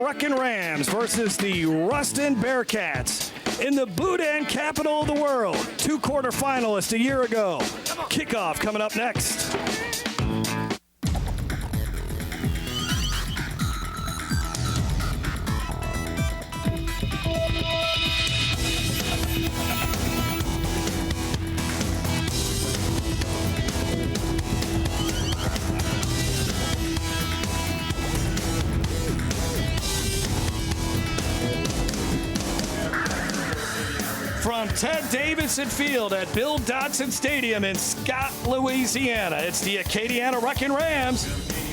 Wreckin Rams versus the Ruston Bearcats in the Boudin capital of the world. 2 quarterfinalists a year ago. Kickoff coming up next. From Ted Davidson Field at Bill Dotson Stadium in Scott, Louisiana, it's the Acadiana Wreckin Rams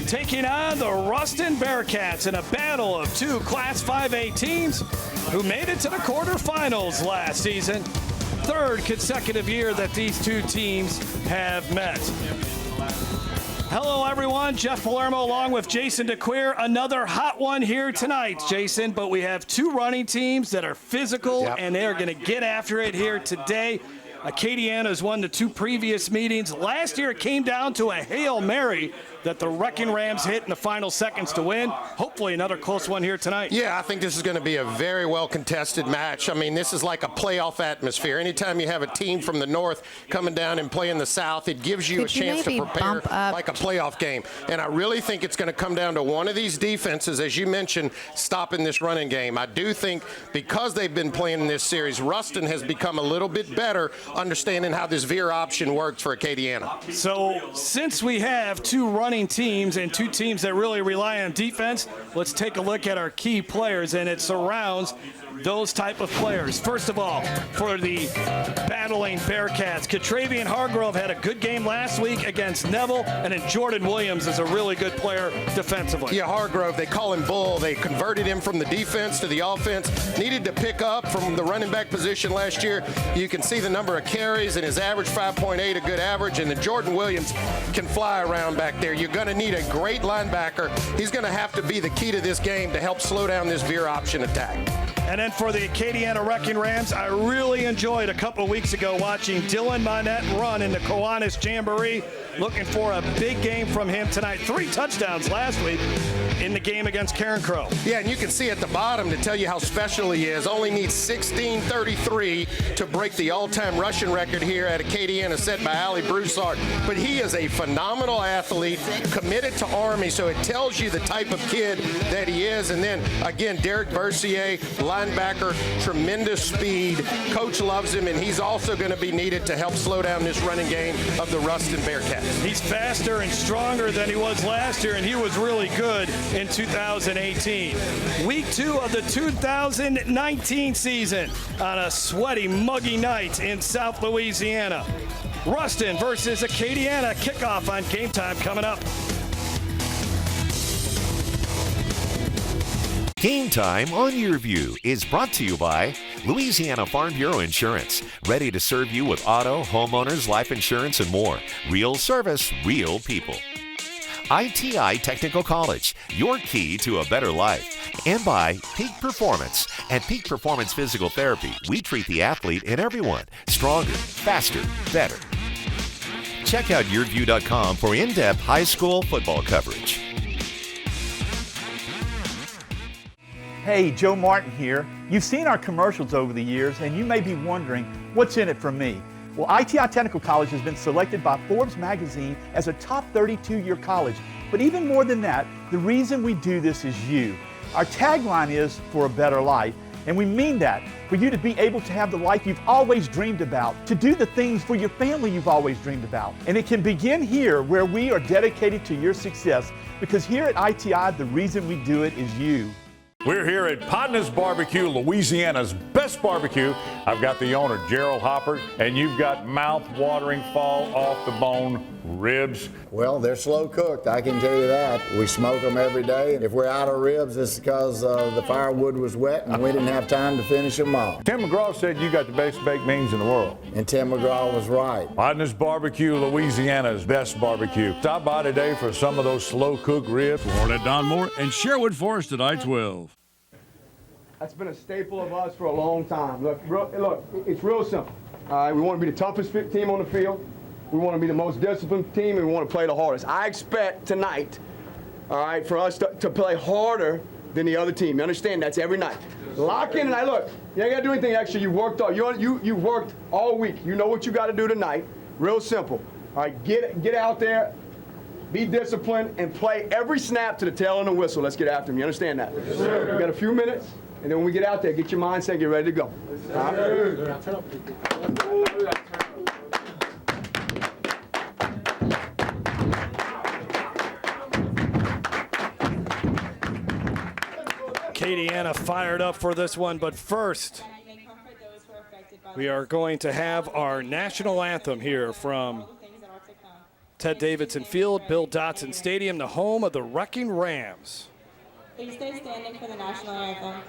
taking on the Ruston Bearcats in a battle of 2 Class 5A teams who made it to the quarterfinals last season. 3rd consecutive year that these 2 teams have met. Hello, everyone. Jeff Palermo along with Jason DeQueer. Another hot one here tonight, Jason. But we have 2 running teams that are physical, and they're going to get after it here today. Acadiana has won the 2 previous meetings. Last year, it came down to a Hail Mary that the Wreckin Rams hit in the final seconds to win. Hopefully another close one here tonight. Yeah, I think this is going to be a very well-contested match. I mean, this is like a playoff atmosphere. Anytime you have a team from the north coming down and playing the south, it gives you a chance to prepare like a playoff game. And I really think it's going to come down to one of these defenses, as you mentioned, stopping this running game. I do think because they've been playing in this series, Ruston has become a little bit better understanding how this veer option works for Acadiana. So since we have 2 running teams and 2 teams that really rely on defense, let's take a look at our key players, and it surrounds those type of players. First of all, for the battling Bearcats, Catravian Hargrove had a good game last week against Neville, and then Jordan Williams is a really good player defensively. Yeah, Hargrove, they call him Bull. They converted him from the defense to the offense. Needed to pick up from the running back position last year. You can see the number of carries and his average 5.8, a good average, and then Jordan Williams can fly around back there. You're going to need a great linebacker. He's going to have to be the key to this game to help slow down this veer option attack. And then for the Acadiana Wreckin Rams, I really enjoyed a couple of weeks ago watching Dylan Monette run in the Kiwanis Jamboree. Looking for a big game from him tonight. 3 touchdowns last week in the game against Karen Crow. Yeah, and you can see at the bottom to tell you how special he is. Only needs 16:33 to break the all-time rushing record here at Acadiana set by Ali Broussard. But he is a phenomenal athlete, committed to Army, so it tells you the type of kid that he is. And then, again, Derek Bercier, linebacker, tremendous speed. Coach loves him, and he's also going to be needed to help slow down this running game of the Ruston Bearcats. He's faster and stronger than he was last year, and he was really good in 2018. Week 2 of the 2019 season on a sweaty, muggy night in South Louisiana. Ruston versus Acadiana, kickoff on Game Time coming up. Game Time on YurView is brought to you by Louisiana Farm Bureau Insurance, ready to serve you with auto, homeowners, life insurance, and more. Real service, real people. ITI Technical College, your key to a better life. And by Peak Performance. At Peak Performance Physical Therapy, we treat the athlete and everyone stronger, faster, better. Check out YurView.com for in-depth high school football coverage. Hey, Joe Martin here. You've seen our commercials over the years, and you may be wondering, what's in it for me? Well, ITI Technical College has been selected by Forbes magazine as a top 32-year college. But even more than that, the reason we do this is you. Our tagline is for a better life, and we mean that, for you to be able to have the life you've always dreamed about, to do the things for your family you've always dreamed about. And it can begin here, where we are dedicated to your success, because here at ITI, the reason we do it is you. We're here at Podness Barbecue, Louisiana's best barbecue. I've got the owner, Gerald Hopper, and you've got mouth-watering, fall-off-the-bone ribs. Well, they're slow cooked, I can tell you that. We smoke them every day. If we're out of ribs, it's because the firewood was wet and we didn't have time to finish them off. Tim McGraw said you got the best baked beans in the world. And Tim McGraw was right. Podness Barbecue, Louisiana's best barbecue. Stop by today for some of those slow-cooked ribs. Or at Don Moore and Sherwood Forest at I-12. That's been a staple of us for a long time. Look, it's real simple. We want to be the toughest team on the field. We want to be the most disciplined team, and we want to play the hardest. I expect tonight, all right, for us to play harder than the other team. You understand? That's every night. Lock in, and I look. You ain't got to do anything extra. You worked all. You worked all week. You know what you got to do tonight. Real simple. All right, get out there, be disciplined, and play every snap to the tail and the whistle. Let's get after them. You understand that? Yes, sir. We got a few minutes, and then when we get out there, get your mindset, get ready to go. Acadiana fired up for this one, but first, we are going to have our national anthem here from Ted Davidson Field, Bill Dotson Stadium, the home of the Wreckin Rams. Please stay standing for the national anthem.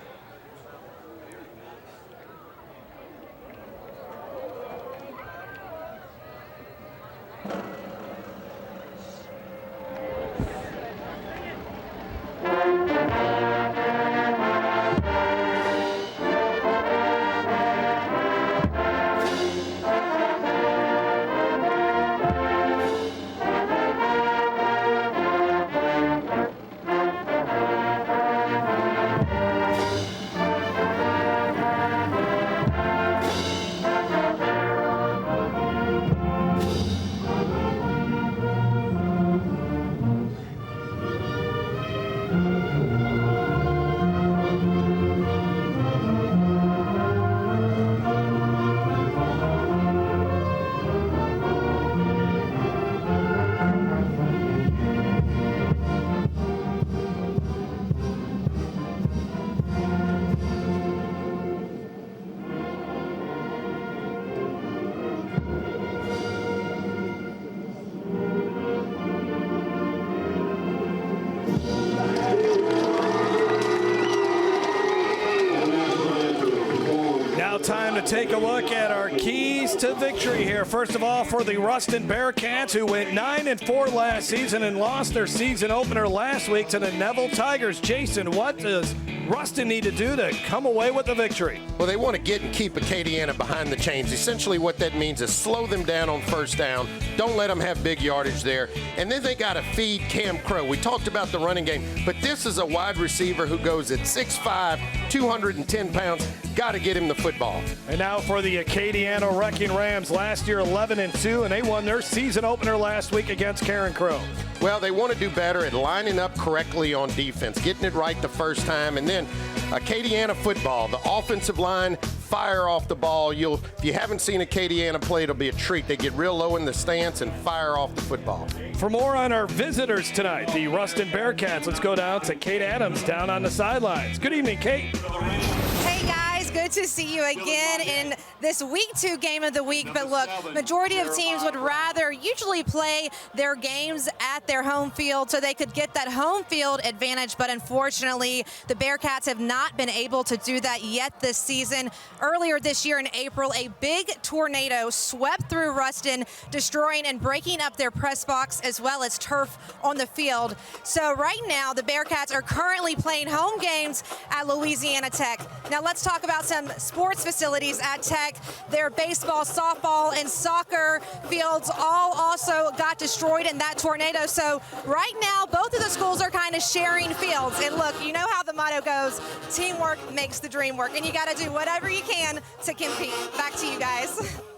Time to take a look at our keys to victory here. First of all, for the Ruston Bearcats, who went 9-4 last season and lost their season opener last week to the Neville Tigers. Jason, what does Ruston need to do to come away with the victory? Well, they want to get and keep Acadiana behind the chains. Essentially what that means is slow them down on first down. Don't let them have big yardage there. And then they got to feed Cam Crow. We talked about the running game, but this is a wide receiver who goes at 6'5", 210 pounds. Got to get him the football. And now for the Acadiana Wreckin Rams. Last year 11-2, and they won their season opener last week against Karen Crow. Well, they want to do better at lining up correctly on defense, getting it right the first time, and then Acadiana football, the offensive line, fire off the ball. If you haven't seen Acadiana play, it'll be a treat. They get real low in the stance and fire off the football. For more on our visitors tonight, the Ruston Bearcats, let's go down to Kate Adams down on the sidelines. Good evening, Kate. Hey, guys. Good to see you again in this week 2 game of the week. But look, majority of teams would rather usually play their games at their home field so they could get that home field advantage. But unfortunately, the Bearcats have not been able to do that yet this season. Earlier this year in April, a big tornado swept through Ruston, destroying and breaking up their press box as well as turf on the field. So right now, the Bearcats are currently playing home games at Louisiana Tech. Now let's talk about some sports facilities at Tech. Their baseball, softball, and soccer fields all also got destroyed in that tornado. So right now, both of the schools are kind of sharing fields. And look, you know how the motto goes, teamwork makes the dream work. And you got to do whatever you can to compete. Back to you guys.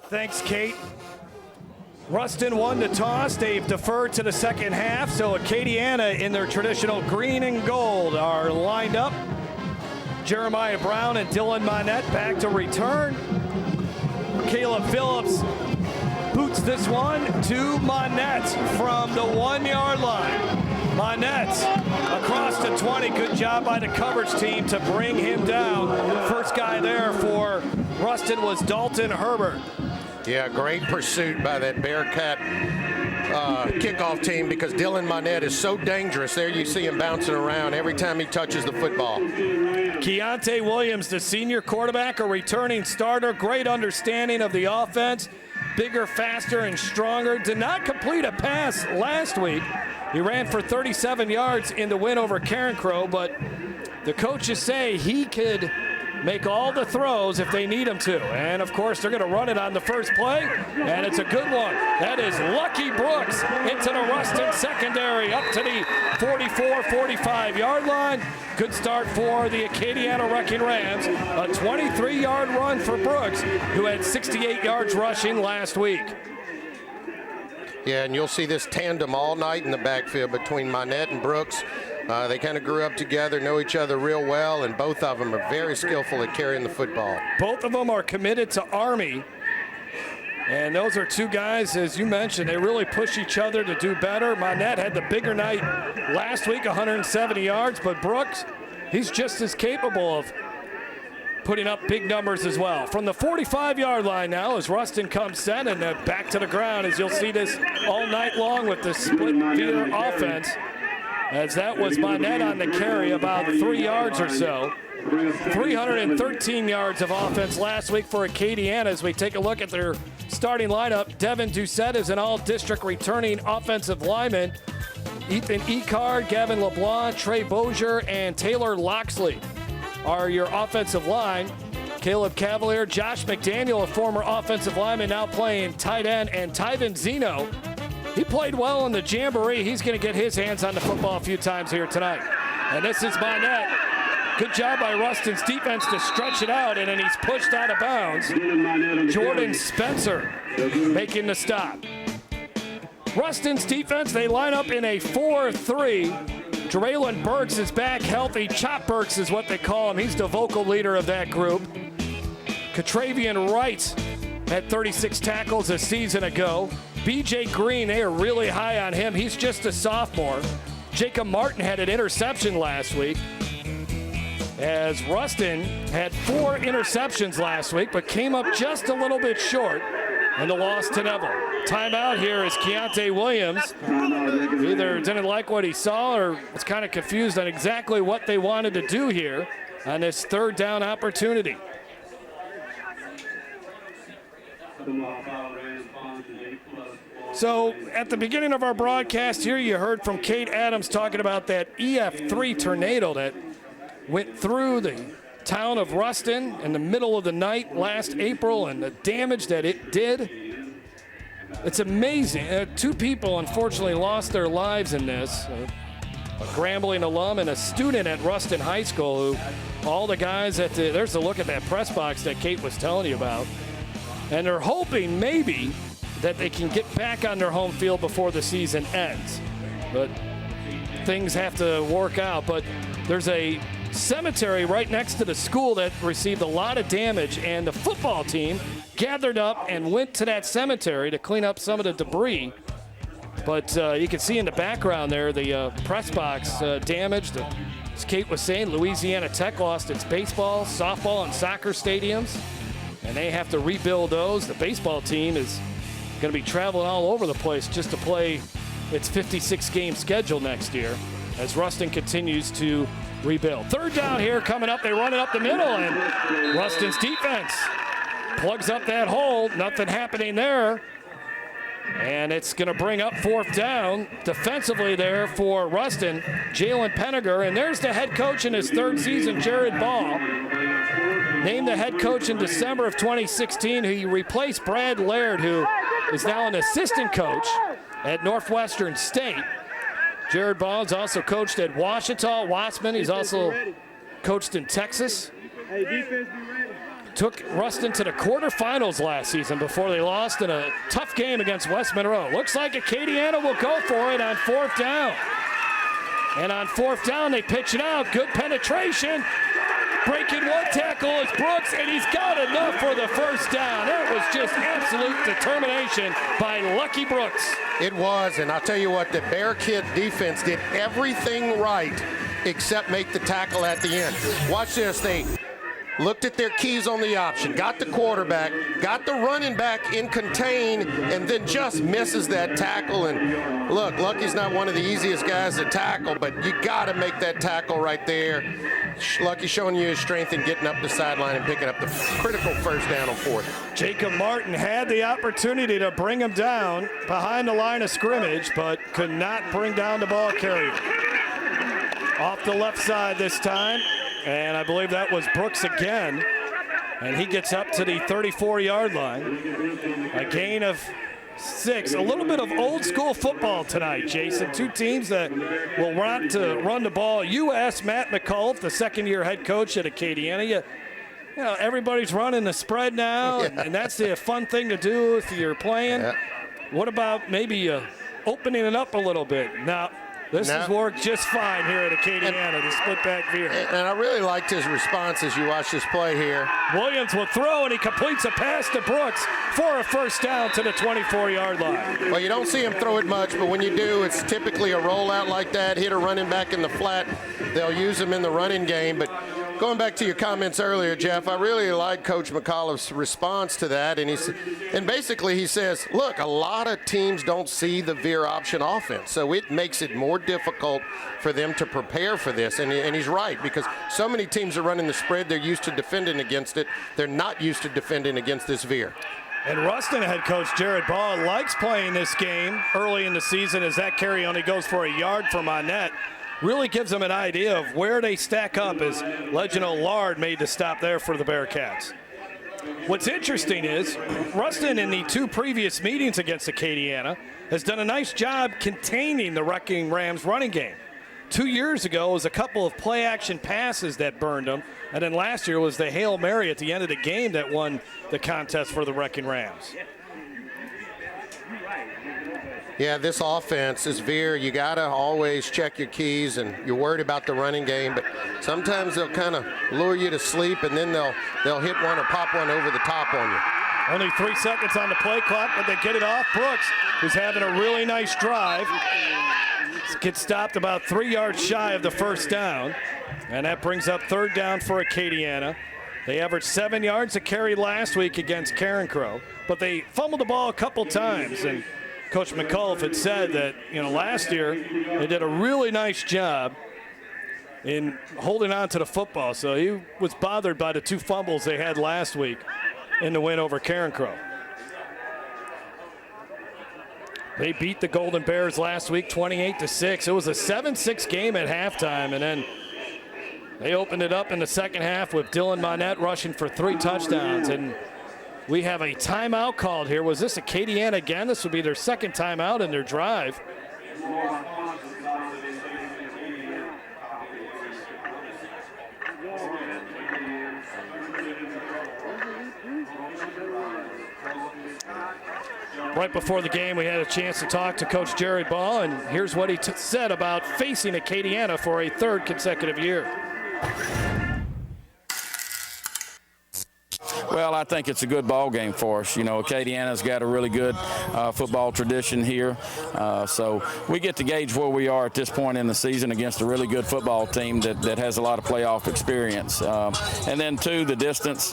Thanks, Kate. Ruston won the toss. They've deferred to the second half. So Acadiana in their traditional green and gold are lined up. Jeremiah Brown and Dylan Monette back to return. Caleb Phillips boots this one to Monette from the 1-yard line. Monette across the 20. Good job by the coverage team to bring him down. First guy there for Ruston was Dalton Herbert. Yeah, great pursuit by that Bearcat kickoff team because Dylan Monette is so dangerous. There you see him bouncing around every time he touches the football. Keontae Williams, the senior quarterback, a returning starter. Great understanding of the offense. Bigger, faster, and stronger. Did not complete a pass last week. He ran for 37 yards in the win over Karen Crow, but the coaches say he could make all the throws if they need them to. And, of course, they're going to run it on the first play, and it's a good one. That is Lucky Brooks into the Ruston secondary up to the 44, 45-yard line. Good start for the Acadiana Wreckin Rams. A 23-yard run for Brooks, who had 68 yards rushing last week. Yeah, and you'll see this tandem all night in the backfield between Monette and Brooks. They kind of grew up together, know each other real well, and both of them are very skillful at carrying the football. Both of them are committed to Army. And those are two guys, as you mentioned, they really push each other to do better. Monette had the bigger night last week, 170 yards, but Brooks, he's just as capable of putting up big numbers as well. From the 45-yard line now as Ruston comes set and back to the ground, as you'll see this all night long with the split veer offense, as that was Monette on the carry, about 3 yards or so. 313 yards of offense last week for Acadiana. As we take a look at their starting lineup, Devin Doucette is an all-district returning offensive lineman. Ethan Ecard, Gavin LeBlanc, Trey Bozier, and Taylor Loxley are your offensive line. Caleb Cavalier, Josh McDaniel, a former offensive lineman, now playing tight end, and Tyvin Zeno. He played well in the Jamboree. He's going to get his hands on the football a few times here tonight. And this is Monette. Good job by Ruston's defense to stretch it out, and then he's pushed out of bounds. Jordan Spencer making the stop. Ruston's defense, they line up in a 4-3. Jeraylon Burks is back healthy. Chop Burks is what they call him. He's the vocal leader of that group. Catravian Wright had 36 tackles a season ago. B.J. Green, they are really high on him. He's just a sophomore. Jacob Martin had an interception last week, as Ruston had 4 interceptions last week, but came up just a little bit short in the loss to Neville. Timeout here is Keontae Williams. Either didn't like what he saw or was kind of confused on exactly what they wanted to do here on this third down opportunity. So at the beginning of our broadcast here, you heard from Kate Adams talking about that EF3 tornado that went through the town of Ruston in the middle of the night last April, and the damage that it did. It's amazing. 2 people unfortunately lost their lives in this. A Grambling alum and a student at Ruston High School, who all the guys at there's a look at that press box that Kate was telling you about. And they're hoping maybe that they can get back on their home field before the season ends. But things have to work out. But there's a cemetery right next to the school that received a lot of damage, and the football team gathered up and went to that cemetery to clean up some of the debris. But you can see in the background there the press box damaged. As Kate was saying, Louisiana Tech lost its baseball, softball, and soccer stadiums, and they have to rebuild those. The baseball team is going to be traveling all over the place just to play its 56-game schedule next year as Ruston continues to rebuild. Third down here coming up. They run it up the middle, and Ruston's defense plugs up that hole. Nothing happening there. And it's going to bring up 4th down defensively there for Ruston, Jalen Penninger. And there's the head coach in his 3rd season, Jared Ball. Named the head coach in December of 2016. He replaced Brad Laird, who is now an assistant coach at Northwestern State. Jared Ball's also coached at Ouachita, Wassman. He's also coached in Texas. Hey, defense, be ready. Took Ruston to the quarterfinals last season before they lost in a tough game against West Monroe. Looks like Acadiana will go for it on 4th down. And on 4th down, they pitch it out. Good penetration. Breaking one tackle is Brooks, and he's got enough for the 1st down. That was just absolute determination by Lucky Brooks. It was, and I'll tell you what, the Bearcat defense did everything right except make the tackle at the end. Watch this. They looked at their keys on the option, got the quarterback, got the running back in contain, and then just misses that tackle. And look, Lucky's not one of the easiest guys to tackle, but you got to make that tackle right there. Lucky showing you his strength in getting up the sideline and picking up the critical 1st down on 4th. Jacob Martin had the opportunity to bring him down behind the line of scrimmage, but could not bring down the ball carrier. Off the left side this time. And I believe that was Brooks again. And he gets up to the 34-yard line. A gain of 6. A little bit of old school football tonight, Jason. Two teams that will want to run the ball. You asked Matt McCullough, the second-year head coach at Acadiana. You know, everybody's running the spread now, and that's the fun thing to do if you're playing. Yeah. What about maybe opening it up a little bit? Now, this has worked just fine here at Acadiana, the split-back veer. And I really liked his response as you watch this play here. Williams will throw, and he completes a pass to Brooks for a first down to the 24-yard line. Well, you don't see him throw it much, but when you do, it's typically a rollout like that, hit a running back in the flat. They'll use him in the running game. But going back to your comments earlier, Jeff, I really like Coach McAuliffe's response to that. And basically he says, look, a lot of teams don't see the veer option offense, so it makes it more difficult for them to prepare for this. And he's right, because so many teams are running the spread. They're used to defending against it. They're not used to defending against this veer. And Ruston head coach Jared Ball likes playing this game early in the season as that carry only goes for a yard from Monette. Really gives them an idea of where they stack up as Legend Lard made the stop there for the Bearcats. What's interesting is Ruston in the 2 previous meetings against Acadiana has done a nice job containing the Wreckin Rams running game. 2 years ago, it was a couple of play-action passes that burned them, and then last year was the Hail Mary at the end of the game that won the contest for the Wreckin Rams. Yeah, this offense, this veer, you got to always check your keys, and you're worried about the running game, but sometimes they'll kind of lure you to sleep, and then they'll hit one or pop one over the top on you. Only 3 seconds on the play clock, but they get it off. Brooks, who's having a really nice drive, gets stopped about 3 yards shy of the first down, and that brings up third down for Acadiana. They averaged 7 yards a carry last week against Carencro, but they fumbled the ball a couple times, and Coach McCullough had said that, you know, last year they did a really nice job in holding on to the football. So he was bothered by the 2 fumbles they had last week in the win over Carencro. They beat the Golden Bears last week 28-6. It was a 7-6 game at halftime, and then they opened it up in the second half with Dylan Monette rushing for 3 touchdowns. And we have a timeout called here. Was this Acadiana again? This would be their second timeout in their drive. Right before the game, we had a chance to talk to Coach Jared Ball, and here's what he said about facing Acadiana for a 3rd consecutive year. Well, I think it's a good ball game for us. You know, Acadiana's got a really good football tradition here. So we get to gauge where we are at this point in the season against a really good football team that has a lot of playoff experience. And then, too, the distance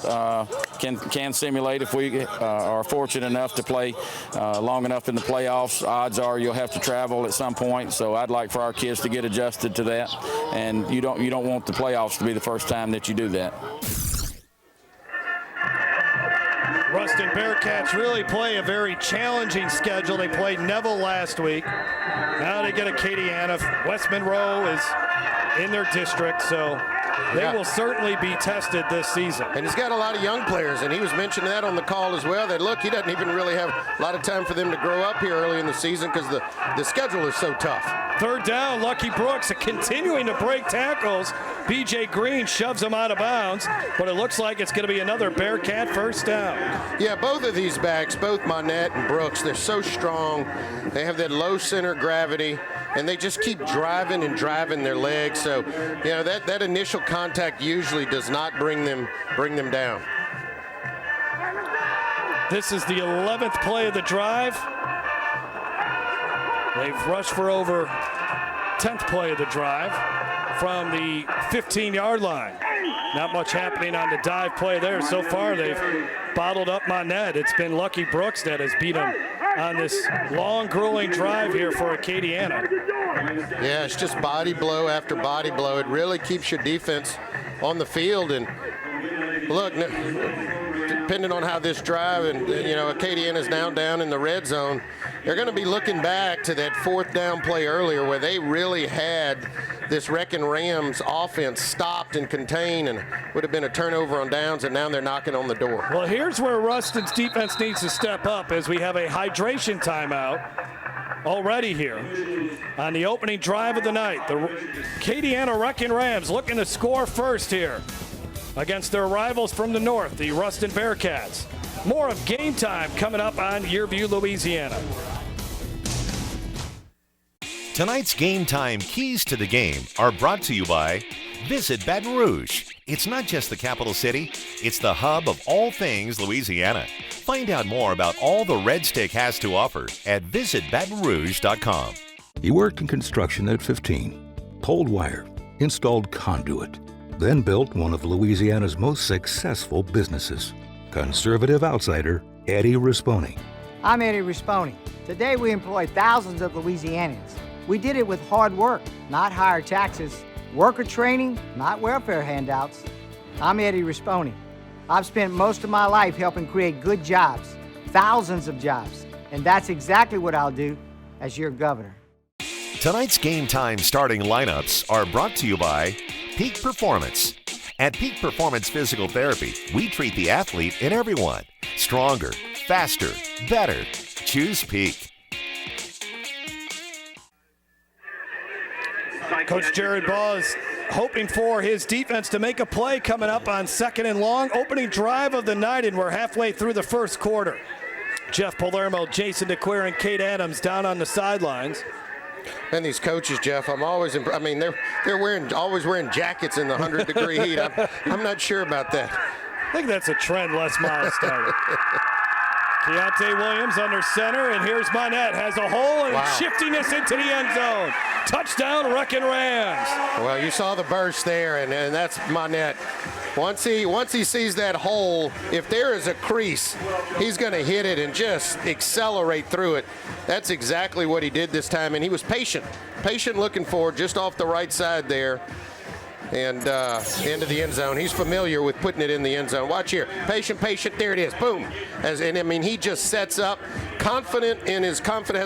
can simulate. If we are fortunate enough to play long enough in the playoffs, odds are you'll have to travel at some point. So I'd like for our kids to get adjusted to that. And you don't want the playoffs to be the first time that you do that. Ruston Bearcats really play a very challenging schedule. They played Neville last week. Now they get Acadiana. West Monroe is in their district, so they will certainly be tested this season. And he's got a lot of young players, and he was mentioning that on the call as well, that, look, he doesn't even really have a lot of time for them to grow up here early in the season because the schedule is so tough. Third down, Lucky Brooks continuing to break tackles. B.J. Green shoves him out of bounds, but it looks like it's going to be another Bearcat first down. Yeah, both of these backs, both Monette and Brooks, they're so strong. They have that low center of gravity, and they just keep driving and driving their legs. So, you know, that initial contact usually does not bring them down. This is the 11th play of the drive. They've rushed for over 10th play of the drive from the 15-yard line. Not much happening on the dive play there. So far, they've bottled up Monette. It's been Lucky Brooks that has beat him on this long, grueling drive here for Acadiana. Yeah, it's just body blow after body blow. It really keeps your defense on the field. And look, depending on how this drive, and you know, Acadiana is now down in the red zone. they're going to be looking back to that 4th down play earlier where they really had this Wreckin Rams offense stopped and contained, and would have been a turnover on downs, and now they're knocking on the door. Well, here's where Ruston's defense needs to step up as we have a hydration timeout already here on the opening drive of the night. The Acadiana Wreckin Rams looking to score first here against their rivals from the north, the Ruston Bearcats. More of Game Time coming up on YurView Louisiana. Tonight's Game Time keys to the game are brought to you by Visit Baton Rouge. It's not just the capital city, it's the hub of all things Louisiana. Find out more about all the Red Stick has to offer at visitbatonrouge.com. He worked in construction at 15, pulled wire, installed conduit, then built one of Louisiana's most successful businesses. Conservative outsider Eddie Risponi. I'm Eddie Risponi. Today we employ thousands of Louisianians. We did it with hard work, not higher taxes, worker training, not welfare handouts. I'm Eddie Risponi. I've spent most of my life helping create good jobs, thousands of jobs, and that's exactly what I'll do as your governor. Tonight's Game Time starting lineups are brought to you by Peak Performance. At Peak Performance Physical Therapy, we treat the athlete and everyone. Stronger, faster, better. Choose Peak. Coach Jared Baugh is hoping for his defense to make a play coming up on 2nd and long. Opening drive of the night, and we're halfway through the first quarter. Jeff Palermo, Jason DeQueer, and Kate Adams down on the sidelines. And these coaches, Jeff, I'm always I mean, they're always wearing jackets in the 100-degree heat. I'm not sure about that. I think that's a trend Les Miles started. Keontae Williams under center, and here's Monette. Has a hole and shiftiness into the end zone. Touchdown, Wreckin Rams. Well, you saw the burst there, and that's Monette. Once he sees that hole, if there is a crease, he's going to hit it and just accelerate through it. That's exactly what he did this time, and he was patient looking forward just off the right side there. And into the end zone. He's familiar with putting it in the end zone. Watch here. Patient. There it is. Boom. And I mean, he just sets up, confident, has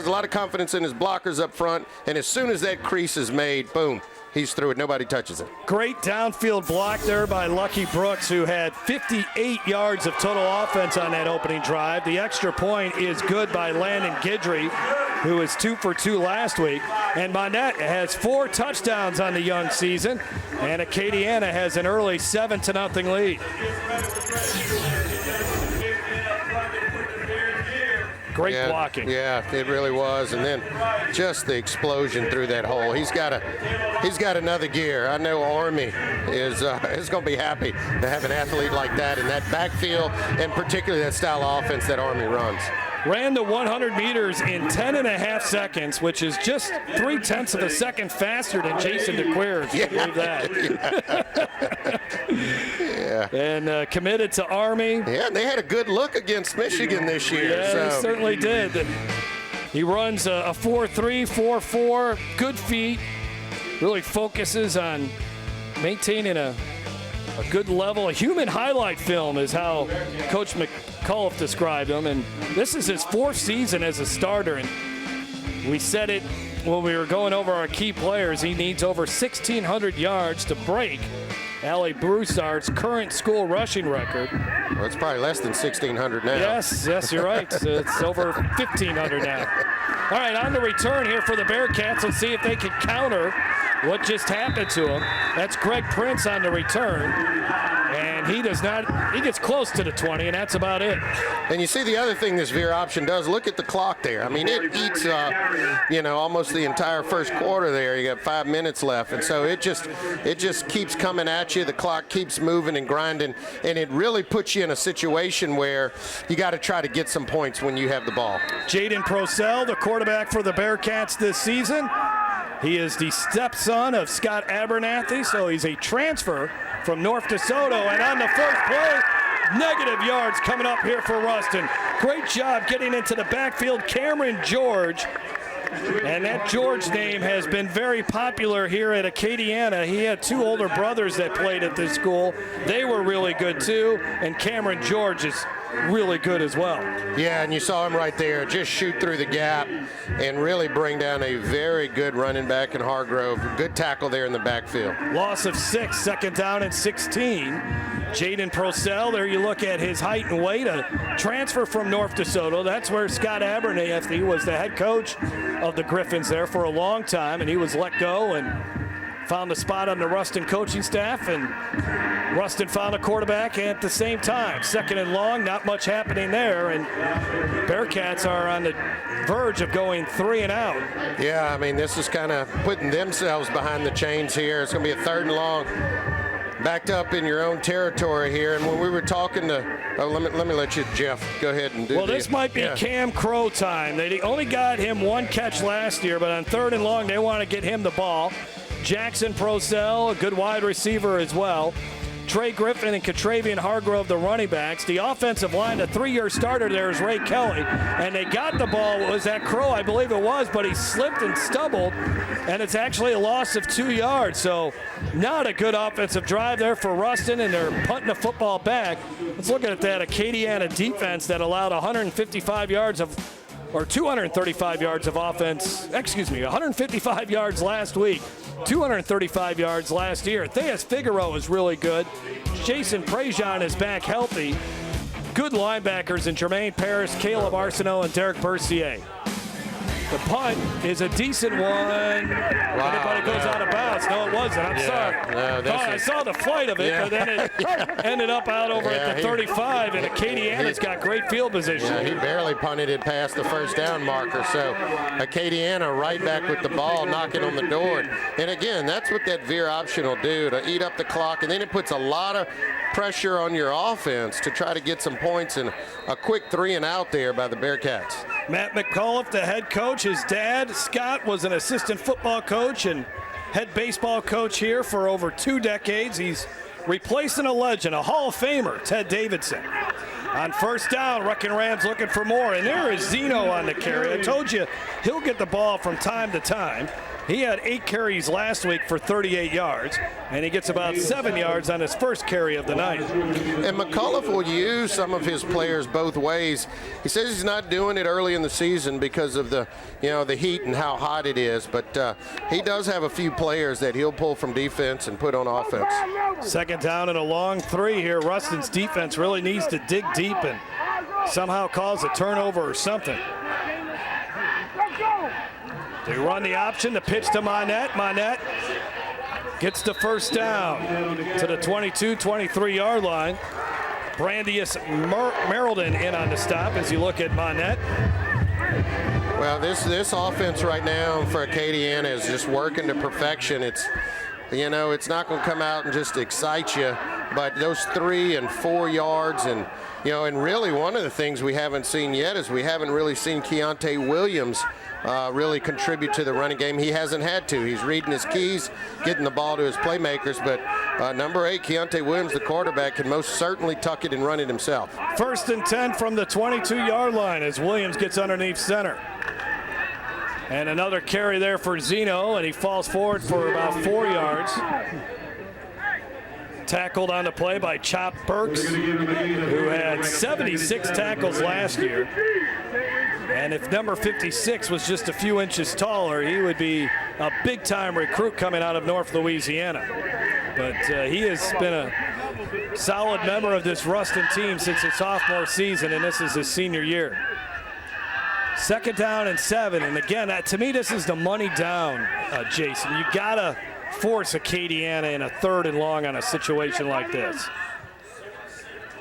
a lot of confidence in his blockers up front. And as soon as that crease is made, boom, he's through it. Nobody touches it. Great downfield block there by Lucky Brooks, who had 58 yards of total offense on that opening drive. The extra point is good by Landon Guidry, who was 2 for 2 last week. And Monette has 4 touchdowns on the young season. And Acadiana has an early 7-0 lead. Great blocking. Yeah, it really was. And then just the explosion through that hole. He's got another gear. I know Army is going to be happy to have an athlete like that in that backfield, and particularly that style of offense that Army runs. Ran the 100 meters in 10.5 seconds, which is just 0.3 of a second faster than Jason DeQueer, if you believe that. Yeah. And committed to Army. Yeah, and they had a good look against Michigan this year. Yeah, they certainly did. He runs a 4.3, 4.4, good feet, really focuses on maintaining a good level. A human highlight film is how Coach McCullough described him, and this is his 4th season as a starter, and we said it when we were going over our key players. He needs over 1,600 yards to break Allie Broussard's current school rushing record. Well, it's probably less than 1,600 now. Yes, you're right. It's over 1,500 now. All right, on the return here for the Bearcats. Let's see if they can counter what just happened to him. That's Greg Prince on the return. And he does not, he gets close to the 20, and that's about it. And you see the other thing this veer option does, look at the clock there. I mean, it eats up, almost the entire first quarter there. You got 5 minutes left. And so it just keeps coming at you. The clock keeps moving and grinding. And it really puts you in a situation where you got to try to get some points when you have the ball. Jaden Procell, the quarterback for the Bearcats this season. He is the stepson of Scott Abernathy, so he's a transfer from North DeSoto. And on the first play, negative yards coming up here for Ruston. Great job getting into the backfield, Cameron George. And that George name has been very popular here at Acadiana. He had 2 older brothers that played at this school. They were really good too. And Cameron George is really good as well. Yeah, and you saw him right there just shoot through the gap and really bring down a very good running back in Hargrove. Good tackle there in the backfield. Loss of 6, second down and 16. Jaden Procell, there you look at his height and weight, a transfer from North DeSoto. That's where Scott Abernathy was the head coach of the Griffins there for a long time, and he was let go and found a spot on the Ruston coaching staff, and Ruston found a quarterback at the same time. Second and long, not much happening there, and Bearcats are on the verge of going 3 and out. Yeah, I mean, this is kind of putting themselves behind the chains here. It's going to be a 3rd and long. Backed up in your own territory here, and when we were talking to, let me let you, Jeff, go ahead and do. Well, this might be Cam Crow time. They only got him 1 catch last year, but on 3rd and long, they want to get him the ball. Jackson Procell, a good wide receiver as well. Trey Griffin and Catravian Hargrove, the running backs. The offensive line, the 3-year starter there is Ray Kelly. And they got the ball, was that Crow? I believe it was, but he slipped and stumbled. And it's actually a loss of 2 yards. So not a good offensive drive there for Ruston, and they're punting the football back. Let's look at that Acadiana defense that allowed 155 yards of, or 235 yards of offense, 155 yards last week. 235 yards last year. Theus Figueroa is really good. Jason Prejean is back healthy. Good linebackers in Jermaine Paris, Caleb Arsenault, and Derek Bercier. The punt is a decent one. Wow, but it goes out of bounds. No, it wasn't. I'm sorry. No, I saw the flight of it, but then it ended up out over at the 35, and Acadiana's got great field position. Yeah, he barely punted it past the 1st down marker. So Acadiana right back with the ball, knocking on the door. And again, that's what that veer option will do, to eat up the clock, and then it puts a lot of pressure on your offense to try to get some points, and a quick 3 and out there by the Bearcats. Matt McAuliffe, the head coach. His dad, Scott, was an assistant football coach and head baseball coach here for over 2 decades. He's replacing a legend, a Hall of Famer, Ted Davidson. On 1st down, Wreckin Rams looking for more, and there is Zeno on the carry. I told you he'll get the ball from time to time. He had 8 carries last week for 38 yards, and he gets about 7 yards on his first carry of the night. And McAuliffe will use some of his players both ways. He says he's not doing it early in the season because of the heat and how hot it is, but he does have a few players that he'll pull from defense and put on offense. 2nd down and a long 3 here. Ruston's defense really needs to dig deep and somehow cause a turnover or something. They run the option, the pitch to Monette. Monette gets the 1st down to the 22, 23-yard line. Brandius Merildon in on the stop as you look at Monette. Well, this offense right now for Acadiana is just working to perfection. It's not going to come out and just excite you, but those 3 and 4 yards, and and really one of the things we haven't seen yet is we haven't really seen Keontae Williams really contribute to the running game. He hasn't had to. He's reading his keys, getting the ball to his playmakers, but number 8, Keontae Williams, the quarterback, can most certainly tuck it and run it himself. 1st and 10 from the 22-yard line as Williams gets underneath center. And another carry there for Zeno, and he falls forward for about 4 yards. Tackled on the play by Chop Burks, who had 76 tackles last year. And if number 56 was just a few inches taller, he would be a big-time recruit coming out of North Louisiana. But he has been a solid member of this Ruston team since his sophomore season, and this is his senior year. 2nd down and 7, and again, to me, this is the money down, Jason. You gotta force Acadiana in a 3rd and long on a situation like this.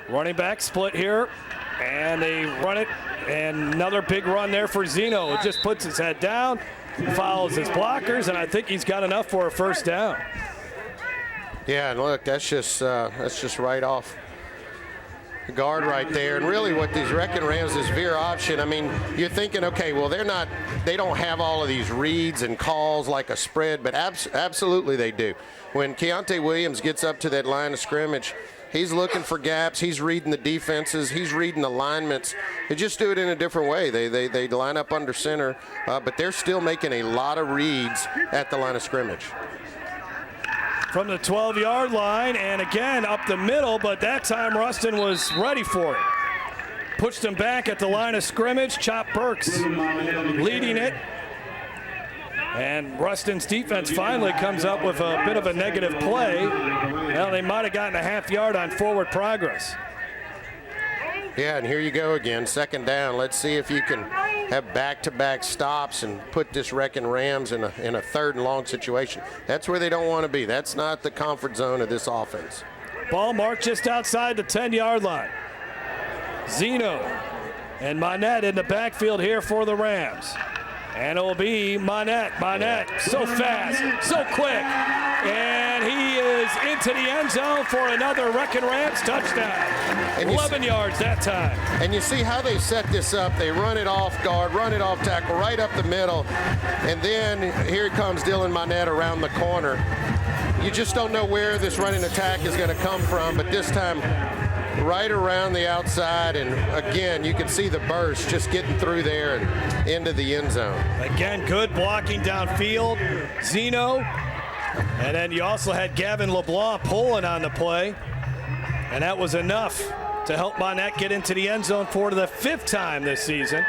Running back split here, and they run it, and another big run there for Zeno. It just puts his head down, follows his blockers, and I think he's got enough for a 1st down. Yeah, and look, that's just right off the guard right there. And really what these Wreckin Rams is veer option. I mean, you're thinking, okay, well, they don't have all of these reads and calls like a spread, but absolutely they do. When Keontae Williams gets up to that line of scrimmage, he's looking for gaps. He's reading the defenses. He's reading alignments. They just do it in a different way. They line up under center, but they're still making a lot of reads at the line of scrimmage. From the 12-yard line, and again up the middle, but that time Ruston was ready for it. pushed him back at the line of scrimmage. Chop Burks leading it. And Ruston's defense finally comes up with a bit of a negative play. Well, they might have gotten a half yard on forward progress. Yeah, and here you go again, second down. Let's see if you can have back-to-back stops and put this Wreckin Rams in a third and long situation. That's where they don't want to be. That's not the comfort zone of this offense. Ball marked just outside the 10-yard line. Zeno and Monette in the backfield here for the Rams. And it will be Monette. Monette, so fast, so quick. And he is into the end zone for another Wreckin Rams touchdown. 11 yards that time. And you see how they set this up. They run it off guard, run it off tackle, right up the middle. And then here comes Dylan Monette around the corner. You just don't know where this running attack is going to come from, but this time right around the outside, and again, you can see the burst just getting through there and into the end zone. Again, good blocking downfield. Zeno, and then you also had Gavin LeBlanc pulling on the play, and that was enough to help Monette get into the end zone for the 5th time this season.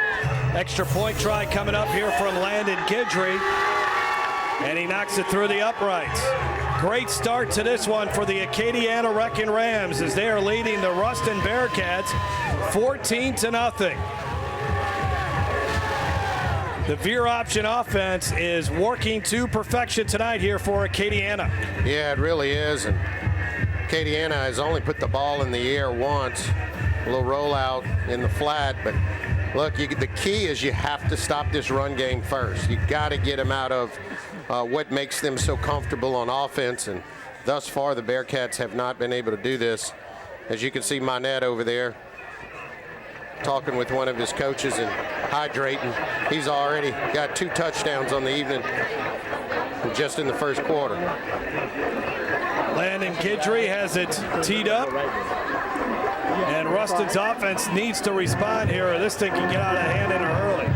Extra point try coming up here from Landon Guidry, and he knocks it through the uprights. Great start to this one for the Acadiana Wreckin Rams as they are leading the Ruston Bearcats 14-0. The veer option offense is working to perfection tonight here for Acadiana. Yeah, it really is. And Acadiana has only put the ball in the air once. A little rollout in the flat, but look, the key is you have to stop this run game first. You got to get them out of what makes them so comfortable on offense, and thus far the Bearcats have not been able to do this. As you can see, Monette over there talking with one of his coaches and hydrating. He's already got 2 touchdowns on the evening just in the first quarter. Landon Guidry has it teed up, and Ruston's offense needs to respond here or this thing can get out of hand in a hurry.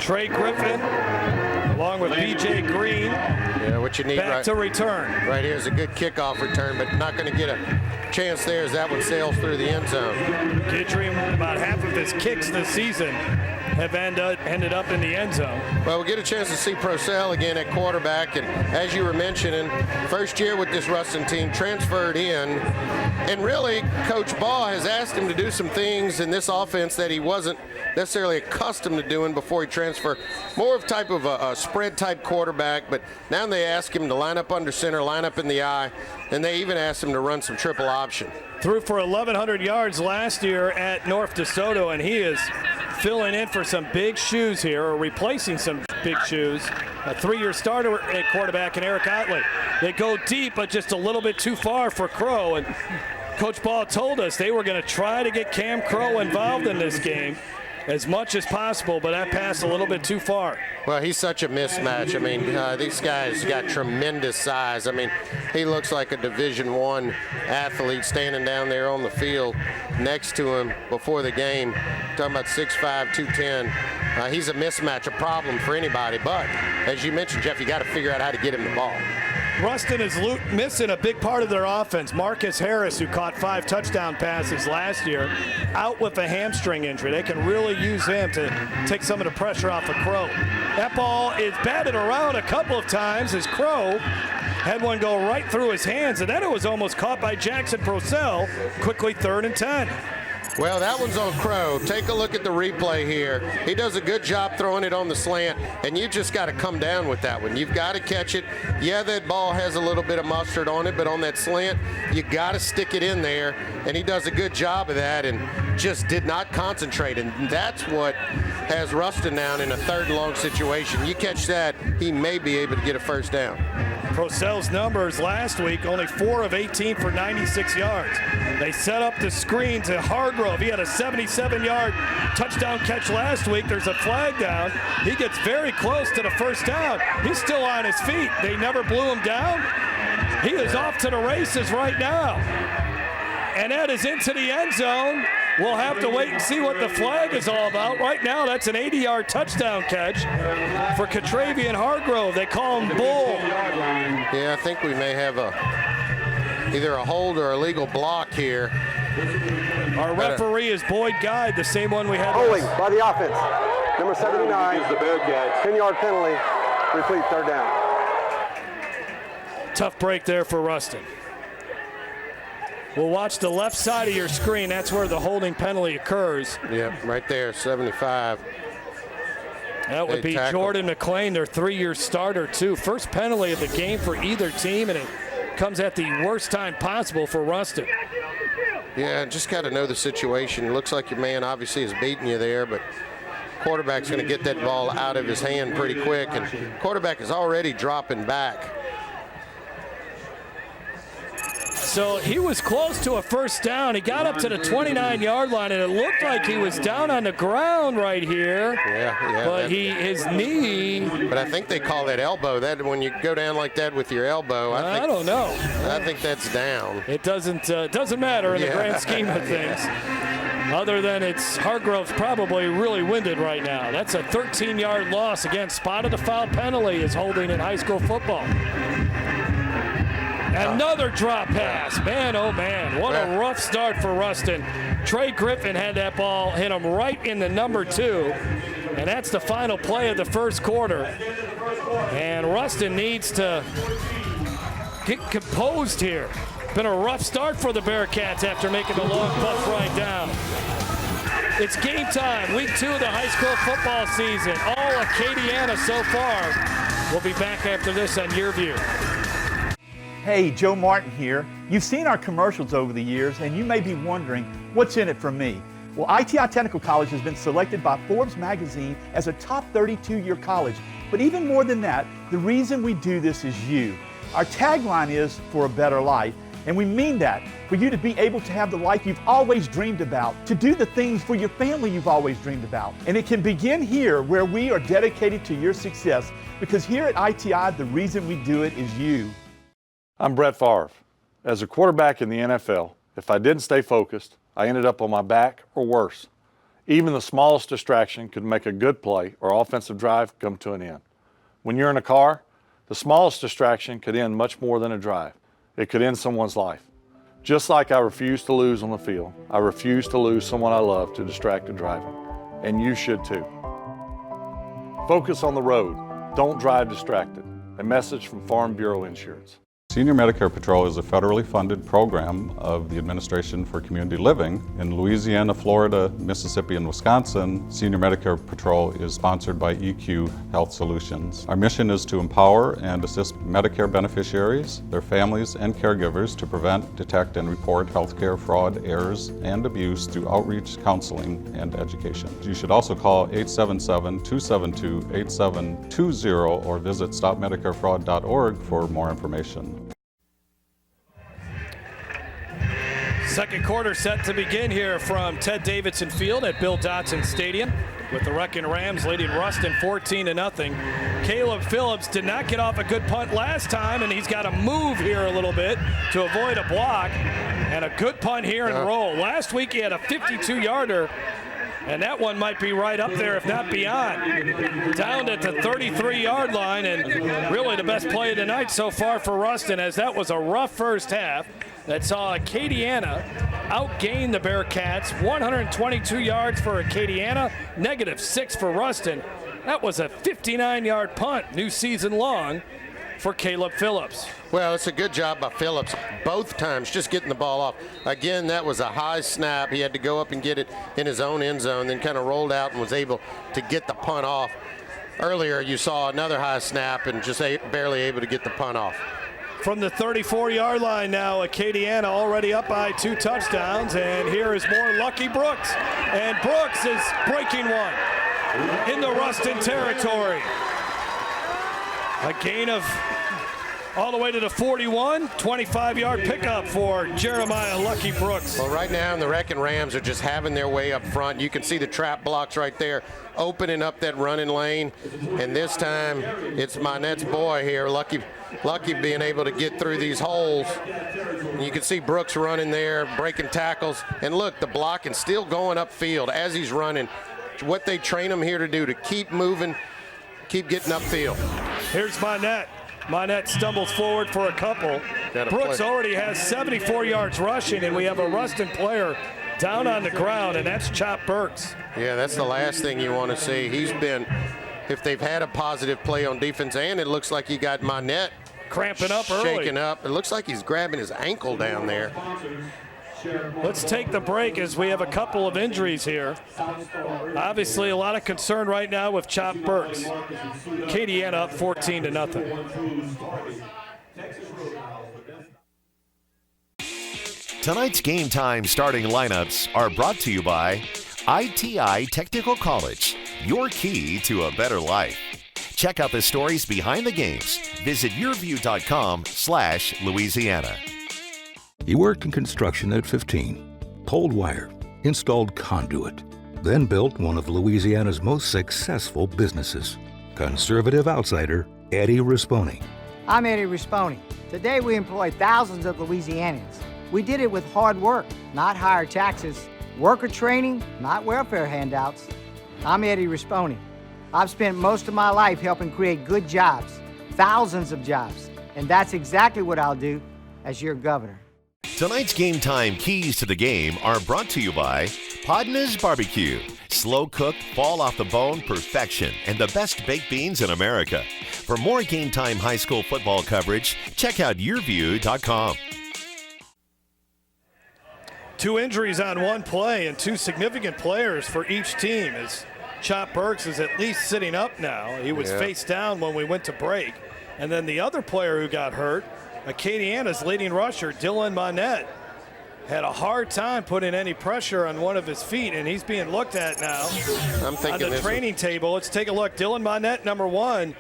Trey Griffin, along with B.J. Green, yeah, what you need back to return. Right here is a good kickoff return, but not going to get a chance there as that one sails through the end zone. Guidry, about half of his kicks this season have ended up in the end zone. Well, we'll get a chance to see Procell again at quarterback, and as you were mentioning, first year with this Ruston team, transferred in, and really Coach Ball has asked him to do some things in this offense that he wasn't necessarily accustomed to doing before he transferred. More of type of a spread type quarterback, but now they ask him to line up under center, line up in the eye, and they even asked him to run some triple option. Threw for 1,100 yards last year at North DeSoto, and he is filling in for some big shoes here, or replacing some big shoes. A 3-year starter at quarterback in Eric Otley. They go deep, but just a little bit too far for Crow, and Coach Ball told us they were going to try to get Cam Crow involved in this game as much as possible, but that pass a little bit too far. Well, he's such a mismatch. I mean, these guys got tremendous size. I mean, he looks like a Division I athlete standing down there on the field next to him before the game. Talking about 6'5", 210. He's a mismatch, a problem for anybody. But as you mentioned, Jeff, you got to figure out how to get him the ball. Ruston is missing a big part of their offense. Marcus Harris, who caught 5 touchdown passes last year, out with a hamstring injury. They can really use him to take some of the pressure off of Crow. That ball is batted around a couple of times as Crow had one go right through his hands, and then it was almost caught by Jackson Procell. Quickly 3rd and 10. Well, that one's on Crow. Take a look at the replay here. He does a good job throwing it on the slant, and you just got to come down with that one. You've got to catch it. Yeah, that ball has a little bit of mustard on it, but on that slant, you got to stick it in there, and he does a good job of that and just did not concentrate, and that's what has Ruston down in a 3rd and long situation. You catch that, he may be able to get a first down. Procell's numbers last week, only 4 of 18 for 96 yards. They set up the screen to Hargrove. He had a 77-yard touchdown catch last week. There's a flag down. He gets very close to the first down. He's still on his feet. They never blew him down. He is off to the races right now. And that is into the end zone. We'll have to wait and see what the flag is all about. Right now, that's an 80-yard touchdown catch for Catravian Hargrove. They call him Bull. Yeah, I think we may have either a hold or a legal block here. Our referee is Boyd Guide, the same one we had. Holding by the offense. Number 79. The Bearcats. 10-yard penalty. Replete, third down. Tough break there for Ruston. We'll watch the left side of your screen. That's where the holding penalty occurs. Yep, right there, 75. That would be Jordan McLean, their 3-year starter, too. First penalty of the game for either team, and it comes at the worst time possible for Ruston. Yeah, just got to know the situation. It looks like your man obviously is beating you there, but quarterback's going to get that ball out of his hand pretty quick, and quarterback is already dropping back. So he was close to a first down. He got up to the 29-yard line, and it looked like he was down on the ground right here. Yeah. But his knee. But I think they call that elbow. That when you go down like that with your elbow. I don't know. I think that's down. It doesn't matter in the grand scheme of things. Other than Hargrove's probably really winded right now. That's a 13-yard loss. Again, spotted a foul penalty is holding in high school football. Another drop pass. Man, oh man, what a rough start for Ruston. Trey Griffin had that ball hit him right in the number 2. And that's the final play of the first quarter. And Ruston needs to get composed here. Been a rough start for the Bearcats after making the long bus ride down. It's game time, week 2 of the high school football season. All Acadiana so far. We'll be back after this on YurView. Hey, Joe Martin here. You've seen our commercials over the years, and you may be wondering, what's in it for me? Well, ITI Technical College has been selected by Forbes magazine as a top 32-year college. But even more than that, the reason we do this is you. Our tagline is, for a better life. And we mean that, for you to be able to have the life you've always dreamed about, to do the things for your family you've always dreamed about. And it can begin here, where we are dedicated to your success, because here at ITI, the reason we do it is you. I'm Brett Favre. As a quarterback in the NFL, if I didn't stay focused, I ended up on my back or worse. Even the smallest distraction could make a good play or offensive drive come to an end. When you're in a car, the smallest distraction could end much more than a drive. It could end someone's life. Just like I refuse to lose on the field, I refuse to lose someone I love to distracted driving. And you should too. Focus on the road. Don't drive distracted. A message from Farm Bureau Insurance. Senior Medicare Patrol is a federally funded program of the Administration for Community Living. In Louisiana, Florida, Mississippi, and Wisconsin, Senior Medicare Patrol is sponsored by EQ Health Solutions. Our mission is to empower and assist Medicare beneficiaries, their families, and caregivers to prevent, detect, and report healthcare fraud, errors, and abuse through outreach, counseling, and education. You should also call 877-272-8720 or visit stopmedicarefraud.org for more information. Second quarter set to begin here from Ted Davidson Field at Bill Dotson Stadium, with the Wreckin Rams leading Ruston 14-0. Caleb Phillips did not get off a good punt last time, and he's got to move here a little bit to avoid a block. And a good punt here and roll. Last week he had a 52-yarder, and that one might be right up there, if not beyond. Down at the 33-yard line, and really the best play of the night so far for Ruston, as that was a rough first half that saw Acadiana outgain the Bearcats. 122 yards for Acadiana, -6 for Ruston. That was a 59-yard punt, new season long, for Caleb Phillips. Well, it's a good job by Phillips both times, just getting the ball off. Again, that was a high snap. He had to go up and get it in his own end zone, then kind of rolled out and was able to get the punt off. Earlier, you saw another high snap and just barely able to get the punt off. From the 34-yard line now, Acadiana already up by 2 touchdowns, and here is more Lucky Brooks. And Brooks is breaking one in the Ruston territory. A gain of all the way to the 41, 25-yard pickup for Jeremiah Lucky Brooks. Well, right now the Wreckin Rams are just having their way up front. You can see the trap blocks right there, opening up that running lane. And this time it's my Nets boy here, Lucky being able to get through these holes. And you can see Brooks running there, breaking tackles. And look, the blocking still going upfield as he's running. What they train him here to do, to keep moving, keep getting upfield. Here's Monette. Monette stumbles forward for a couple. Brooks already has 74 yards rushing, and we have a Ruston player down on the ground, and that's Chop Burks. Yeah, that's the last thing you want to see. He's been, if they've had a positive play on defense, and it looks like you got Monette cramping up early. Shaking up. It looks like he's grabbing his ankle down there. Let's take the break as we have a couple of injuries here. Obviously, a lot of concern right now with Chop Burks. Acadiana up 14-0. Tonight's Game Time starting lineups are brought to you by ITI Technical College, your key to a better life. Check out the stories behind the games. Visit yourview.com/Louisiana. He worked in construction at 15, pulled wire, installed conduit, then built one of Louisiana's most successful businesses. Conservative outsider Eddie Risponi. I'm Eddie Risponi. Today we employ thousands of Louisianians. We did it with hard work, not higher taxes, worker training, not welfare handouts. I'm Eddie Risponi. I've spent most of my life helping create good jobs, thousands of jobs, and that's exactly what I'll do as your governor. Tonight's Game Time keys to the game are brought to you by Podna's Barbecue. Slow cooked, fall off the bone perfection, and the best baked beans in America. For more Game Time high school football coverage, check out yourview.com. 2 injuries on one play and 2 significant players for each team as Chop Burks is at least sitting up now. He was face down when we went to break. And then the other player who got hurt, Acadiana's leading rusher, Dylan Monette, had a hard time putting any pressure on one of his feet, and he's being looked at now I'm thinking on the training table. Let's take a look. Dylan Monette, number 1,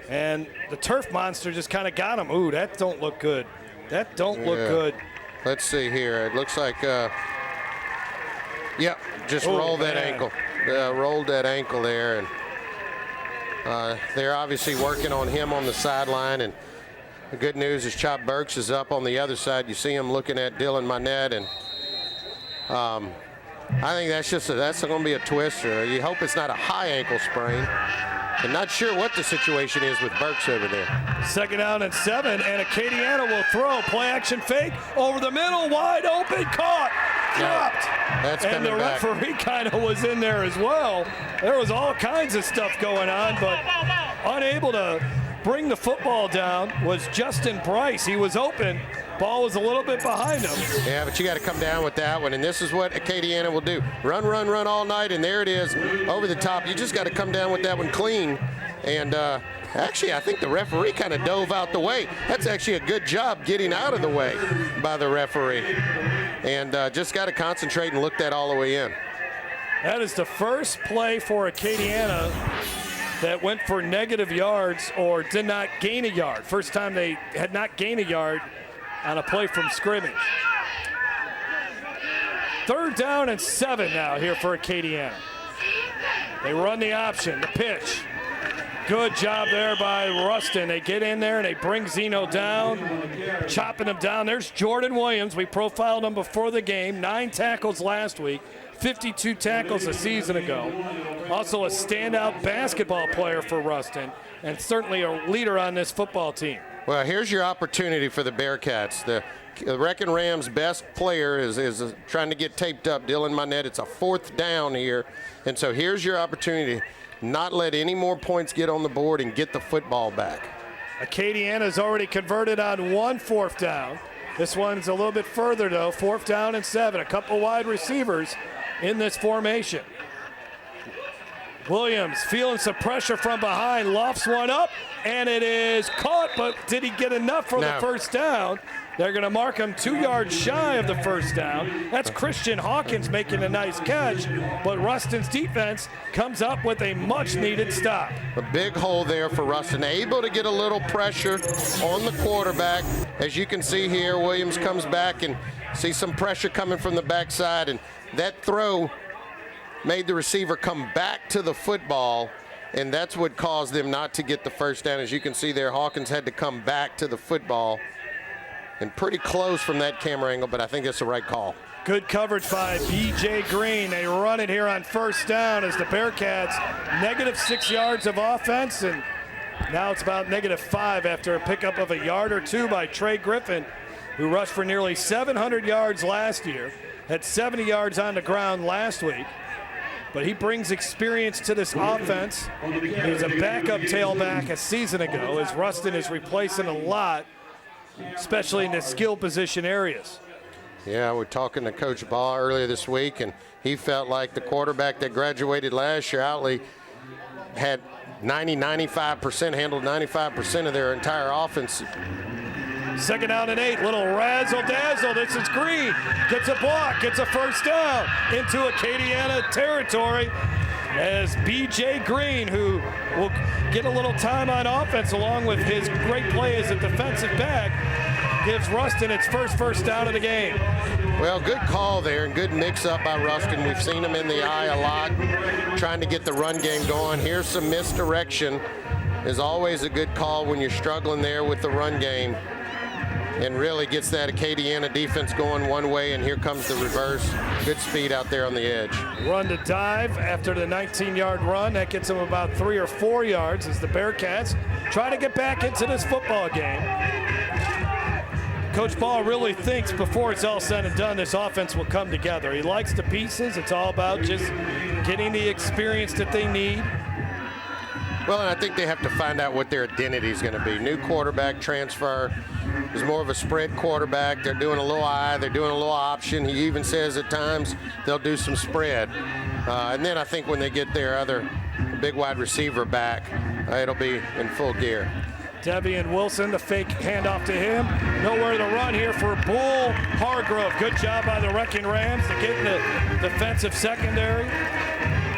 and the turf monster just kind of got him. Ooh, that don't look good. That don't look good. Let's see here. It looks like, just rolled that ankle. Rolled that ankle there, and they're obviously working on him on the sideline. And the good news is Chop Burks is up on the other side. You see him looking at Dylan Monette, and I think that's going to be a twister. You hope it's not a high ankle sprain. I'm not sure what the situation is with Burks over there. 2nd down and 7, and Acadiana will throw. Play action fake over the middle, wide open, caught, dropped. That's and the back. referee kind of was in there as well. There was all kinds of stuff going on, but unable to bring the football down was Justin Bryce. He was open. Ball was a little bit behind him. Yeah, but you got to come down with that one, and this is what Acadiana will do. Run, run, run all night, and there it is, over the top. You just got to come down with that one clean. And actually, I think the referee kind of dove out the way. That's actually a good job getting out of the way by the referee. And just got to concentrate and look that all the way in. That is the first play for Acadiana that went for negative yards or did not gain a yard. First time they had not gained a yard on a play from scrimmage. 3rd down and 7 now here for Acadiana. They run the option, the pitch. Good job there by Ruston. They get in there and they bring Zeno down, chopping him down. There's Jordan Williams. We profiled him before the game. 9 tackles last week, 52 tackles a season ago. Also a standout basketball player for Ruston and certainly a leader on this football team. Well, here's your opportunity for the Bearcats. The Wreckin Rams' best player is trying to get taped up, Dylan Monette. It's a 4th down here. And so here's your opportunity. Not let any more points get on the board and get the football back. Acadiana's already converted on 1 4th down. This one's a little bit further, though. 4th down and 7. A couple wide receivers in this formation. Williams feeling some pressure from behind, lofts one up, and it is caught, but did he get enough for the 1st down? They're going to mark him 2 yards shy of the 1st down. That's Christian Hawkins making a nice catch, but Ruston's defense comes up with a much-needed stop. A big hole there for Ruston, able to get a little pressure on the quarterback. As you can see here, Williams comes back and see some pressure coming from the backside, and that throw made the receiver come back to the football, and that's what caused them not to get the 1st down. As you can see there, Hawkins had to come back to the football, and pretty close from that camera angle, but I think it's the right call. Good coverage by B.J. Green. They run it here on 1st down as the Bearcats -6 yards of offense, and Now it's about -5 after a pickup of a yard or two by Trey Griffin, who rushed for nearly 700 yards last year, had 70 yards on the ground last week. But he brings experience to this offense. He was a backup tailback a season ago, as Ruston is replacing a lot, especially in the skill position areas. Yeah, we're talking to Coach Ball earlier this week, and he felt like the quarterback that graduated last year, Outley, had 95%, handled 95% of their entire offense. 2nd down and 8, little razzle-dazzle. This is Green, gets a block, gets a first down into Acadiana territory as B.J. Green, who will get a little time on offense along with his great play as a defensive back, gives Ruston its first down of the game. Well, good call there and good mix-up by Ruston. We've seen him in the eye a lot, trying to get the run game going. Here's some misdirection. Is always a good call when you're struggling there with the run game, and really gets that Acadiana defense going one way, and here comes the reverse. Good speed out there on the edge. Run to dive after the 19-yard run. That gets them about 3 or 4 yards as the Bearcats try to get back into this football game. Coach Ball really thinks before it's all said and done, this offense will come together. He likes the pieces. It's all about just getting the experience that they need. Well, and I think they have to find out what their identity is going to be. New quarterback transfer is more of a spread quarterback. They're doing a little eye. They're doing a little option. He even says at times they'll do some spread. And then I think when they get their other big wide receiver back, it'll be in full gear. Devian Wilson, the fake handoff to him. Nowhere to run here for Bull Hargrove. Good job by the Wreckin Rams to get in the defensive secondary.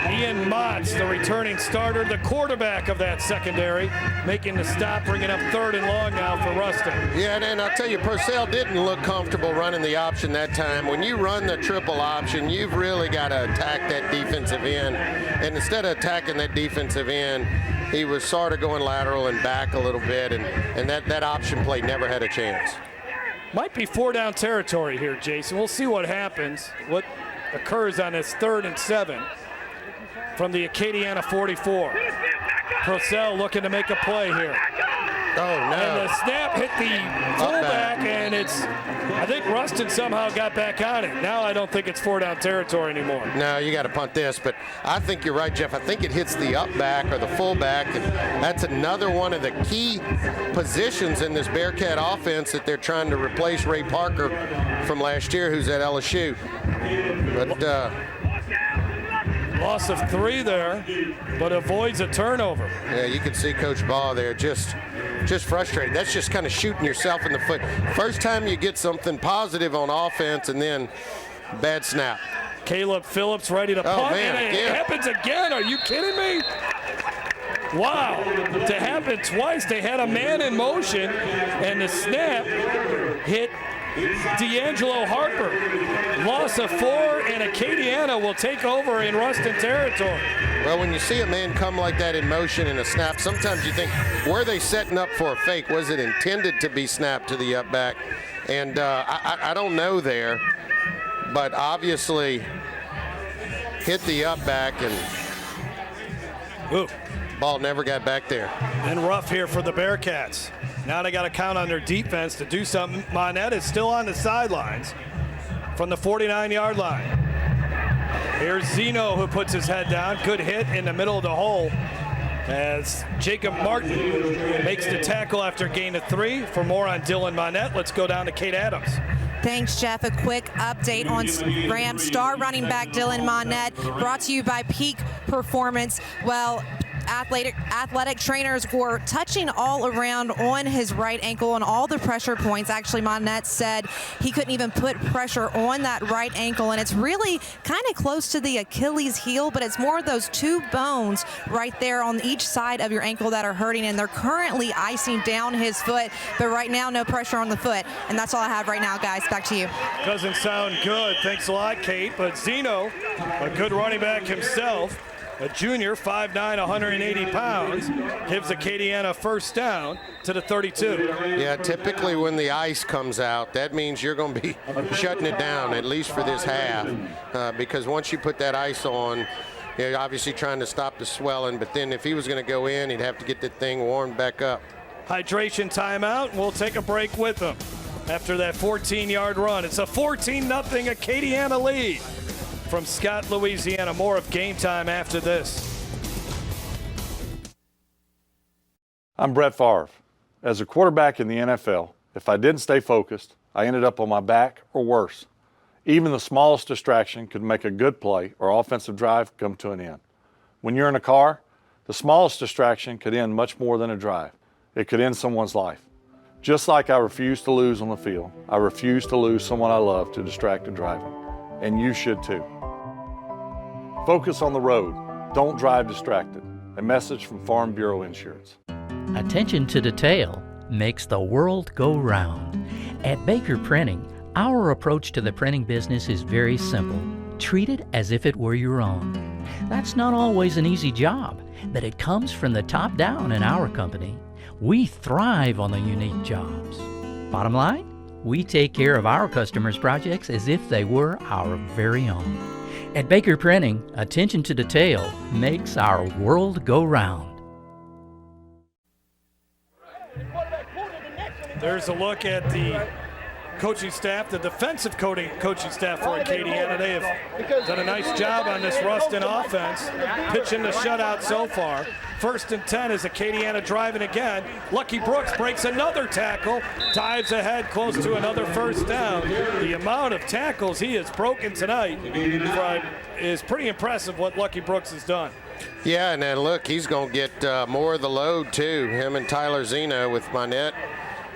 Ian Motts, the returning starter, the quarterback of that secondary, making the stop, bringing up 3rd and long now for Ruston. Yeah, and I'll tell you, Purcell didn't look comfortable running the option that time. When you run the triple option, you've really got to attack that defensive end. And instead of attacking that defensive end, he was sort of going lateral and back a little bit, and that option play never had a chance. Might be 4-down territory here, Jason. We'll see what happens, what occurs on this 3rd and 7 from the Acadiana 44. Purcell looking to make a play here. Oh, no. And the snap hit the fullback, and I think Ruston somehow got back on it. Now I don't think it's 4-down territory anymore. No, you got to punt this, but I think you're right, Jeff. I think it hits the up back or the fullback, and that's another one of the key positions in this Bearcat offense that they're trying to replace Ray Parker from last year, who's at LSU. But loss of 3 there, but avoids a turnover. Yeah, you can see Coach Ball there just frustrated. That's just kind of shooting yourself in the foot. First time you get something positive on offense, and then bad snap. Caleb Phillips ready to punt, man, and it happens again. Are you kidding me? Wow, to happen twice. They had a man in motion, and the snap hit D'Angelo Harper. Loss of 4, and Acadiana will take over in Ruston territory. Well, when you see a man come like that in motion in a snap, sometimes you think, were they setting up for a fake? Was it intended to be snapped to the up back? And I don't know there, but obviously hit the up back, and ball never got back there. And rough here for the Bearcats. Now they got to count on their defense to do something. Monette is still on the sidelines from the 49-yard line. Here's Zeno, who puts his head down. Good hit in the middle of the hole as Jacob Martin makes the tackle after gain of 3. For more on Dylan Monette, let's go down to Kate Adams. Thanks, Jeff. A quick update on Rams star running back Dylan Monette, brought to you by Peak Performance. Well, athletic trainers were touching all around on his right ankle on all the pressure points. Actually, Monette said he couldn't even put pressure on that right ankle, and it's really kind of close to the Achilles heel, but it's more of those 2 bones right there on each side of your ankle that are hurting, and they're currently icing down his foot, but right now no pressure on the foot. And that's all I have right now, guys. Back to you. Doesn't sound good. Thanks a lot, Kate. But Zeno, a good running back himself, a junior, 5'9", 180 pounds, gives Acadiana first down to the 32. Yeah, typically when the ice comes out, that means you're going to be shutting it down, at least for this half, because once you put that ice on, obviously trying to stop the swelling, but then if he was going to go in, he'd have to get the thing warmed back up. Hydration timeout. We'll take a break with them after that 14-yard run. It's a 14-0 Acadiana lead from Scott, Louisiana. More of Game Time after this. I'm Brett Favre. As a quarterback in the NFL, if I didn't stay focused, I ended up on my back or worse. Even the smallest distraction could make a good play or offensive drive come to an end. When you're in a car, the smallest distraction could end much more than a drive. It could end someone's life. Just like I refuse to lose on the field, I refuse to lose someone I love to distracted driving. And you should too. Focus on the road. Don't drive distracted. A message from Farm Bureau Insurance. Attention to detail makes the world go round. At Baker Printing, our approach to the printing business is very simple. Treat it as if it were your own. That's not always an easy job, but it comes from the top down in our company. We thrive on the unique jobs. Bottom line, we take care of our customers' projects as if they were our very own. At Baker Printing, attention to detail makes our world go round. There's a look at the coaching staff, the defensive coaching staff for Acadiana. They have done a nice job on this Ruston offense, pitching the shutout so far. 1st and 10 is Acadiana driving again. Lucky Brooks breaks another tackle, dives ahead close to another first down. The amount of tackles he has broken tonight is pretty impressive what Lucky Brooks has done. Yeah, and then look, he's going to get more of the load too. Him and Tyvin Zeno with Monette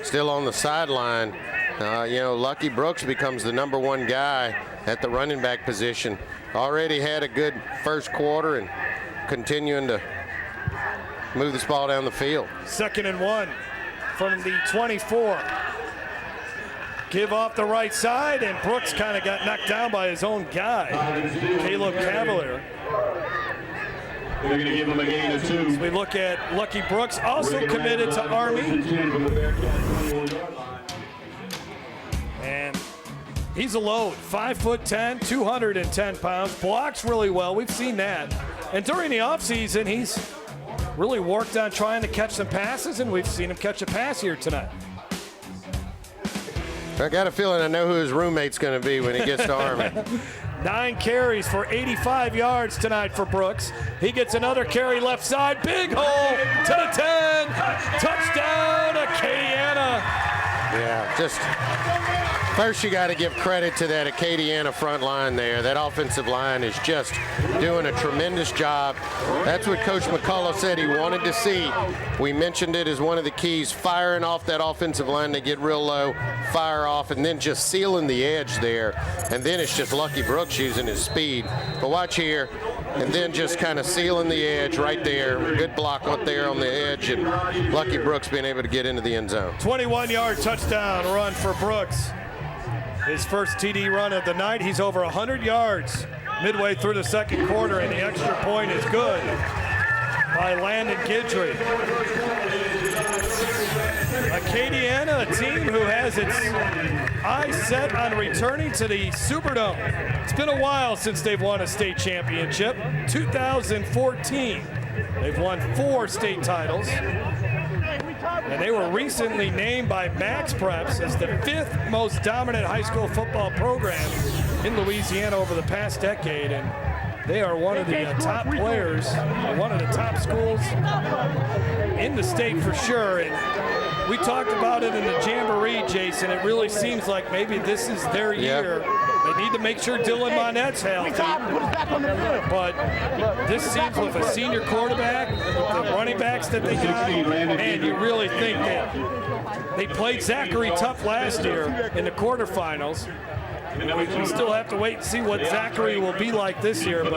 still on the sideline. Lucky Brooks becomes the #1 guy at the running back position. Already had a good first quarter and continuing to move this ball down the field. 2nd and 1 from the 24. Give off the right side, and Brooks kind of got knocked down by his own guy, Caleb Cavalier. They're going to give him a gain of 2. As we look at Lucky Brooks, also committed to Army. And he's a load, 5'10", 210 pounds, blocks really well. We've seen that. And during the offseason, he's really worked on trying to catch some passes, and we've seen him catch a pass here tonight. I got a feeling I know who his roommate's going to be when he gets to Army. 9 carries for 85 yards tonight for Brooks. He gets another carry left side. Big hole to the 10. Touchdown, Acadiana. Yeah, just first you got to give credit to that Acadiana front line there. That offensive line is just doing a tremendous job. That's what Coach McCullough said he wanted to see. We mentioned it as one of the keys, firing off that offensive line to get real low, fire off, and then just sealing the edge there. And then it's just Lucky Brooks using his speed. But watch here, and then just kind of sealing the edge right there. Good block up there on the edge, and Lucky Brooks being able to get into the end zone. 21-yard touchdown run for Brooks. His first TD run of the night. He's over 100 yards midway through the second quarter, and the extra point is good by Landon Guidry. Acadiana, a team who has its eyes set on returning to the Superdome. It's been a while since they've won a state championship. 2014. They've won 4 state titles. And they were recently named by Max Preps as the 5th most dominant high school football program in Louisiana over the past decade. And they are one of the top players, one of the top schools in the state for sure. And we talked about it in the Jamboree, Jason. It really seems like maybe this is their year. They need to make sure Dylan Monette's healthy. But this seems with a senior quarterback, the running backs that they got, man, you really think that they played Zachary tough last year in the quarterfinals. We still have to wait and see what Zachary will be like this year, but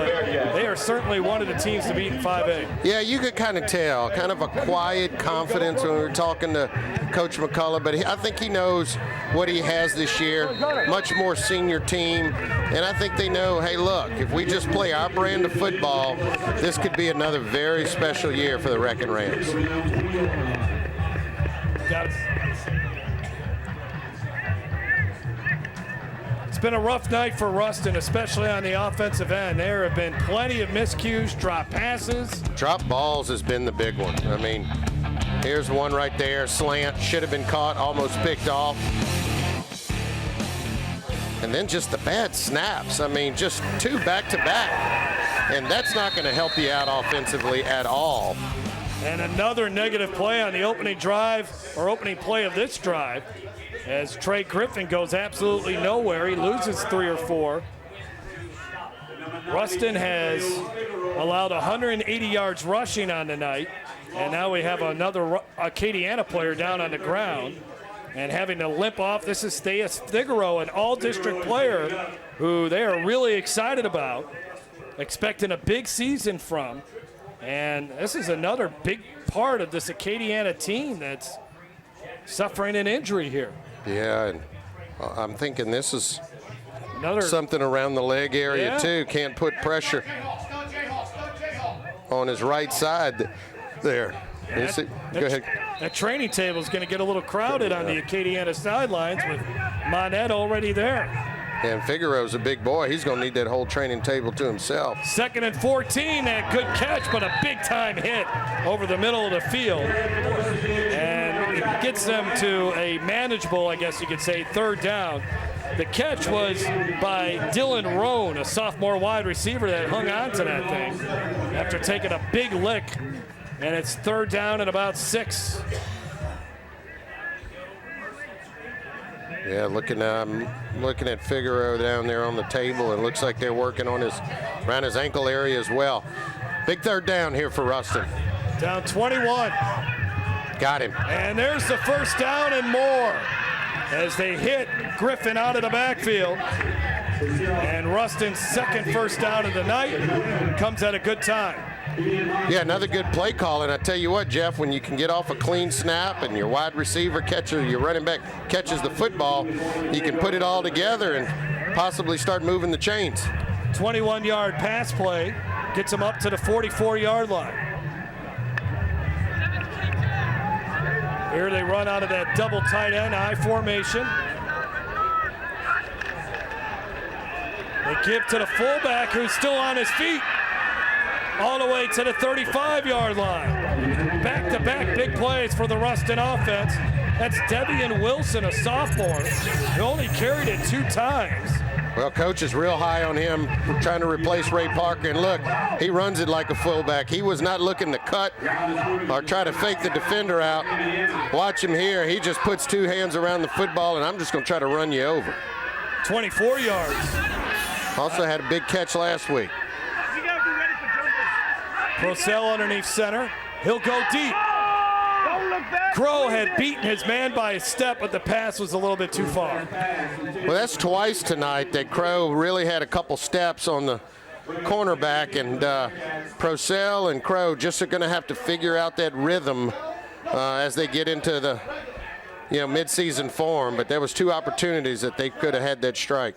they are certainly one of the teams to beat in 5A. Yeah, you could kind of tell, kind of a quiet confidence when we were talking to Coach McCullough, but I think he knows what he has this year, much more senior team, and I think they know, hey, look, if we just play our brand of football, this could be another very special year for the Wreckin Rams. been a rough night for Ruston, especially on the offensive end. There have been plenty of miscues, drop passes. Drop balls has been the big one. I mean, here's one right there, slant, should have been caught, almost picked off. And then just the bad snaps. I mean, just 2 back-to-back. And that's not going to help you out offensively at all. And another negative play on the opening drive, or opening play of this drive, as Trey Griffin goes absolutely nowhere. He loses 3 or 4. Ruston has allowed 180 yards rushing on the night, and now we have another Acadiana player down on the ground and having to limp off. This is Theus Figaro, an all-district player who they are really excited about, expecting a big season from. And this is another big part of this Acadiana team that's suffering an injury here. Yeah, and I'm thinking this is something around the leg area too. Can't put pressure on his right side there. Go ahead. That training table is going to get a little crowded on the Acadiana sidelines with Monette already there. And Figaro's a big boy. He's going to need that whole training table to himself. 2nd and 14, that good catch, but a big-time hit over the middle of the field. And it gets them to a manageable, I guess you could say, 3rd down. The catch was by Dylan Roan, a sophomore wide receiver that hung on to that thing after taking a big lick. And it's 3rd down and about 6. Yeah, looking at Figaro down there on the table. It looks like they're working on around his ankle area as well. Big 3rd down here for Ruston. Down 21. Got him. And there's the 1st down and more as they hit Griffin out of the backfield. And Ruston's 2nd 1st down of the night comes at a good time. Yeah, another good play call. And I tell you what, Jeff, when you can get off a clean snap and your wide receiver your running back catches the football, you can put it all together and possibly start moving the chains. 21-yard pass play gets them up to the 44-yard line. Here they run out of that double tight end I formation. They give to the fullback who's still on his feet. All the way to the 35-yard line. Back-to-back big plays for the Ruston offense. That's Devian Wilson, a sophomore, who only carried it 2 times. Well, coach is real high on him, trying to replace Ray Parker. And look, he runs it like a fullback. He was not looking to cut or try to fake the defender out. Watch him here. He just puts 2 hands around the football, and I'm just going to try to run you over. 24 yards. Also had a big catch last week. Procell underneath center. He'll go deep. Crow had beaten his man by a step, but the pass was a little bit too far. Well, that's twice tonight that Crow really had a couple steps on the cornerback, and Procell and Crow just are going to have to figure out that rhythm as they get into the mid-season form. But there was 2 opportunities that they could have had that strike.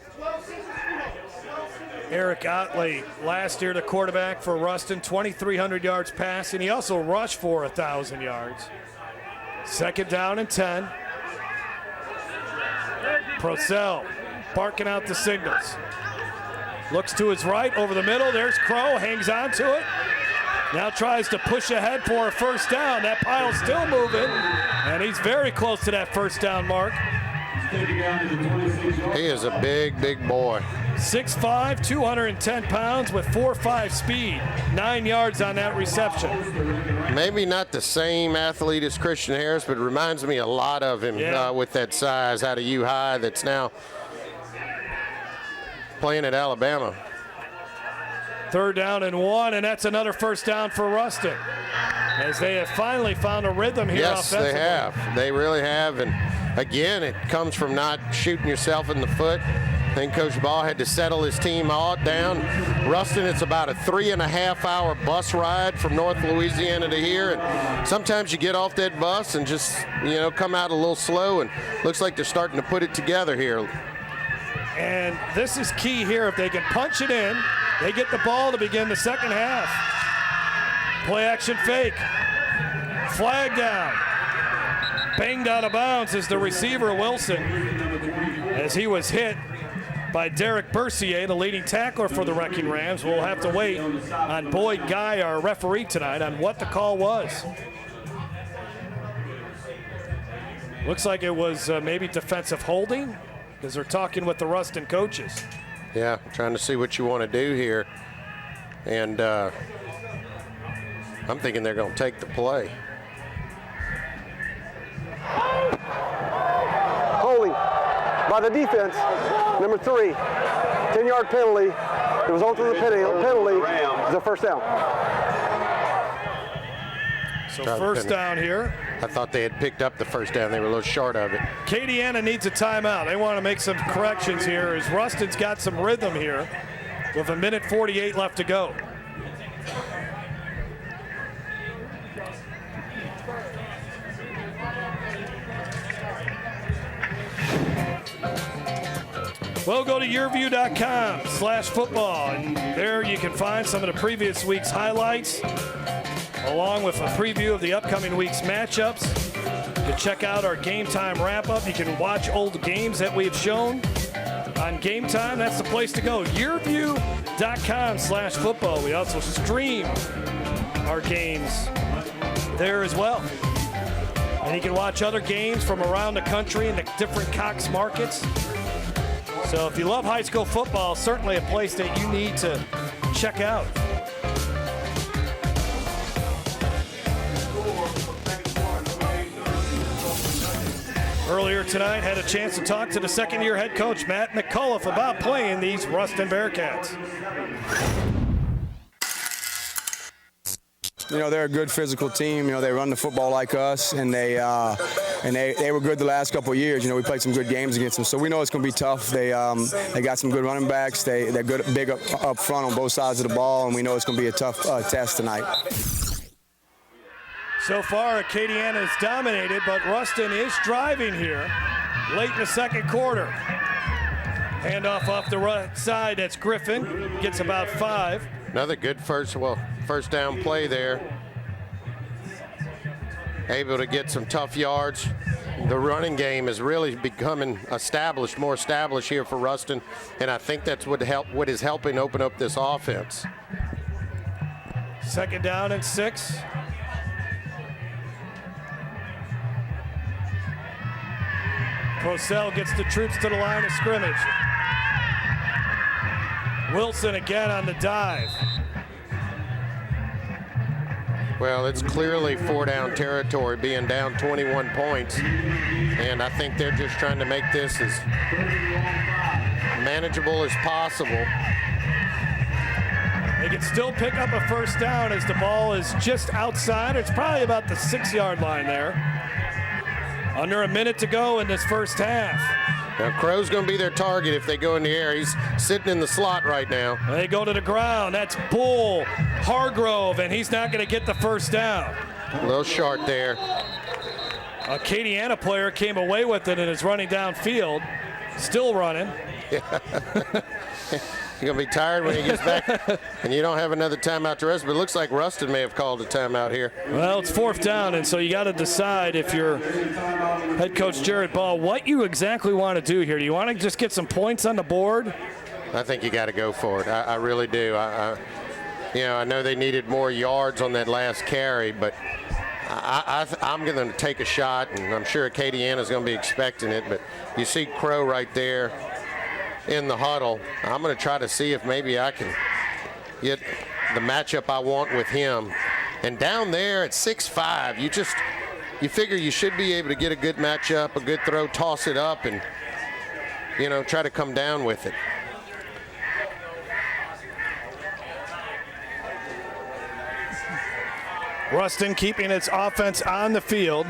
Eric Otley, last year the quarterback for Ruston, 2,300 yards passing. He also rushed for 1,000 yards. 2nd down and 10. Procell barking out the signals. Looks to his right over the middle. There's Crow, hangs on to it. Now tries to push ahead for a 1st down. That pile's still moving, and he's very close to that 1st down mark. He is a big, big boy. 6'5", 210 pounds with 4.5 speed. 9 yards on that reception. Maybe not the same athlete as Christian Harris, but reminds me a lot of him with that size out of U-High that's now playing at Alabama. 3rd down and 1, and that's another 1st down for Ruston, as they have finally found a rhythm here offensively. Yes, they have. They really have. And again, it comes from not shooting yourself in the foot. I think Coach Ball had to settle his team all down. Ruston, it's about a 3.5-hour bus ride from North Louisiana to here. And sometimes you get off that bus and just, come out a little slow, and looks like they're starting to put it together here. And this is key here. If they can punch it in, they get the ball to begin the 2nd half. Play action fake. Flag down. Banged out of bounds is the receiver Wilson, as he was hit by Derek Bercier, the leading tackler for the Wreckin Rams. We'll have to wait on Boyd Guy, our referee tonight, on what the call was. Looks like it was maybe defensive holding, because they're talking with the Ruston coaches. Yeah, trying to see what you want to do here. And I'm thinking they're going to take the play. Holding by the defense, number 3, 10-yard penalty. The result of the penalty is a first down. So first down here. I thought they had picked up the first down. They were a little short of it. Acadiana needs a timeout. They want to make some corrections here as Ruston's got some rhythm here with 1:48 left to go. Well, go to yourview.com/football, and there you can find some of the previous week's highlights, along with a preview of the upcoming week's matchups. You can check out our Game Time wrap-up. You can watch old games that we've shown on Game Time. That's the place to go, yourview.com/football. We also stream our games there as well. And you can watch other games from around the country in the different Cox markets. So if you love high school football, certainly a place that you need to check out. Earlier tonight, had a chance to talk to the second-year head coach, Matt McCullough, about playing these Ruston Bearcats. You know, they're a good physical team. You know, they run the football like us, and they were good the last couple of years. You know, we played some good games against them, so we know it's going to be tough. They got some good running backs. They're good, big up front on both sides of the ball, and we know it's going to be a tough test tonight. So far, Acadiana is dominated, but Ruston is driving here late in the second quarter. Handoff off the right side. That's Griffin. Gets about 5. Another good first down play there. Able to get some tough yards. The running game is really becoming more established here for Ruston, and I think that's what is helping open up this offense. Second down and 6. Procell gets the troops to the line of scrimmage. Wilson again on the dive. Well, it's clearly 4-down territory, being down 21 points. And I think they're just trying to make this as manageable as possible. They can still pick up a first down as the ball is just outside. It's probably about the 6-yard line there. Under a minute to go in this first half. Now, Crow's going to be their target if they go in the air. He's sitting in the slot right now. They go to the ground. That's Bull Hargrove, and he's not going to get the first down. A little short there. A Acadiana player came away with it and is running downfield. Still running. He's going to be tired when he gets back, and you don't have another timeout to rest, but it looks like Ruston may have called a timeout here. Well, it's 4th down, and so you got to decide, if you're head coach Jared Ball, what you exactly want to do here. Do you want to just get some points on the board? I think you got to go for it. I really do. I know they needed more yards on that last carry, but I'm going to take a shot, and I'm sure Acadiana's going to be expecting it, but you see Crow right there in the huddle. I'm going to try to see if maybe I can get the matchup I want with him. And down there at 6'5", you figure you should be able to get a good matchup, a good throw, toss it up, and, try to come down with it. Ruston keeping its offense on the field.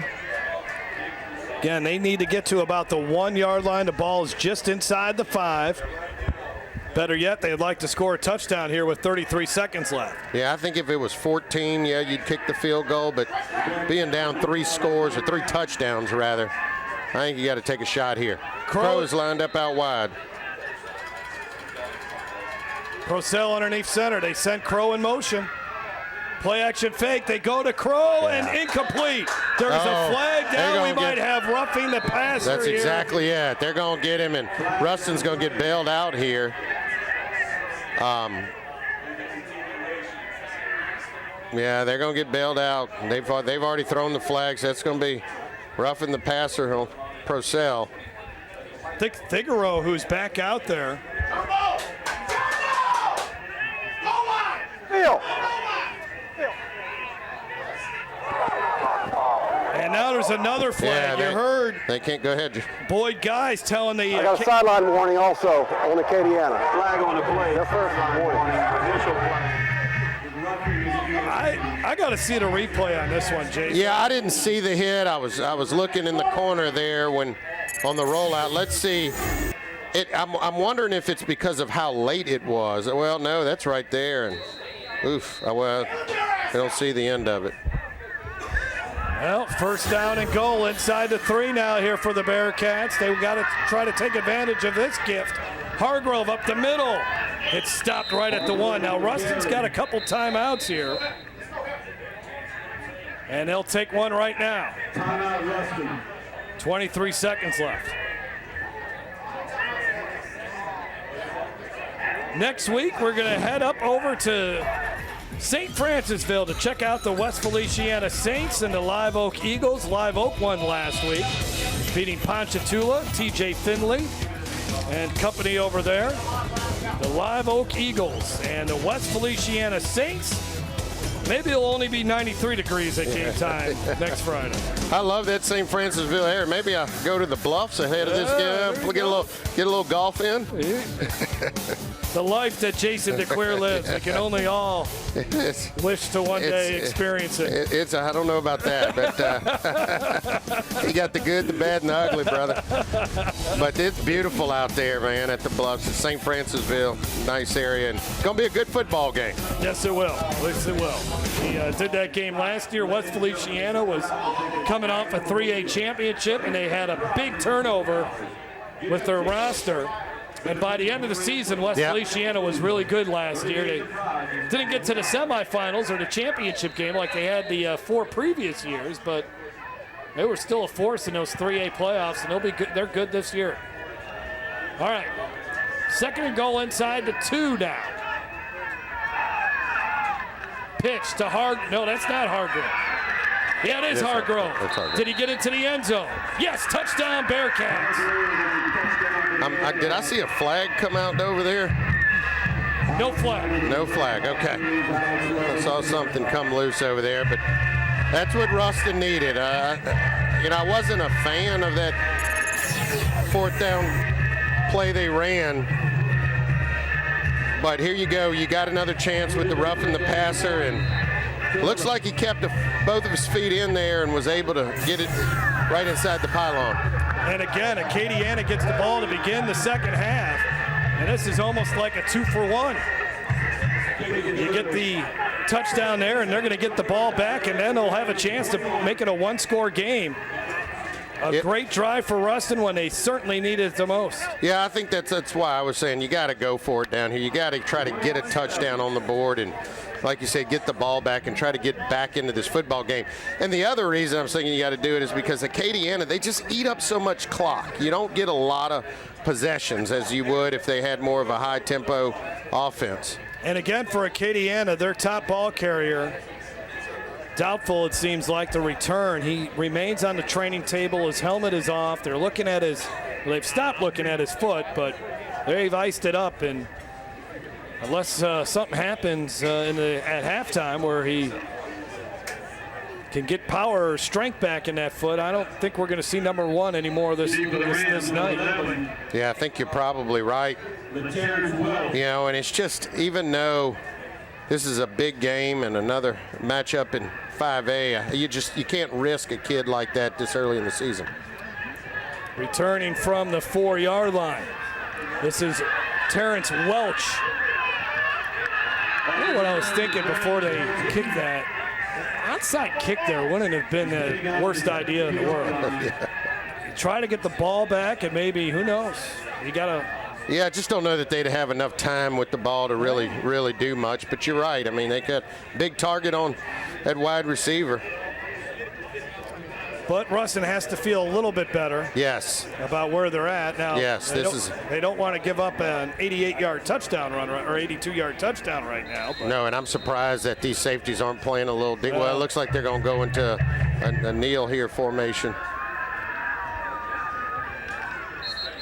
Again, they need to get to about the 1-yard line. The ball is just inside the 5. Better yet, they'd like to score a touchdown here with 33 seconds left. Yeah, I think if it was 14, you'd kick the field goal, but being down 3 scores, or 3 touchdowns rather, I think you got to take a shot here. Crow is lined up out wide. Procell underneath center. They sent Crow in motion. Play action fake. They go to Crow and incomplete. There's a flag flag down, we might have roughing the passer. That's exactly it. They're going to get him, and Ruston's going to get bailed out here. Yeah, they're going to get bailed out. They've already thrown the flags. That's going to be roughing the passer on Procell. I think Figaro, who's back out there. And now there's another flag. Yeah, you heard. They can't go ahead. Boyd Guys telling the. I got a sideline warning also on Acadiana. Flag on the play. Their first warning. Initial flag. I got to see the replay on this one, Jason. Yeah, I didn't see the hit. I was looking in the corner there when on the rollout. Let's see. I'm wondering if it's because of how late it was. Well, no, that's right there. And oof. Well, I don't see the end of it. Well, first down and goal inside the 3 now here for the Bearcats. They've got to try to take advantage of this gift. Hargrove up the middle. It's stopped right at the 1. Now, Ruston's got a couple timeouts here. And they'll take one right now. Timeout, Ruston. 23 seconds left. Next week, we're going to head up over to St. Francisville to check out the West Feliciana Saints and the Live Oak Eagles. Live Oak won last week, beating Ponchatoula, TJ Finley, and company over there. The Live Oak Eagles and the West Feliciana Saints. Maybe it'll only be 93 degrees at game time next Friday. I love that St. Francisville area. Maybe I'll go to the Bluffs ahead of this game. Get a little golf in. The life that Jason DeQueer lives, we can only all wish to one day experience it. I don't know about that, but you got the good, the bad, and the ugly, brother. But it's beautiful out there, man, at the Bluffs. It's St. Francisville, nice area, and it's going to be a good football game. Yes, it will. Yes, it will. We did that game last year. West Feliciana was coming off a 3A championship, and they had a big turnover with their roster. And by the end of the season, West Feliciana was really good last year. They didn't get to the semifinals or the championship game like they had the 4 previous years, but they were still a force in those 3A playoffs, and they'll be good. They're good this year. All right, second and goal inside the 2 now. Pitch to No, that's not Hargrove. Yeah, it is Hargrove. Did he get into the end zone? Yes, touchdown Bearcats. Did I see a flag come out over there? No flag. No flag, okay. I saw something come loose over there, but that's what Ruston needed. I wasn't a fan of that 4th down play they ran. But here you go. You got another chance with the roughing the passer, and looks like he kept both of his feet in there and was able to get it right inside the pylon. And again, Acadiana gets the ball to begin the second half, and this is almost like a 2-for-1. You get the touchdown there, and they're going to get the ball back, and then they'll have a chance to make it a 1-score game. A great drive for Ruston when they certainly needed it the most. Yeah, I think that's why I was saying you got to go for it down here. You got to try to get a touchdown on the board and, like you said, get the ball back and try to get back into this football game. And the other reason I'm saying you got to do it is because Acadiana, they just eat up so much clock. You don't get a lot of possessions as you would if they had more of a high-tempo offense. And again, for Acadiana, their top ball carrier, doubtful, it seems like, to return. He remains on the training table. His helmet is off. They're looking at they've stopped looking at his foot, but they've iced it up. And unless something happens at halftime where he can get power or strength back in that foot, I don't think we're going to see number 1 anymore this night. Yeah, I think you're probably right. And it's just, even though this is a big game and another matchup in 5A, you can't risk a kid like that this early in the season. Returning from the 4-yard line, this is Terrence Welch. I know what I was thinking before they kicked that. Outside kick there wouldn't have been the worst idea in the world. Try to get the ball back, and maybe, who knows? You got to. Yeah, I just don't know that they'd have enough time with the ball to really do much. But you're right. I mean, they got big target on that wide receiver. But Ruston has to feel a little bit better. Yes. About where they're at now. Yes, they don't want to give up an 88-yard touchdown run or 82-yard touchdown right now. But. No, and I'm surprised that these safeties aren't playing a little deep. Well, it looks like they're going to go into a kneel here formation.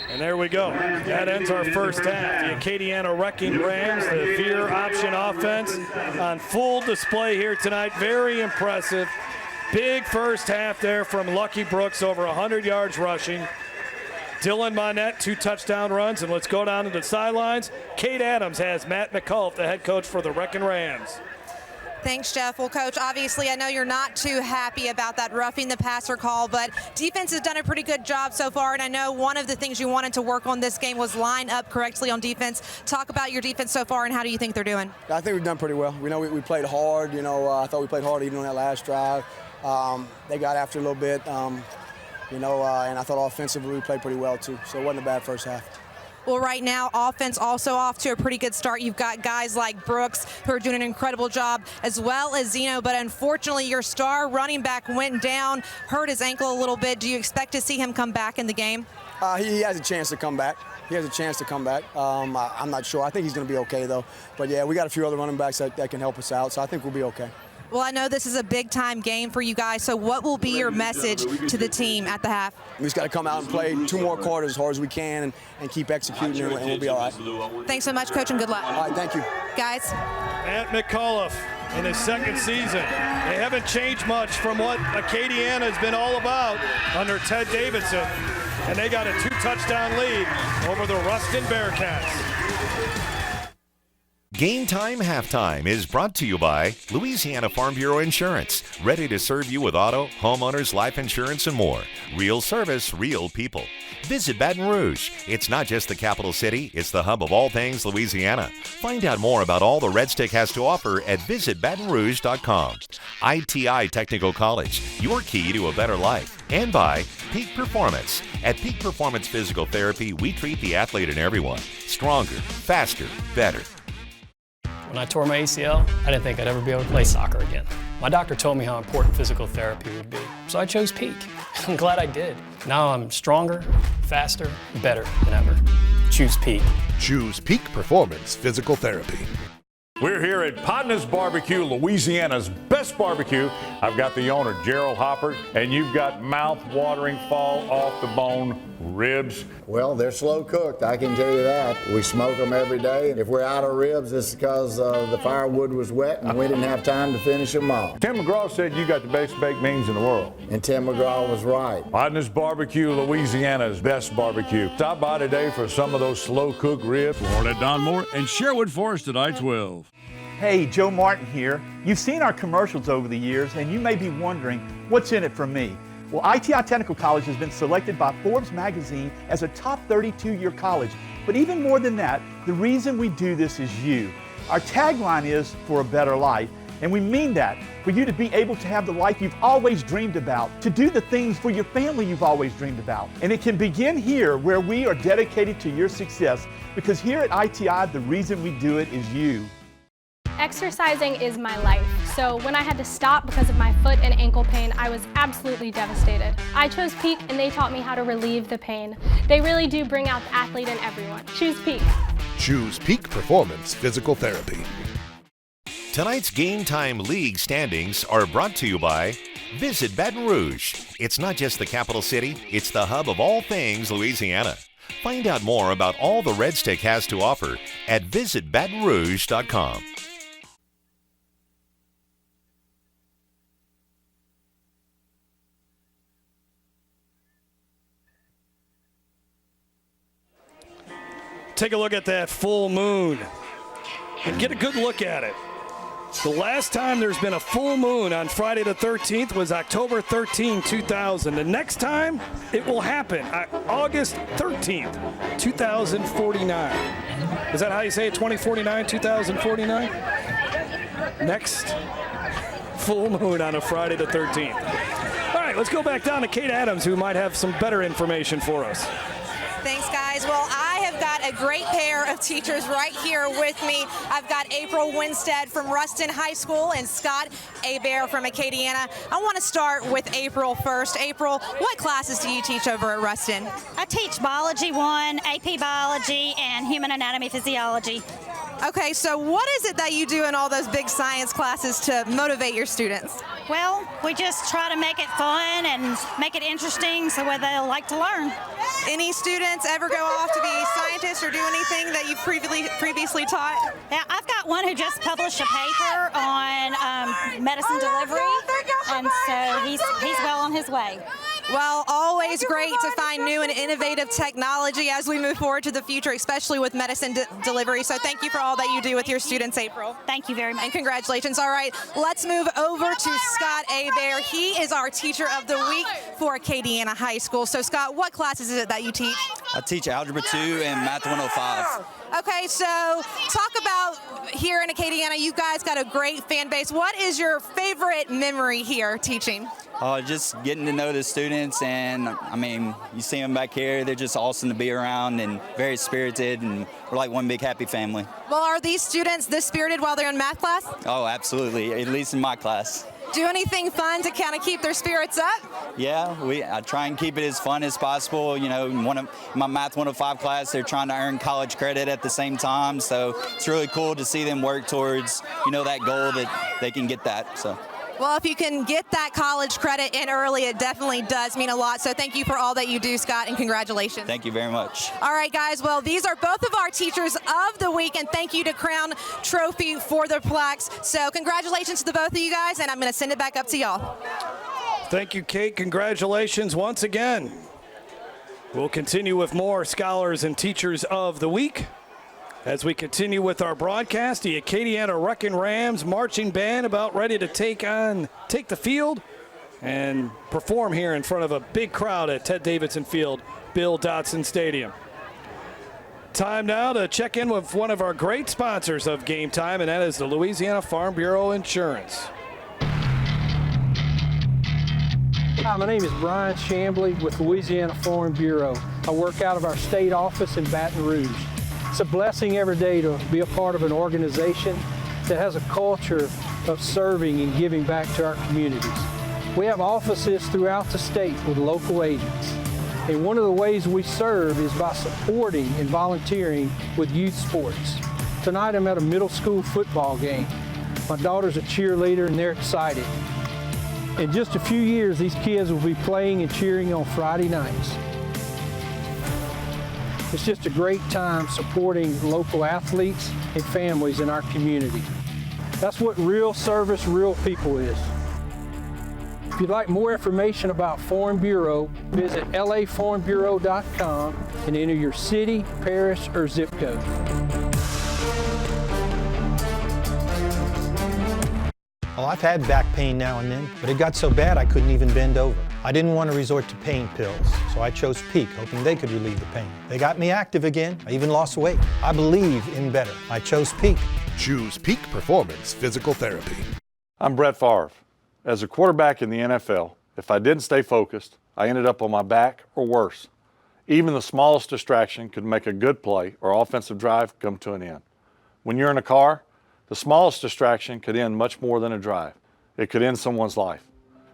And there we go. That ends our first half. The Acadiana Wreckin Rams, the veer option offense on full display here tonight. Very impressive. Big first half there from Lucky Brooks, over 100 yards rushing. Dylan Monette, 2 touchdown runs. And let's go down to the sidelines. Kate Adams has Matt McCullough, the head coach for the Wreckin Rams. Thanks, Jeff. Well, Coach, obviously I know you're not too happy about that roughing the passer call, but defense has done a pretty good job so far, and I know one of the things you wanted to work on this game was line up correctly on defense. Talk about your defense so far, and how do you think they're doing? I think we've done pretty well. We know we played hard. You know, I thought we played hard even on that last drive. They got after a little bit, and I thought offensively we played pretty well too, so it wasn't a bad first half. Well, right now, offense also off to a pretty good start. You've got guys like Brooks who are doing an incredible job, as well as Zeno, but unfortunately your star running back went down, hurt his ankle a little bit. Do you expect to see him come back in the game? He has a chance to come back. I'm not sure. I think he's going to be okay, though. But, yeah, we got a few other running backs that can help us out, so I think we'll be okay. Well, I know this is a big-time game for you guys, so what will be your message to the team at the half? We just got to come out and play 2 more quarters as hard as we can and keep executing, and we'll be all right. Thanks so much, Coach, and good luck. All right, thank you. Guys. Matt McCullough in his second season. They haven't changed much from what Acadiana has been all about under Ted Davidson, and they got a 2-touchdown lead over the Ruston Bearcats. Game Time Halftime is brought to you by Louisiana Farm Bureau Insurance, ready to serve you with auto, homeowners, life insurance, and more. Real service, real people. Visit Baton Rouge. It's not just the capital city, it's the hub of all things Louisiana. Find out more about all the Red Stick has to offer at visitbatonrouge.com. ITI Technical College, your key to a better life. And by Peak Performance. At Peak Performance Physical Therapy, we treat the athlete and everyone. Stronger, faster, better. When I tore my ACL, I didn't think I'd ever be able to play soccer again. My doctor told me how important physical therapy would be, so I chose Peak. I'm glad I did. Now I'm stronger, faster, better than ever. Choose Peak. Choose Peak Performance Physical Therapy. We're here at Podna's Barbecue, Louisiana's best barbecue. I've got the owner, Gerald Hopper, and you've got mouth-watering, fall-off-the-bone ribs. Well, they're slow cooked, I can tell you that. We smoke them every day. If we're out of ribs, it's because the firewood was wet and we didn't have time to finish them off. Tim McGraw said you got the best baked beans in the world. And Tim McGraw was right. Podna's Barbecue, Louisiana's best barbecue. Stop by today for some of those slow-cooked ribs. Florida Don Moore and Sherwood Forest at I-12. Hey, Joe Martin here. You've seen our commercials over the years, and you may be wondering, what's in it for me? Well, ITI Technical College has been selected by Forbes magazine as a top 32-year college. But even more than that, the reason we do this is you. Our tagline is for a better life, and we mean that. For you to be able to have the life you've always dreamed about, to do the things for your family you've always dreamed about. And it can begin here, where we are dedicated to your success, because here at ITI, the reason we do it is you. Exercising is my life, so when I had to stop because of my foot and ankle pain, I was absolutely devastated. I chose Peak and they taught me how to relieve the pain. They really do bring out the athlete in everyone. Choose Peak. Choose Peak Performance Physical Therapy. Tonight's Game Time League standings are brought to you by Visit Baton Rouge. It's not just the capital city, it's the hub of all things Louisiana. Find out more about all the Red Stick has to offer at visitbatonrouge.com. Take a look at that full moon and get a good look at it. The last time there's been a full moon on Friday the 13th was October 13, 2000. The next time it will happen, August 13th, 2049. Is that how you say it, 2049, 2049? Next full moon on a Friday the 13th. All right, let's go back down to Kate Adams, who might have some better information for us. Thanks, guys. Well, I have got a a great pair of teachers right here with me. I've got April Winstead from Ruston High School and Scott Abear from Acadiana. I want to start with April first. April, what classes do you teach over at Ruston? I teach Biology 1, AP Biology, and Human Anatomy Physiology. Okay, so what is it that you do in all those big science classes to motivate your students? Well, we just try to make it fun and make it interesting so where they'll like to learn. Any students ever go off to be scientists or do anything that you've previously taught? Yeah, I've got one who just published a paper on medicine delivery, and so he's well on his way. Well, always great to find new and innovative technology as we move forward to the future, especially with medicine delivery. So thank you for all that you do with your students, April. Thank you very much. And congratulations. All right, let's move over to Scott Abear. He is our Teacher of the Week for Acadiana High School. So, Scott, what classes is it that you teach? I teach Algebra 2 and Math 105. Okay, so talk about here in Acadiana, you guys got a great fan base. What is your favorite memory here teaching? Just getting to know the students, and I mean, you see them back here, they're just awesome to be around and very spirited, and we're like one big happy family. Well, are these students this spirited while they're in math class? Oh, absolutely, at least in my class. Do anything fun to kind of keep their spirits up? Yeah, I try and keep it as fun as possible. You know, in my Math 105 class, they're trying to earn college credit at the same time, so it's really cool to see them work towards, that goal that they can get that. So. Well, if you can get that college credit in early, it definitely does mean a lot. So thank you for all that you do, Scott, and congratulations. Thank you very much. All right, guys. Well, these are both of our Teachers of the Week, and thank you to Crown Trophy for the plaques. So congratulations to the both of you guys, and I'm going to send it back up to y'all. Thank you, Kate. Congratulations once again. We'll continue with more Scholars and Teachers of the Week. As we continue with our broadcast, the Acadiana Wreckin Rams marching band about ready to take the field and perform here in front of a big crowd at Ted Davidson Field, Bill Dotson Stadium. Time now to check in with one of our great sponsors of Game Time, and that is the Louisiana Farm Bureau Insurance. Hi, my name is Brian Chambly with Louisiana Farm Bureau. I work out of our state office in Baton Rouge. It's a blessing every day to be a part of an organization that has a culture of serving and giving back to our communities. We have offices throughout the state with local agents. And one of the ways we serve is by supporting and volunteering with youth sports. Tonight I'm at a middle school football game. My daughter's a cheerleader and they're excited. In just a few years, these kids will be playing and cheering on Friday nights. It's just a great time supporting local athletes and families in our community. That's what real service, real people is. If you'd like more information about Farm Bureau, visit lafarmbureau.com and enter your city, parish, or zip code. Well, I've had back pain now and then, but it got so bad I couldn't even bend over. I didn't want to resort to pain pills, so I chose Peak, hoping they could relieve the pain. They got me active again. I even lost weight. I believe in better. I chose Peak. Choose Peak Performance Physical Therapy. I'm Brett Favre. As a quarterback in the NFL, if I didn't stay focused, I ended up on my back or worse. Even the smallest distraction could make a good play or offensive drive come to an end. When you're in a car, the smallest distraction could end much more than a drive. It could end someone's life.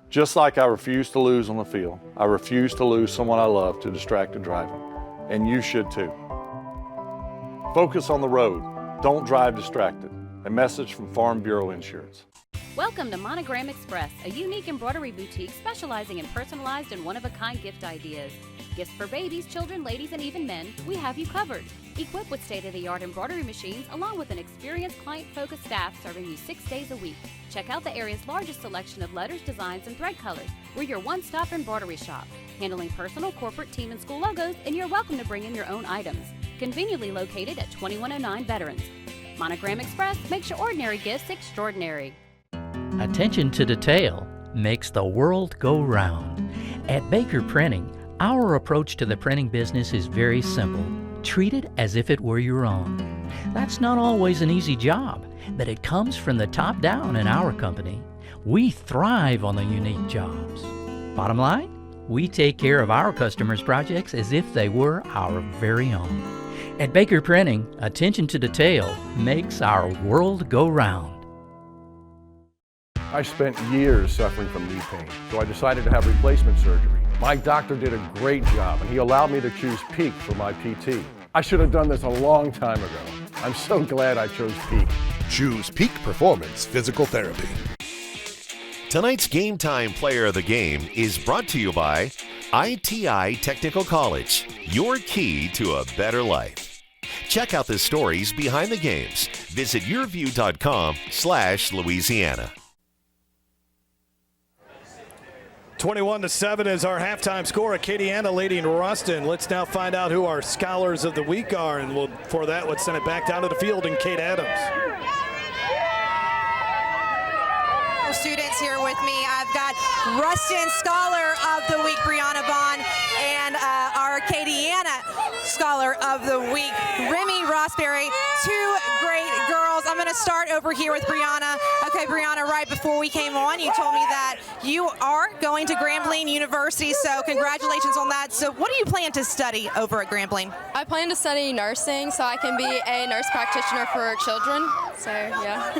Just like I refuse to lose on the field, I refuse to lose someone I love to distracted driving. And you should too. Focus on the road. Don't drive distracted. A message from Farm Bureau Insurance. Welcome to Monogram Express, a unique embroidery boutique specializing in personalized and one-of-a-kind gift ideas. Gifts for babies, children, ladies, and even men, we have you covered. Equipped with state-of-the-art embroidery machines, along with an experienced client-focused staff serving you 6 days a week. Check out the area's largest selection of letters, designs, and thread colors. We're your one-stop embroidery shop, handling personal, corporate, team, and school logos, and you're welcome to bring in your own items. Conveniently located at 2109 Veterans. Monogram Express makes your ordinary gifts extraordinary. Attention to detail makes the world go round. At Baker Printing, our approach to the printing business is very simple. Treat it as if it were your own. That's not always an easy job, but it comes from the top down in our company. We thrive on the unique jobs. Bottom line, we take care of our customers' projects as if they were our very own. At Baker Printing, attention to detail makes our world go round. I spent years suffering from knee pain, so I decided to have replacement surgery. My doctor did a great job, and he allowed me to choose Peak for my PT. I should have done this a long time ago. I'm so glad I chose Peak. Choose Peak Performance Physical Therapy. Tonight's Game Time Player of the Game is brought to you by ITI Technical College, your key to a better life. Check out the stories behind the games. Visit yourview.com/Louisiana. 21-7 is our halftime score. Acadiana leading Ruston. Let's now find out who our Scholars of the Week are, and for that, let's send it back down to the field and Kate Adams. Students here with me. I've got Ruston Scholar of the Week, Brianna Vaughn, and our Acadiana Scholar of the Week, Remy Rossberry. Two great girls. I'm going to start over here with Brianna. Okay, Brianna, right before we came on, you told me that you are going to Grambling University, so congratulations on that. So what do you plan to study over at Grambling? I plan to study nursing so I can be a nurse practitioner for children. So, yeah.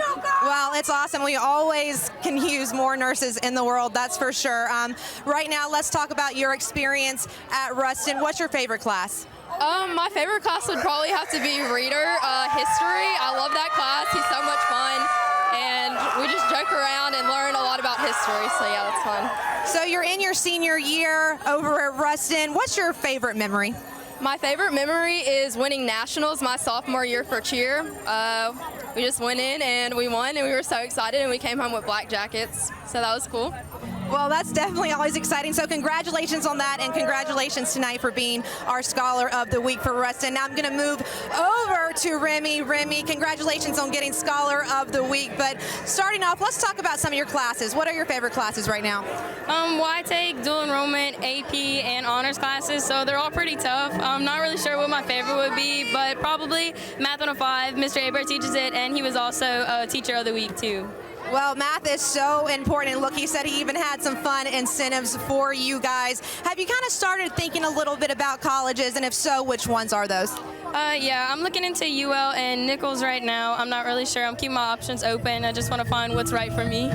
Well, it's awesome. We always can use more nurses in the world, that's for sure. Right now, let's talk about your experience at Ruston. What's your favorite class? My favorite class would probably have to be Reader History. I love that class. He's so much fun. And we just joke around and learn a lot about history. So, yeah, that's fun. So you're in your senior year over at Ruston. What's your favorite memory? My favorite memory is winning nationals my sophomore year for cheer. We just went in and we won, and we were so excited, and we came home with black jackets. So that was cool. Well, that's definitely always exciting. So congratulations on that, and congratulations tonight for being our Scholar of the Week for Ruston. Now I'm going to move over to Remy. Remy, congratulations on getting Scholar of the Week. But starting off, let's talk about some of your classes. What are your favorite classes right now? Well, I take dual enrollment, AP, and honors classes, so they're all pretty tough. I'm not really sure what my favorite would be, but probably Math 105. Mr. Aber teaches it, and he was also a Teacher of the Week, too. Well, math is so important. Look, he said he even had some fun incentives for you guys. Have you kind of started thinking a little bit about colleges, and if so, which ones are those? Yeah, I'm looking into UL and Nichols right now. I'm not really sure. I'm keeping my options open. I just want to find what's right for me.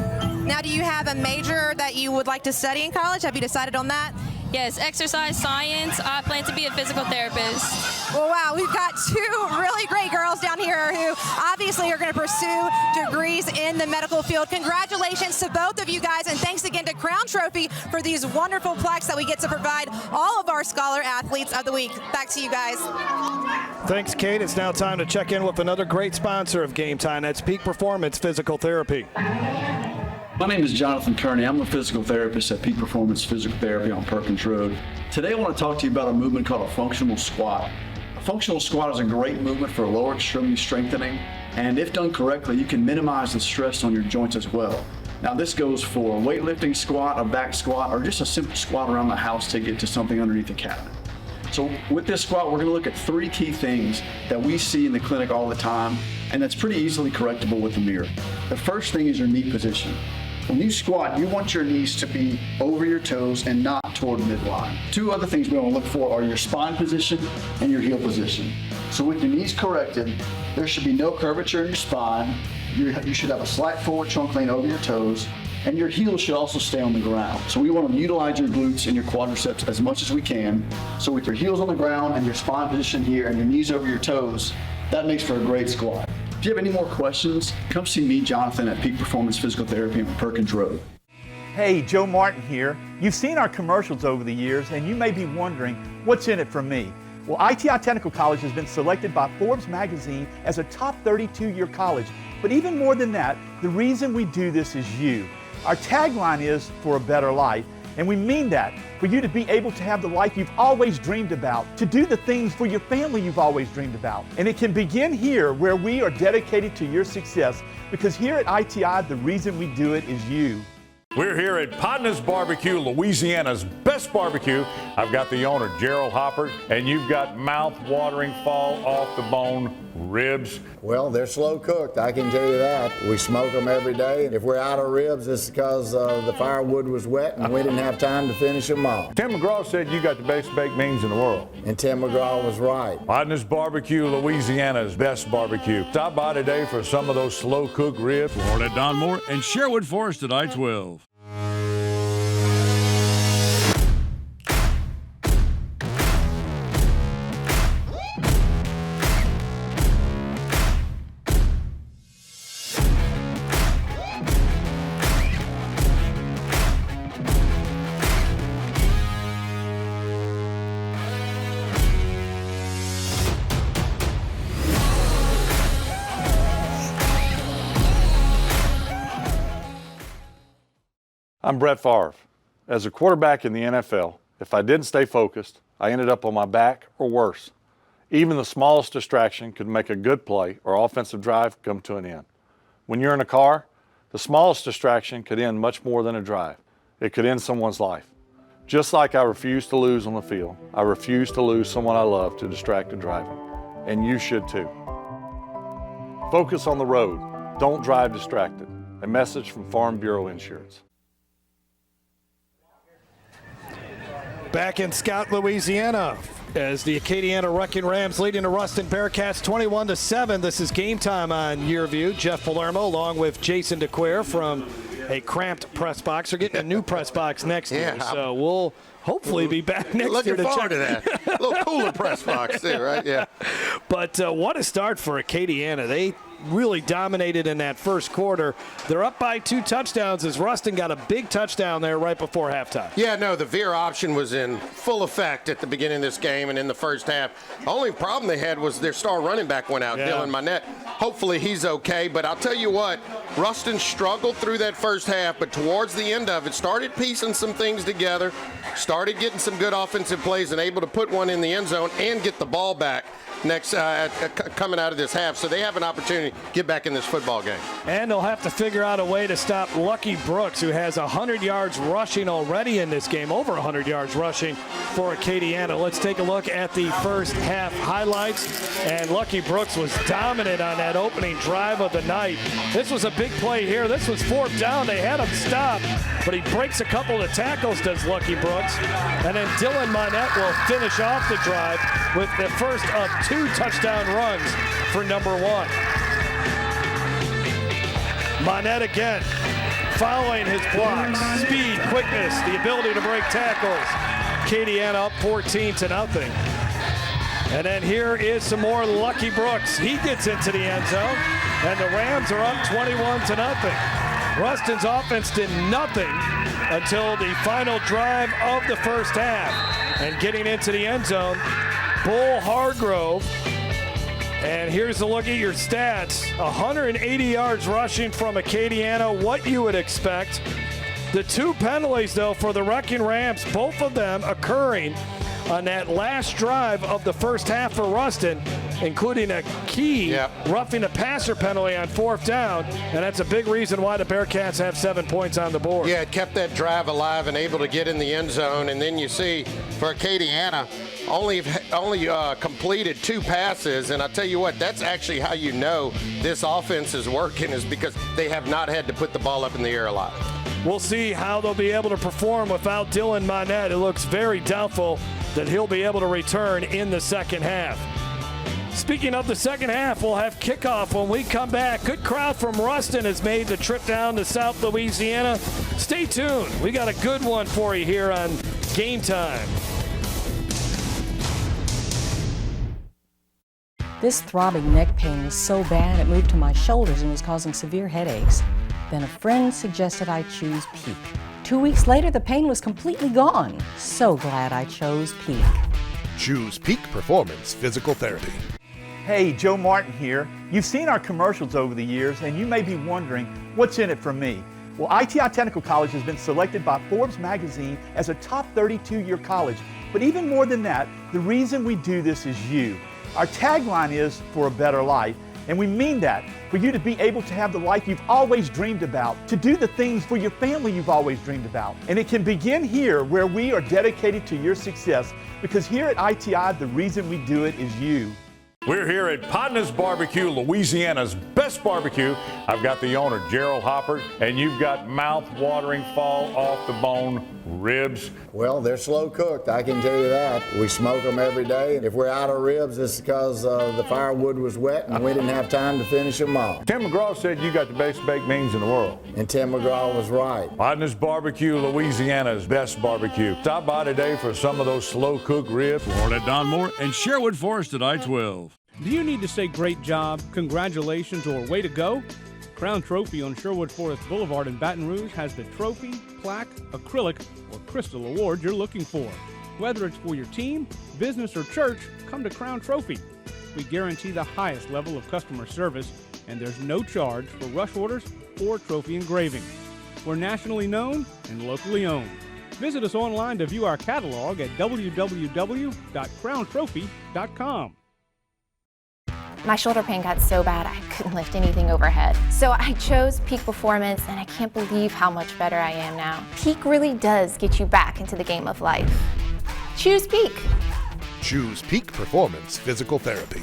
Now, do you have a major that you would like to study in college? Have you decided on that? Yes, exercise science. I plan to be a physical therapist. Well, wow, we've got two really great girls down here who obviously are going to pursue degrees in the medical field. Congratulations to both of you guys, and thanks again to Crown Trophy for these wonderful plaques that we get to provide all of our Scholar Athletes of the Week. Back to you guys. Thanks, Kate. It's now time to check in with another great sponsor of Game Time. That's Peak Performance Physical Therapy. My name is Jonathan Kearney. I'm a physical therapist at Peak Performance Physical Therapy on Perkins Road. Today I want to talk to you about a movement called a functional squat. A functional squat is a great movement for lower extremity strengthening, and if done correctly, you can minimize the stress on your joints as well. Now this goes for a weightlifting squat, a back squat, or just a simple squat around the house to get to something underneath the cabinet. So with this squat, we're going to look at three key things that we see in the clinic all the time, and that's pretty easily correctable with the mirror. The first thing is your knee position. When you squat, you want your knees to be over your toes and not toward midline. Two other things we want to look for are your spine position and your heel position. So with your knees corrected, there should be no curvature in your spine. You should have a slight forward trunk lean over your toes, and your heels should also stay on the ground. So we want to utilize your glutes and your quadriceps as much as we can. So with your heels on the ground and your spine position here and your knees over your toes, that makes for a great squat. If you have any more questions, come see me, Jonathan, at Peak Performance Physical Therapy on Perkins Road. Hey, Joe Martin here. You've seen our commercials over the years, and you may be wondering, what's in it for me? Well, ITI Technical College has been selected by Forbes magazine as a top 32-year college. But even more than that, the reason we do this is you. Our tagline is for a better life, and we mean that, for you to be able to have the life you've always dreamed about, to do the things for your family you've always dreamed about. And it can begin here, where we are dedicated to your success, because here at ITI, the reason we do it is you. We're here at Podna's Barbecue, Louisiana's best barbecue. I've got the owner, Gerald Hopper, and you've got mouth-watering, fall-off-the-bone ribs. Well, they're slow cooked, I can tell you that. We smoke them every day. If we're out of ribs, it's because the firewood was wet and we didn't have time to finish them off. Tim McGraw said you got the best baked beans in the world. And Tim McGraw was right. Podness Barbecue, Louisiana's best barbecue. Stop by today for some of those slow cooked ribs. Florida at Don Moore and Sherwood Forest at I-12. I'm Brett Favre. As a quarterback in the NFL, if I didn't stay focused, I ended up on my back or worse. Even the smallest distraction could make a good play or offensive drive come to an end. When you're in a car, the smallest distraction could end much more than a drive. It could end someone's life. Just like I refuse to lose on the field, I refuse to lose someone I love to distracted driving. And you should too. Focus on the road. Don't drive distracted. A message from Farm Bureau Insurance. Back in Scott, Louisiana, as the Acadiana Wreckin Rams leading the Ruston Bearcats 21-7. This is game time on YurView. Jeff Palermo along with Jason DeQuare from a cramped press box. They're getting a new press box next year, so we'll hopefully be back next year to check. Looking forward to that. A little cooler press box too, right? Yeah. But what a start for Acadiana. They really dominated in that first quarter. They're up by 2 touchdowns as Ruston got a big touchdown there right before halftime. Yeah, no, the veer option was in full effect at the beginning of this game and in the first half. The only problem they had was their star running back went out, Dylan Minette. Hopefully he's okay, but I'll tell you what, Ruston struggled through that first half, but towards the end of it, started piecing some things together, started getting some good offensive plays and able to put one in the end zone and get the ball back next coming out of this half, so they have an opportunity to get back in this football game. And they'll have to figure out a way to stop Lucky Brooks, who has 100 yards rushing already in this game, over 100 yards rushing for Acadiana. Let's take a look at the first half highlights, and Lucky Brooks was dominant on that opening drive of the night. This was a big play here. This was 4th down. They had him stopped, but he breaks a couple of tackles, does Lucky Brooks, and then Dylan Minette will finish off the drive with the first of 2 touchdown runs for number 1. Monette again, following his blocks, speed, quickness, the ability to break tackles. Acadiana up 14-0. And then here is some more Lucky Brooks. He gets into the end zone, and the Rams are up 21-0. Ruston's offense did nothing until the final drive of the first half. And getting into the end zone, Bull Hargrove. And here's a look at your stats. 180 yards rushing from Acadiana, what you would expect. The 2 penalties, though, for the Wreckin Rams, both of them occurring on that last drive of the first half for Ruston, including a key roughing a passer penalty on 4th down, and that's a big reason why the Bearcats have 7 points on the board. Yeah, it kept that drive alive and able to get in the end zone, and then you see for Acadiana, only completed 2 passes, and I tell you what, that's actually how you know this offense is working, is because they have not had to put the ball up in the air a lot. We'll see how they'll be able to perform without Dylan Minette. It looks very doubtful that he'll be able to return in the second half. Speaking of the second half, we'll have kickoff when we come back. Good crowd from Ruston has made the trip down to South Louisiana. Stay tuned. We got a good one for you here on Game Time. This throbbing neck pain was so bad it moved to my shoulders and was causing severe headaches. Then a friend suggested I choose Peak. 2 weeks later, the pain was completely gone. So glad I chose Peak. Choose Peak Performance Physical Therapy. Hey, Joe Martin here. You've seen our commercials over the years, and you may be wondering, what's in it for me? Well, ITI Technical College has been selected by Forbes magazine as a top 32-year college. But even more than that, the reason we do this is you. Our tagline is, for a better life. And we mean that, for you to be able to have the life you've always dreamed about, to do the things for your family you've always dreamed about. And it can begin here, where we are dedicated to your success, because here at ITI, the reason we do it is you. We're here at Podna's Barbecue, Louisiana's best barbecue. I've got the owner, Gerald Hopper, and you've got mouth-watering, fall-off-the-bone ribs. Well, they're slow cooked, I can tell you that. We smoke them every day. If we're out of ribs, it's because the firewood was wet and we didn't have time to finish them off. Tim McGraw said you got the best baked beans in the world. And Tim McGraw was right. Podna's Barbecue, Louisiana's best barbecue. Stop by today for some of those slow-cooked ribs. Florida Donmore and Sherwood Forest at I-12. Do you need to say great job, congratulations, or way to go? Crown Trophy on Sherwood Forest Boulevard in Baton Rouge has the trophy, plaque, acrylic, or crystal award you're looking for. Whether it's for your team, business, or church, come to Crown Trophy. We guarantee the highest level of customer service, and there's no charge for rush orders or trophy engraving. We're nationally known and locally owned. Visit us online to view our catalog at www.crowntrophy.com. My shoulder pain got so bad I couldn't lift anything overhead. So I chose Peak Performance, and I can't believe how much better I am now. Peak really does get you back into the game of life. Choose Peak. Choose Peak Performance Physical Therapy.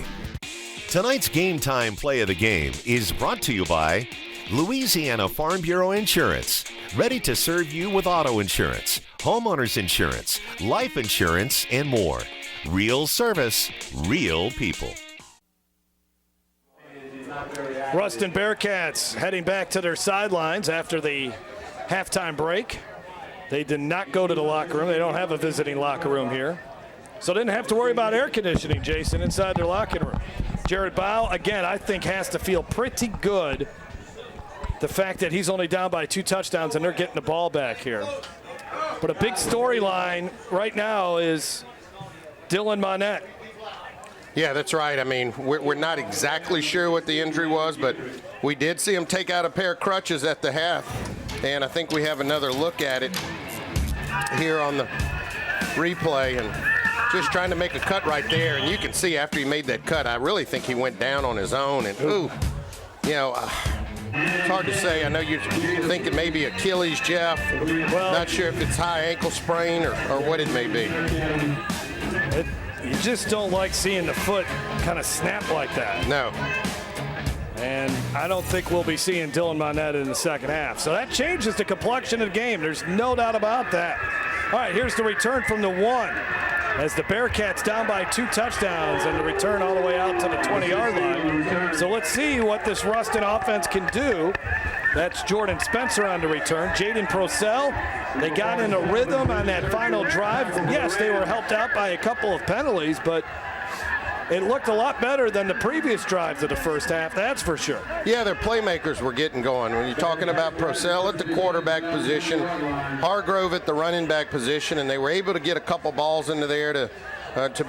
Tonight's Game Time Play of the Game is brought to you by Louisiana Farm Bureau Insurance. Ready to serve you with auto insurance, homeowners insurance, life insurance, and more. Real service, real people. Ruston Bearcats heading back to their sidelines after the halftime break. They did not go to the locker room. They don't have a visiting locker room here. So didn't have to worry about air conditioning, Jason, inside their locker room. Jared Bow, again, I think has to feel pretty good. The fact that he's only down by 2 touchdowns and they're getting the ball back here. But a big storyline right now is Dylan Monette. Yeah, that's right. I mean, we're not exactly sure what the injury was, but we did see him take out a pair of crutches at the half. And I think we have another look at it here on the replay. And just trying to make a cut right there. And you can see after he made that cut, I really think he went down on his own. And, ooh, you know, it's hard to say. I know you're thinking maybe Achilles, Jeff. Well, not sure if it's high ankle sprain or what it may be. You just don't like seeing the foot kind of snap like that. No. And I don't think we'll be seeing Dylan Monette in the second half. So that changes the complexion of the game. There's no doubt about that. All right, here's the return from the 1. As the Bearcats down by 2 touchdowns and the return all the way out to the 20-yard line. So let's see what this Ruston offense can do. That's Jordan Spencer on the return. Jaden Procell, they got in a rhythm on that final drive. Yes, they were helped out by a couple of penalties, but it looked a lot better than the previous drives of the first half, that's for sure. Yeah, their playmakers were getting going. When you're talking about Procell at the quarterback position, Hargrove at the running back position, and they were able to get a couple balls into there to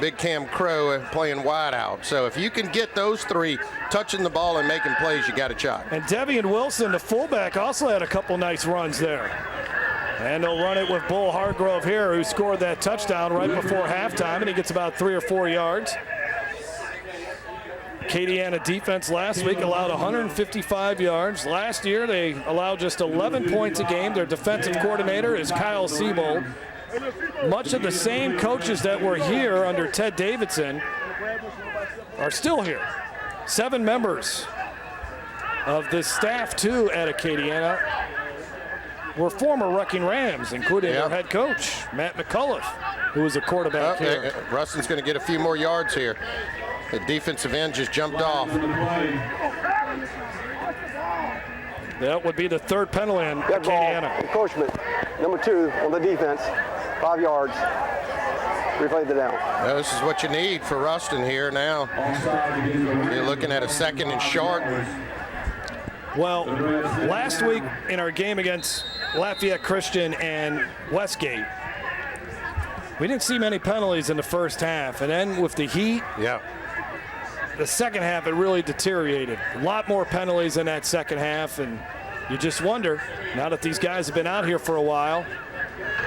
Big Cam Crow playing wide out. So if you can get those 3 touching the ball and making plays, you got a shot. And Devian Wilson, the fullback, also had a couple nice runs there. And they'll run it with Bull Hargrove here, who scored that touchdown right before halftime, and he gets about 3 or 4 yards. Acadiana defense last week allowed 155 yards. Last year, they allowed just 11 points a game. Their defensive coordinator is Kyle Siebold. Much of the same coaches that were here under Ted Davidson are still here. 7 members of the staff, too, at Acadiana were former Wreckin Rams, including their head coach, Matt McCullough, who was a quarterback here. Ruston's going to get a few more yards here. The defensive end just jumped off. That would be the 3rd penalty on Acadiana. Encroachment, number 2 on the defense, 5 yards. Replay the down. Well, this is what you need for Ruston here now. You're looking at a 2nd and short. Well, last week in our game against Lafayette Christian and Westgate, we didn't see many penalties in the first half. And then with the heat, the second half, it really deteriorated. A lot more penalties in that second half, and you just wonder, now that these guys have been out here for a while,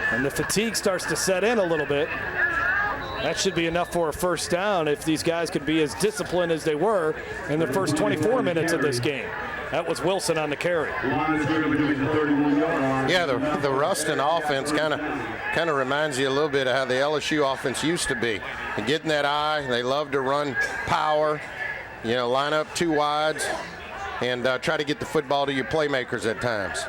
and the fatigue starts to set in a little bit, that should be enough for a first down if these guys could be as disciplined as they were in the first 24 minutes of this game. That was Wilson on the carry. Yeah, the Ruston offense kind of Kind of reminds you a little bit of how the LSU offense used to be. And getting that eye, they love to run power, line up 2 wides and try to get the football to your playmakers at times.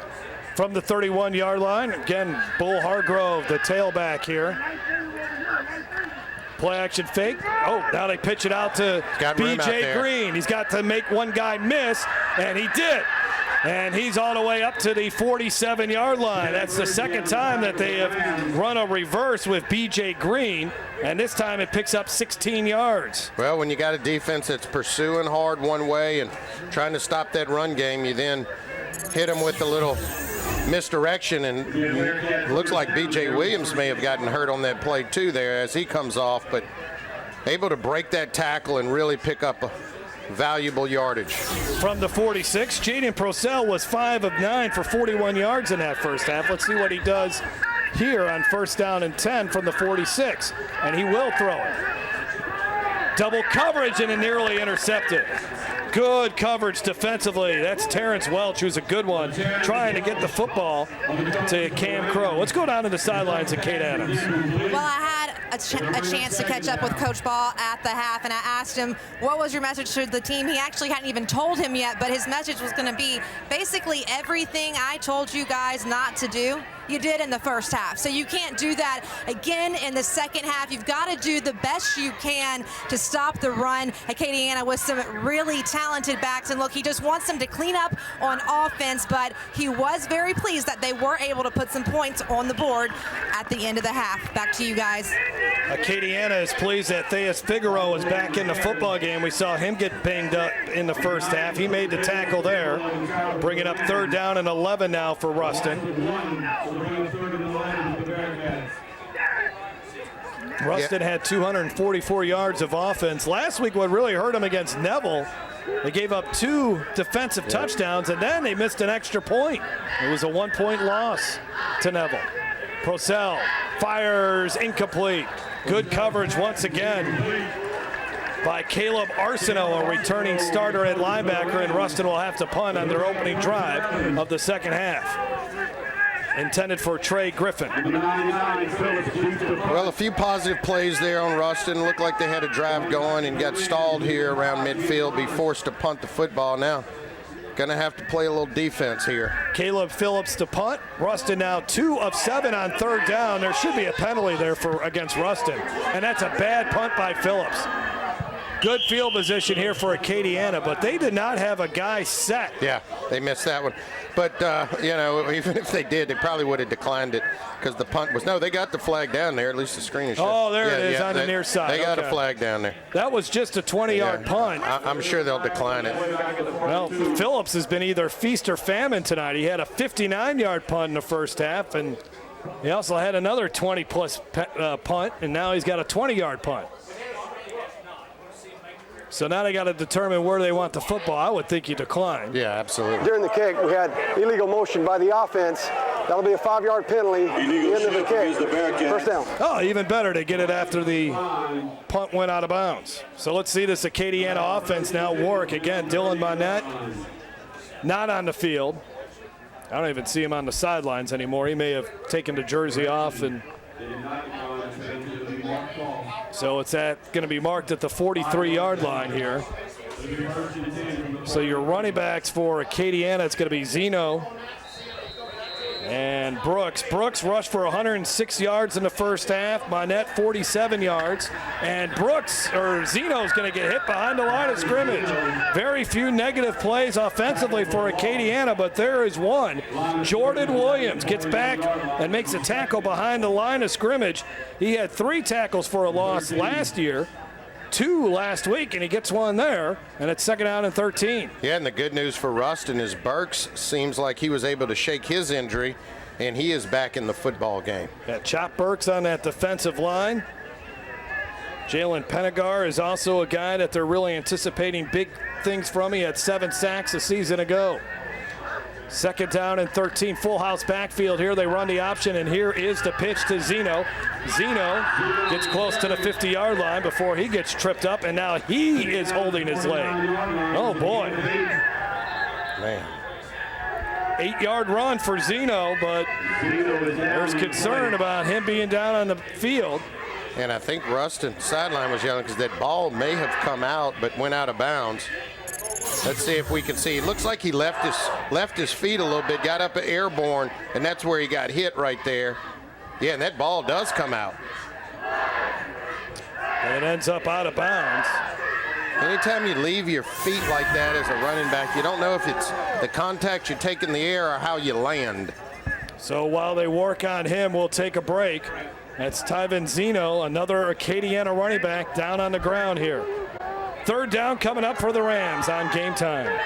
From the 31-yard line, again, Bull Hargrove, the tailback here. Play action fake. Oh, now they pitch it out to B.J. Green. He's got to make one guy miss, and he did. And he's all the way up to the 47-yard line. That's the second time that they have run a reverse with B.J. Green, and this time it picks up 16 yards. Well, when you got a defense that's pursuing hard one way and trying to stop that run game, you then hit them with a little misdirection, and it looks like B.J. Williams may have gotten hurt on that play too there as he comes off, but able to break that tackle and really pick up a valuable yardage. From the 46, Jaden Procell was 5 of 9 for 41 yards in that first half. Let's see what he does here on 1st down and 10 from the 46, and he will throw it. Double coverage and nearly intercepted. Good coverage defensively. That's Terrence Welch, who's a good one, trying to get the football to Cam Crow. Let's go down to the sidelines of Kate Adams. Well, I had a chance to catch up with Coach Ball at the half, and I asked him, what was your message to the team? He actually hadn't even told him yet, but his message was going to be basically everything I told you guys not to do, you did in the first half. So you can't do that again in the second half. You've got to do the best you can to stop the run. Acadiana with some really talented backs, and look, he just wants them to clean up on offense, but he was very pleased that they were able to put some points on the board at the end of the half. Back to you guys. Acadiana is pleased that Theus Figueroa is back in the football game. We saw him get banged up in the first half. He made the tackle there, bringing up 3rd down and 11 now for Ruston. Ruston had 244 yards of offense. Last week, what really hurt him against Neville, they gave up 2 defensive touchdowns, and then they missed an extra point. It was a 1-point loss to Neville. Procell fires incomplete. Good coverage once again by Caleb Arsenault, a returning starter at linebacker, and Ruston will have to punt on their opening drive of the second half. Intended for Trey Griffin. Well, a few positive plays there on Ruston. Looked like they had a drive going and got stalled here around midfield, be forced to punt the football. Now gonna have to play a little defense here. Caleb Phillips to punt. Ruston now 2 of 7 on 3rd down. There should be a penalty there against Ruston, and that's a bad punt by Phillips. Good field position here for Acadiana, but they did not have a guy set. Yeah, they missed that one. But, even if they did, they probably would have declined it because the punt was, no, they got the flag down there, at least the screen is. Oh, there it is on the near side. They got a flag down there. That was just a 20-yard punt. I'm sure they'll decline it. Well, Phillips has been either feast or famine tonight. He had a 59-yard punt in the first half, and he also had another 20-plus punt, and now he's got a 20-yard punt. So now they got to determine where they want the football. I would think you decline. Yeah, absolutely. During the kick, we had illegal motion by the offense. That'll be a 5-yard penalty at the end of the kick. 1st down. Oh, even better to get it after the punt went out of bounds. So let's see this Acadiana offense now work. Again, Dylan Monette not on the field. I don't even see him on the sidelines anymore. He may have taken the jersey off, and so it's going to be marked at the 43-yard line here. So your running backs for Acadiana, it's going to be Zeno and Brooks. Brooks rushed for 106 yards in the first half. Monette 47 yards. And Zeno's going to get hit behind the line of scrimmage. Very few negative plays offensively for Acadiana, but there is one. Jordan Williams gets back and makes a tackle behind the line of scrimmage. He had 3 tackles for a loss last year, 2 last week, and he gets one there, and it's 2nd down and 13. Yeah, and the good news for Ruston is Burks seems like he was able to shake his injury, and he is back in the football game. Yeah, Chop Burks on that defensive line. Jalen Penagar is also a guy that they're really anticipating big things from. He had 7 sacks a season ago. 2nd down and 13, full house backfield here. They run the option, and here is the pitch to Zeno. Zeno gets close to the 50-yard line before he gets tripped up, and now he is holding his leg. Oh, boy. Man. 8-yard run for Zeno, but there's concern about him being down on the field. And I think Ruston sideline was yelling because that ball may have come out but went out of bounds. Let's see if we can see. It looks like he left his feet a little bit, got up airborne, and that's where he got hit right there. Yeah, and that ball does come out. And it ends up out of bounds. Anytime you leave your feet like that as a running back, you don't know if it's the contact you take in the air or how you land. So while they work on him, we'll take a break. That's Tyvin Zeno, another Acadiana running back, down on the ground here. Third down coming up for the Rams on Game Time.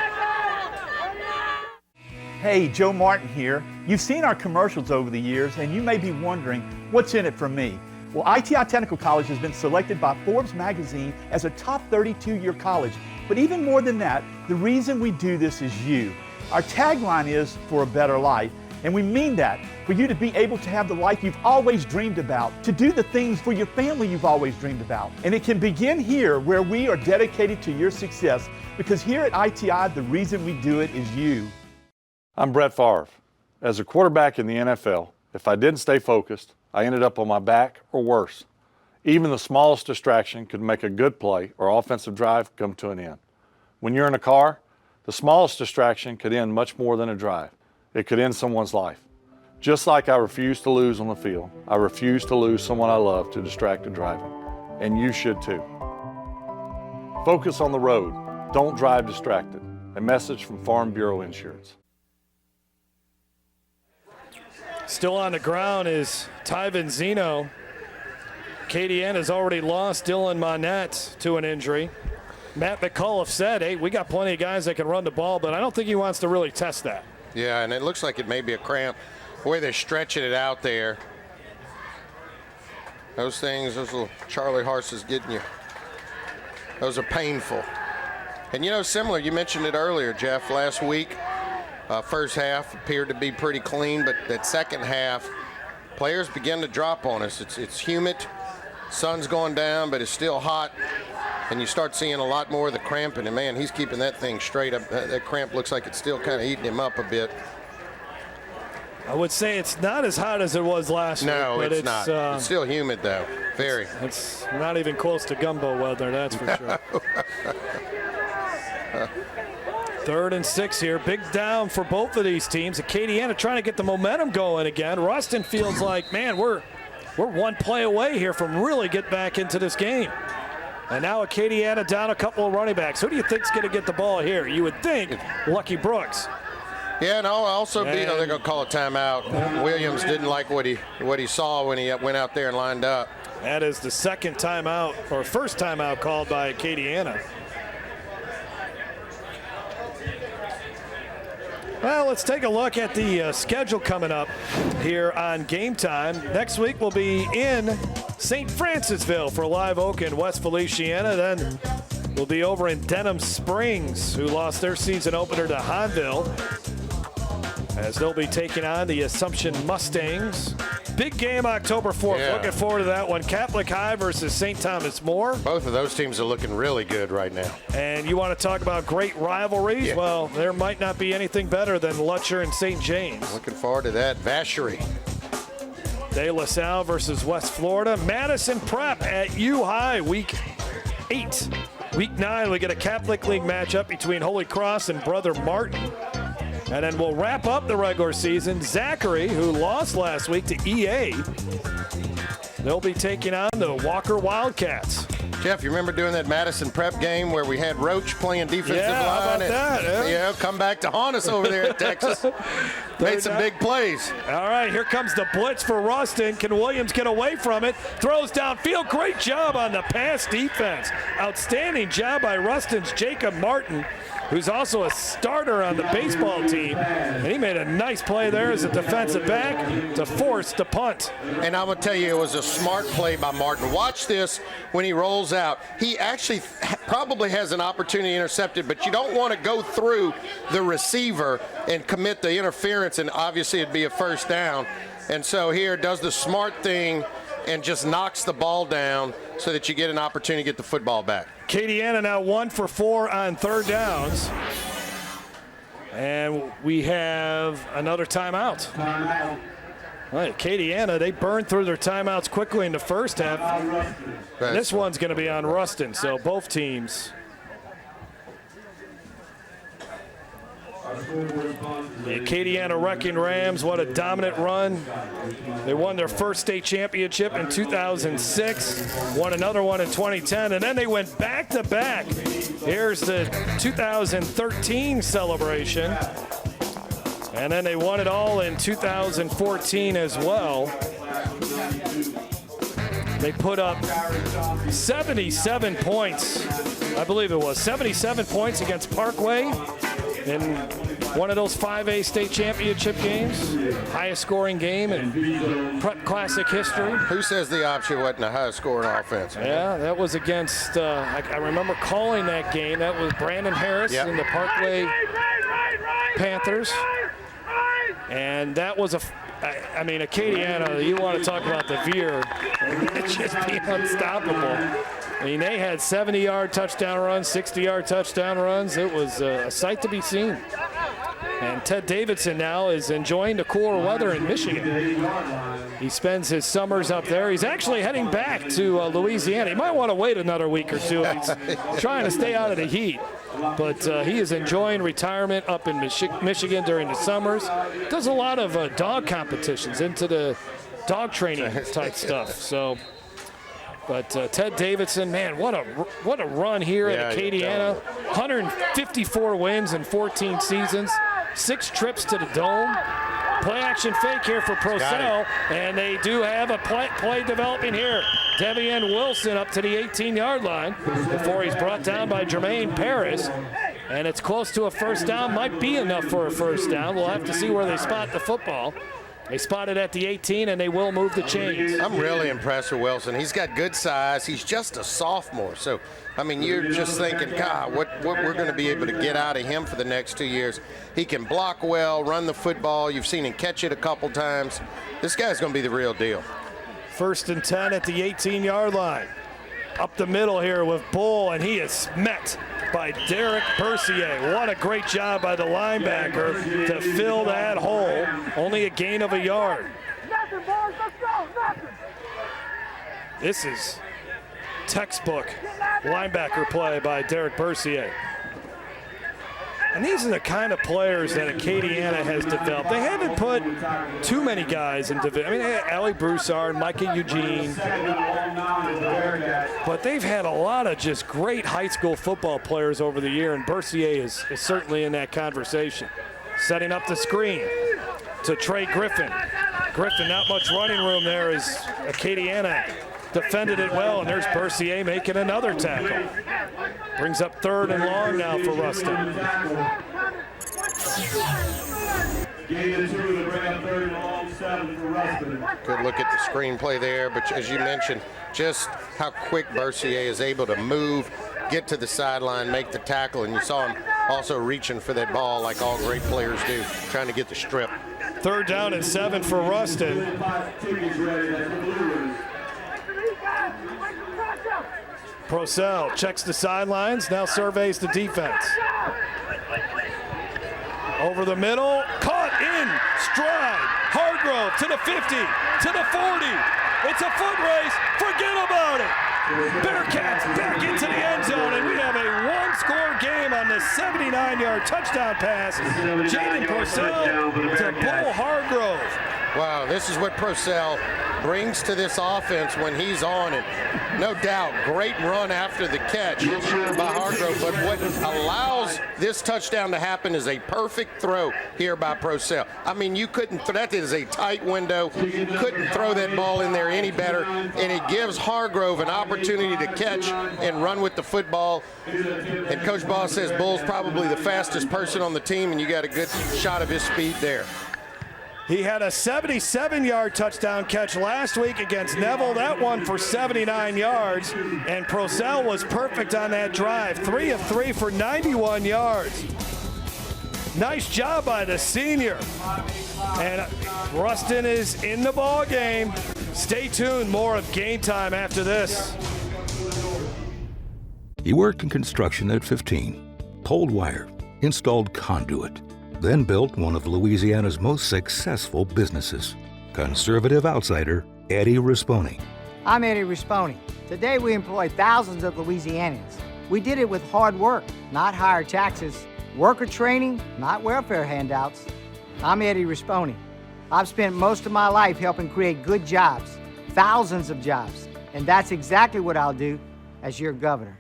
Hey, Joe Martin here. You've seen our commercials over the years, and you may be wondering, what's in it for me? Well, ITI Technical College has been selected by Forbes magazine as a top 32-year college. But even more than that, the reason we do this is you. Our tagline is for a better life, and we mean that, for you to be able to have the life you've always dreamed about, to do the things for your family you've always dreamed about. And it can begin here, where we are dedicated to your success, because here at ITI, the reason we do it is you. I'm Brett Favre. As a quarterback in the NFL, if I didn't stay focused, I ended up on my back or worse. Even the smallest distraction could make a good play or offensive drive come to an end. When you're in a car, the smallest distraction could end much more than a drive. It could end someone's life. Just like I refuse to lose on the field, I refuse to lose someone I love to distracted driving. And you should too. Focus on the road. Don't drive distracted. A message from Farm Bureau Insurance. Still on the ground is Tyvin Zeno. Acadiana's already lost Dylan Monette to an injury. Matt McCullough said, hey, we got plenty of guys that can run the ball, but I don't think he wants to really test that. Yeah, and it looks like it may be a cramp. The way they're stretching it out there. Those things, those little Charlie horses getting you. Those are painful. And, you know, similar, you mentioned it earlier, Jeff, last week. First half appeared to be pretty clean, but that second half, players begin to drop on us. It's humid, sun's going down, but it's still hot, and you start seeing a lot more of the cramping. And man, he's keeping that thing straight up. That cramp looks like it's still kind of eating him up a bit. I would say it's not as hot as it was last week. No, it's not. It's still humid though. Very. It's not even close to gumbo weather, that's for sure. 3rd and 6 here. Big down for both of these teams. Acadiana trying to get the momentum going again. Ruston feels like, man, we're one play away here from really get back into this game. And now Acadiana down a couple of running backs. Who do you think's going to get the ball here? You would think Lucky Brooks. Yeah, and also they're going to call a timeout. Williams didn't like what he saw when he went out there and lined up. That is the second timeout, or first timeout called by Acadiana. Well, let's take a look at the schedule coming up here on Game Time. Next week we'll be in St. Francisville for Live Oak and West Feliciana. Then we'll be over in Denham Springs, who lost their season opener to Hahnville, as they'll be taking on the Assumption Mustangs. Big game October 4th. Yeah. Looking forward to that one. Catholic High versus St. Thomas More. Both of those teams are looking really good right now. And you want to talk about great rivalries? Yeah. Well, there might not be anything better than Lutcher and St. James. Looking forward to that. Vacherie. De La Salle versus West Florida. Madison Prep at U High, week 8. Week 9, we get a Catholic League matchup between Holy Cross and Brother Martin. And then we'll wrap up the regular season. Zachary, who lost last week to EA, they'll be taking on the Walker Wildcats. Jeff, you remember doing that Madison Prep game where we had Roach playing defensive line? How about that? Yeah, come back to haunt us over there in Texas. Made some big plays. All right, here comes the blitz for Ruston. Can Williams get away from it? Throws downfield. Great job on the pass defense. Outstanding job by Ruston's Jacob Martin, who's also a starter on the baseball team. And he made a nice play there as a defensive back to force the punt. And I'm going to tell you, it was a smart play by Martin. Watch this when he rolls out. He actually probably has an opportunity to intercept it, but you don't want to go through the receiver and commit the interference, and obviously it'd be a first down. And so here does the smart thing and just knocks the ball down so that you get an opportunity to get the football back. Acadiana now 1 for 4 on third downs. And we have another timeout. All right, Acadiana, they burned through their timeouts quickly in the first half. And this one's going to be on Ruston, so both teams. The Acadiana Wreckin Rams, what a dominant run. They won their first state championship in 2006, won another one in 2010, and then they went back-to-back. Here's the 2013 celebration. And then they won it all in 2014 as well. They put up 77 points, I believe it was, 77 points against Parkway in one of those 5A state championship games. Highest scoring game in Prep Classic history. Who says the option wasn't the highest scoring offense? Yeah, that was against, I remember calling that game. That was Brandon Harris in the Parkway Panthers. And that was I mean, Acadiana, you want to talk about the veer, just being unstoppable. I mean, they had 70-yard touchdown runs, 60-yard touchdown runs. It was a sight to be seen. And Ted Davidson now is enjoying the cooler weather in Michigan. He spends his summers up there. He's actually heading back to Louisiana. He might want to wait another week or two. He's trying to stay out of the heat. But he is enjoying retirement up in Michigan during the summers. Does a lot of dog competitions, into the dog training type stuff. So, but Ted Davidson, man, what a run here at Acadiana. 154 wins in 14 seasons, 6 trips to the Dome. Play action fake here for Procell, and they do have a play developing here. Devian Wilson up to the 18-yard line before he's brought down by Jermaine Paris. And it's close to a first down. Might be enough for a first down. We'll have to see where they spot the football. They spot it at the 18, and they will move the chains. I'm really impressed with Wilson. He's got good size. He's just a sophomore. So, I mean, you're just thinking, God, what we're going to be able to get out of him for the next 2 years. He can block well, run the football. You've seen him catch it a couple times. This guy's going to be the real deal. 1st and 10 at the 18-yard line. Up the middle here with Bull, and he is met by Derek Bercier. What a great job by the linebacker to fill that hole. Only a gain of a yard. This is textbook linebacker play by Derek Bercier. And these are the kind of players that Acadiana has developed. They haven't put too many guys in division. I mean, they had Allie Broussard, Micah Eugene. But they've had a lot of just great high school football players over the year, and Bercier is certainly in that conversation. Setting up the screen to Trey Griffin. Griffin, not much running room there as Acadiana defended it well, and there's Bercier making another tackle. Brings up 3rd and long now for Ruston. Good look at the screenplay there, but as you mentioned, just how quick Bercier is able to move, get to the sideline, make the tackle, and you saw him also reaching for that ball like all great players do, trying to get the strip. 3rd down and 7 for Ruston. Procell checks the sidelines, now surveys the defense. Over the middle, caught in stride. Hargrove to the 50, to the 40. It's a foot race, forget about it. Bearcats back into the end zone, and we have a 1-score game on the 79-yard touchdown pass. Jaden Procell to Bull Hargrove. Wow, this is what Procell brings to this offense when he's on it. No doubt, great run after the catch by Hargrove, but what allows this touchdown to happen is a perfect throw here by Procell. I mean, you couldn't, that is a tight window, couldn't throw that ball in there any better, and it gives Hargrove an opportunity to catch and run with the football. And Coach Boss says Bull's probably the fastest person on the team, and you got a good shot of his speed there. He had a 77-yard touchdown catch last week against Neville. That one for 79 yards. And Procell was perfect on that drive. 3 of 3 for 91 yards. Nice job by the senior. And Ruston is in the ball game. Stay tuned. More of Game Time after this. He worked in construction at 15. Pulled wire, installed conduit, then built one of Louisiana's most successful businesses. Conservative outsider Eddie Risponi. I'm Eddie Risponi. Today we employ thousands of Louisianians. We did it with hard work, not higher taxes, worker training, not welfare handouts. I'm Eddie Risponi. I've spent most of my life helping create good jobs, thousands of jobs, and that's exactly what I'll do as your governor.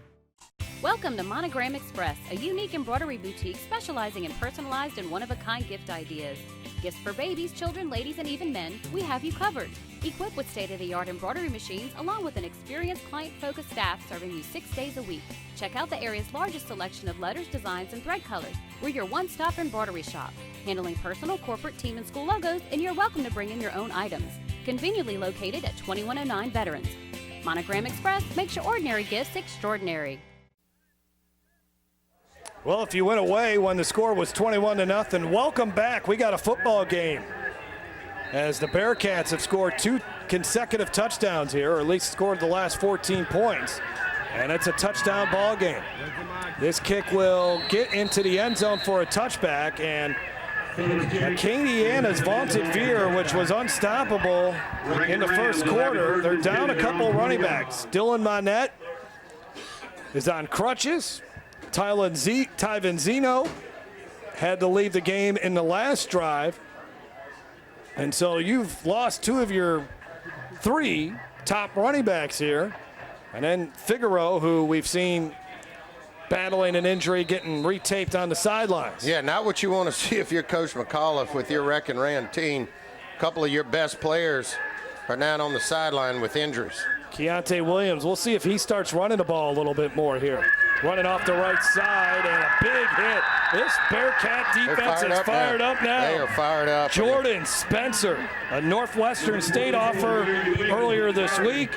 Welcome to Monogram Express, a unique embroidery boutique specializing in personalized and one-of-a-kind gift ideas. Gifts for babies, children, ladies, and even men, we have you covered. Equipped with state-of-the-art embroidery machines, along with an experienced client-focused staff serving you 6 days a week. Check out the area's largest selection of letters, designs, and thread colors. We're your one-stop embroidery shop, handling personal, corporate, team, and school logos, and you're welcome to bring in your own items. Conveniently located at 2109 Veterans. Monogram Express makes your ordinary gifts extraordinary. Well, if you went away when the score was 21-0, welcome back. We got a football game as the Bearcats have scored 2 consecutive touchdowns here, or at least scored the last 14 points, and it's a touchdown ball game. This kick will get into the end zone for a touchback, and Acadiana's vaunted veer, which was unstoppable in the first quarter, they're down a couple running backs. Dylan Monette is on crutches. Tyvin Zeno had to leave the game in the last drive. And so you've lost 2 of your 3 top running backs here. And then Figaro, who we've seen battling an injury, getting retaped on the sidelines. Yeah, not what you want to see if you're Coach McAuliffe with your Wreckin' Ram team. A couple of your best players are now on the sideline with injuries. Keontae Williams, we'll see if he starts running the ball a little bit more here. Running off the right side, and a big hit. This Bearcat defense is fired up now. They are fired up. Jordan Spencer, a Northwestern State offer earlier this week,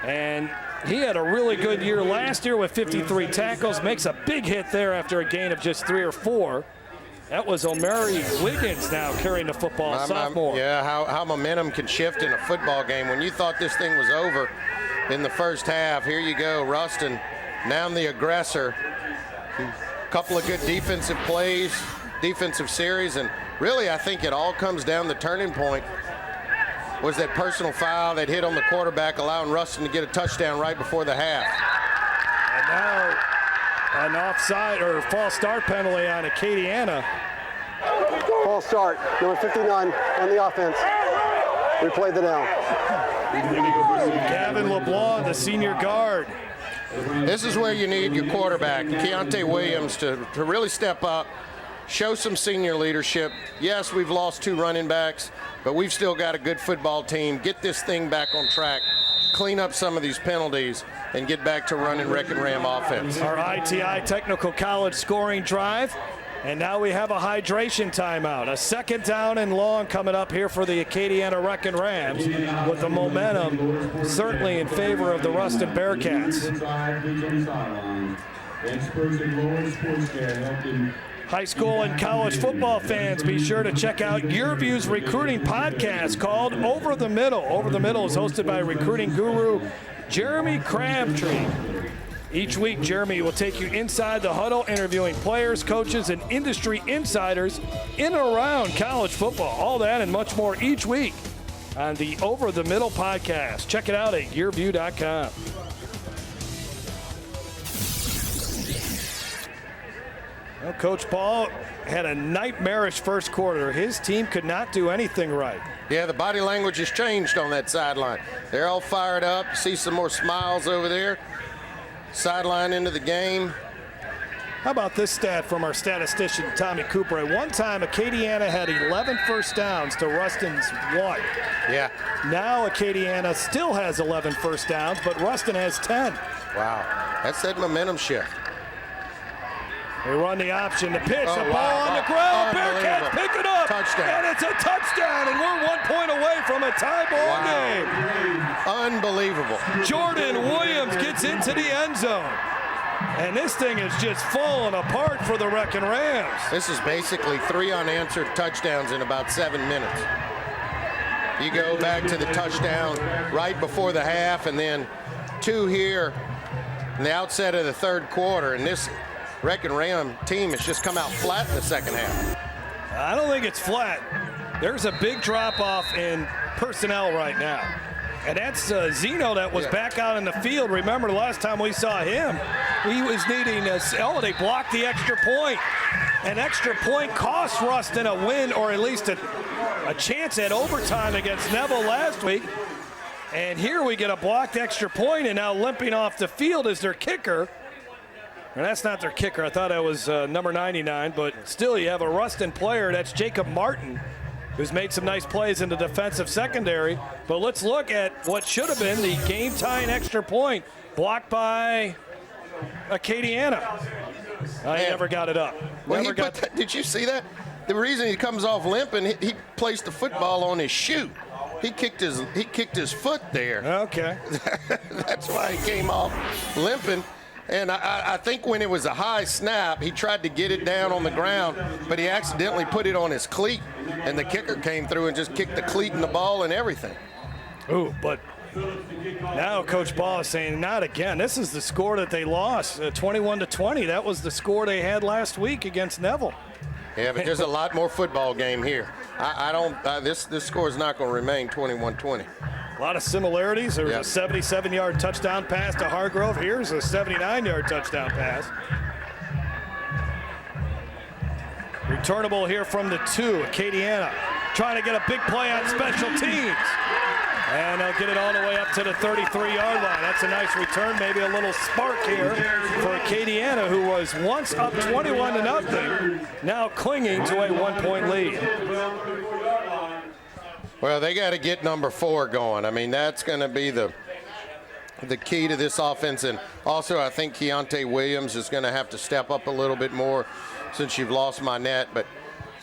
and he had a really good year last year with 53 tackles. Makes a big hit there after a gain of just 3 or 4. That was Omari Wiggins now carrying the football, sophomore. Yeah, how momentum can shift in a football game. When you thought this thing was over in the first half, here you go, Ruston, now the aggressor. A couple of good defensive plays, defensive series, and really I think it all comes down, the turning point was that personal foul that hit on the quarterback, allowing Ruston to get a touchdown right before the half. And now an offside or false start penalty on Acadiana. False start, number 59 on the offense. We played the down. Gavin LeBlanc, the senior guard. This is where you need your quarterback, Keontae Williams, to really step up, show some senior leadership. Yes, we've lost 2 running backs, but we've still got a good football team. Get this thing back on track, clean up some of these penalties, and get back to running Wreckin' Ram offense. Our ITI Technical College scoring drive, and now we have a hydration timeout. A 2nd down and long coming up here for the Acadiana Wreckin' Rams, with the momentum certainly in favor of the Ruston Bearcats. High school and college football fans, be sure to check out YurView's recruiting podcast called Over the Middle. Over the Middle is hosted by recruiting guru Jeremy Crabtree. Each week, Jeremy will take you inside the huddle, interviewing players, coaches, and industry insiders in and around college football. All that and much more each week on the Over the Middle podcast. Check it out at YurView.com. Well, Coach Paul had a nightmarish first quarter. His team could not do anything right. Yeah, the body language has changed on that sideline. They're all fired up. See some more smiles over there. Sideline into the game. How about this stat from our statistician, Tommy Cooper? At one time, Acadiana had 11 first downs to Ruston's 1. Yeah. Now Acadiana still has 11 first downs, but Ruston has 10. Wow. That's that momentum shift. They run the option, the pitch, the ball on the ground. Bearcats pick it up. Touchdown. And it's a touchdown, and we're 1 point away from a tie ball game. Unbelievable. Jordan Williams gets into the end zone. And this thing is just falling apart for the Wreckin' Rams. This is basically 3 unanswered touchdowns in about 7 minutes. You go back to the touchdown right before the half, and then 2 here in the outset of the third quarter, and this Wreckin' Ram team has just come out flat in the second half. I don't think it's flat. There's a big drop-off in personnel right now. And that's Zeno that was back out in the field. Remember, the last time we saw him, he was needing they blocked the extra point. An extra point cost Ruston a win, or at least a chance at overtime against Neville last week. And here we get a blocked extra point, and now limping off the field is their kicker. And that's not their kicker. I thought that was number 99, but still you have a Ruston player. That's Jacob Martin, who's made some nice plays in the defensive secondary. But let's look at what should have been the game-tying extra point, blocked by Acadiana. I never got it up. Well, did you see that? The reason he comes off limping, he placed the football on his shoe. He kicked his foot there. Okay. That's why he came off limping. And I think when it was a high snap, he tried to get it down on the ground, but he accidentally put it on his cleat, and the kicker came through and just kicked the cleat in the ball and everything. Ooh, but now Coach Ball is saying, not again. This is the score that they lost, 21-20. That was the score they had last week against Neville. Yeah, but there's a lot more football game here. This score is not going to remain 21-20. A lot of similarities. There was a 77-yard touchdown pass to Hargrove. Here's a 79-yard touchdown pass. Returnable here from the 2. Acadiana trying to get a big play on special teams. And they'll get it all the way up to the 33-yard line. That's a nice return, maybe a little spark here for Acadiana, who was once up 21-0, now clinging to a 1-point lead. Well, they got to get number 4 going. I mean, that's going to be the key to this offense. And also, I think Keontae Williams is going to have to step up a little bit more since you've lost Minette. But,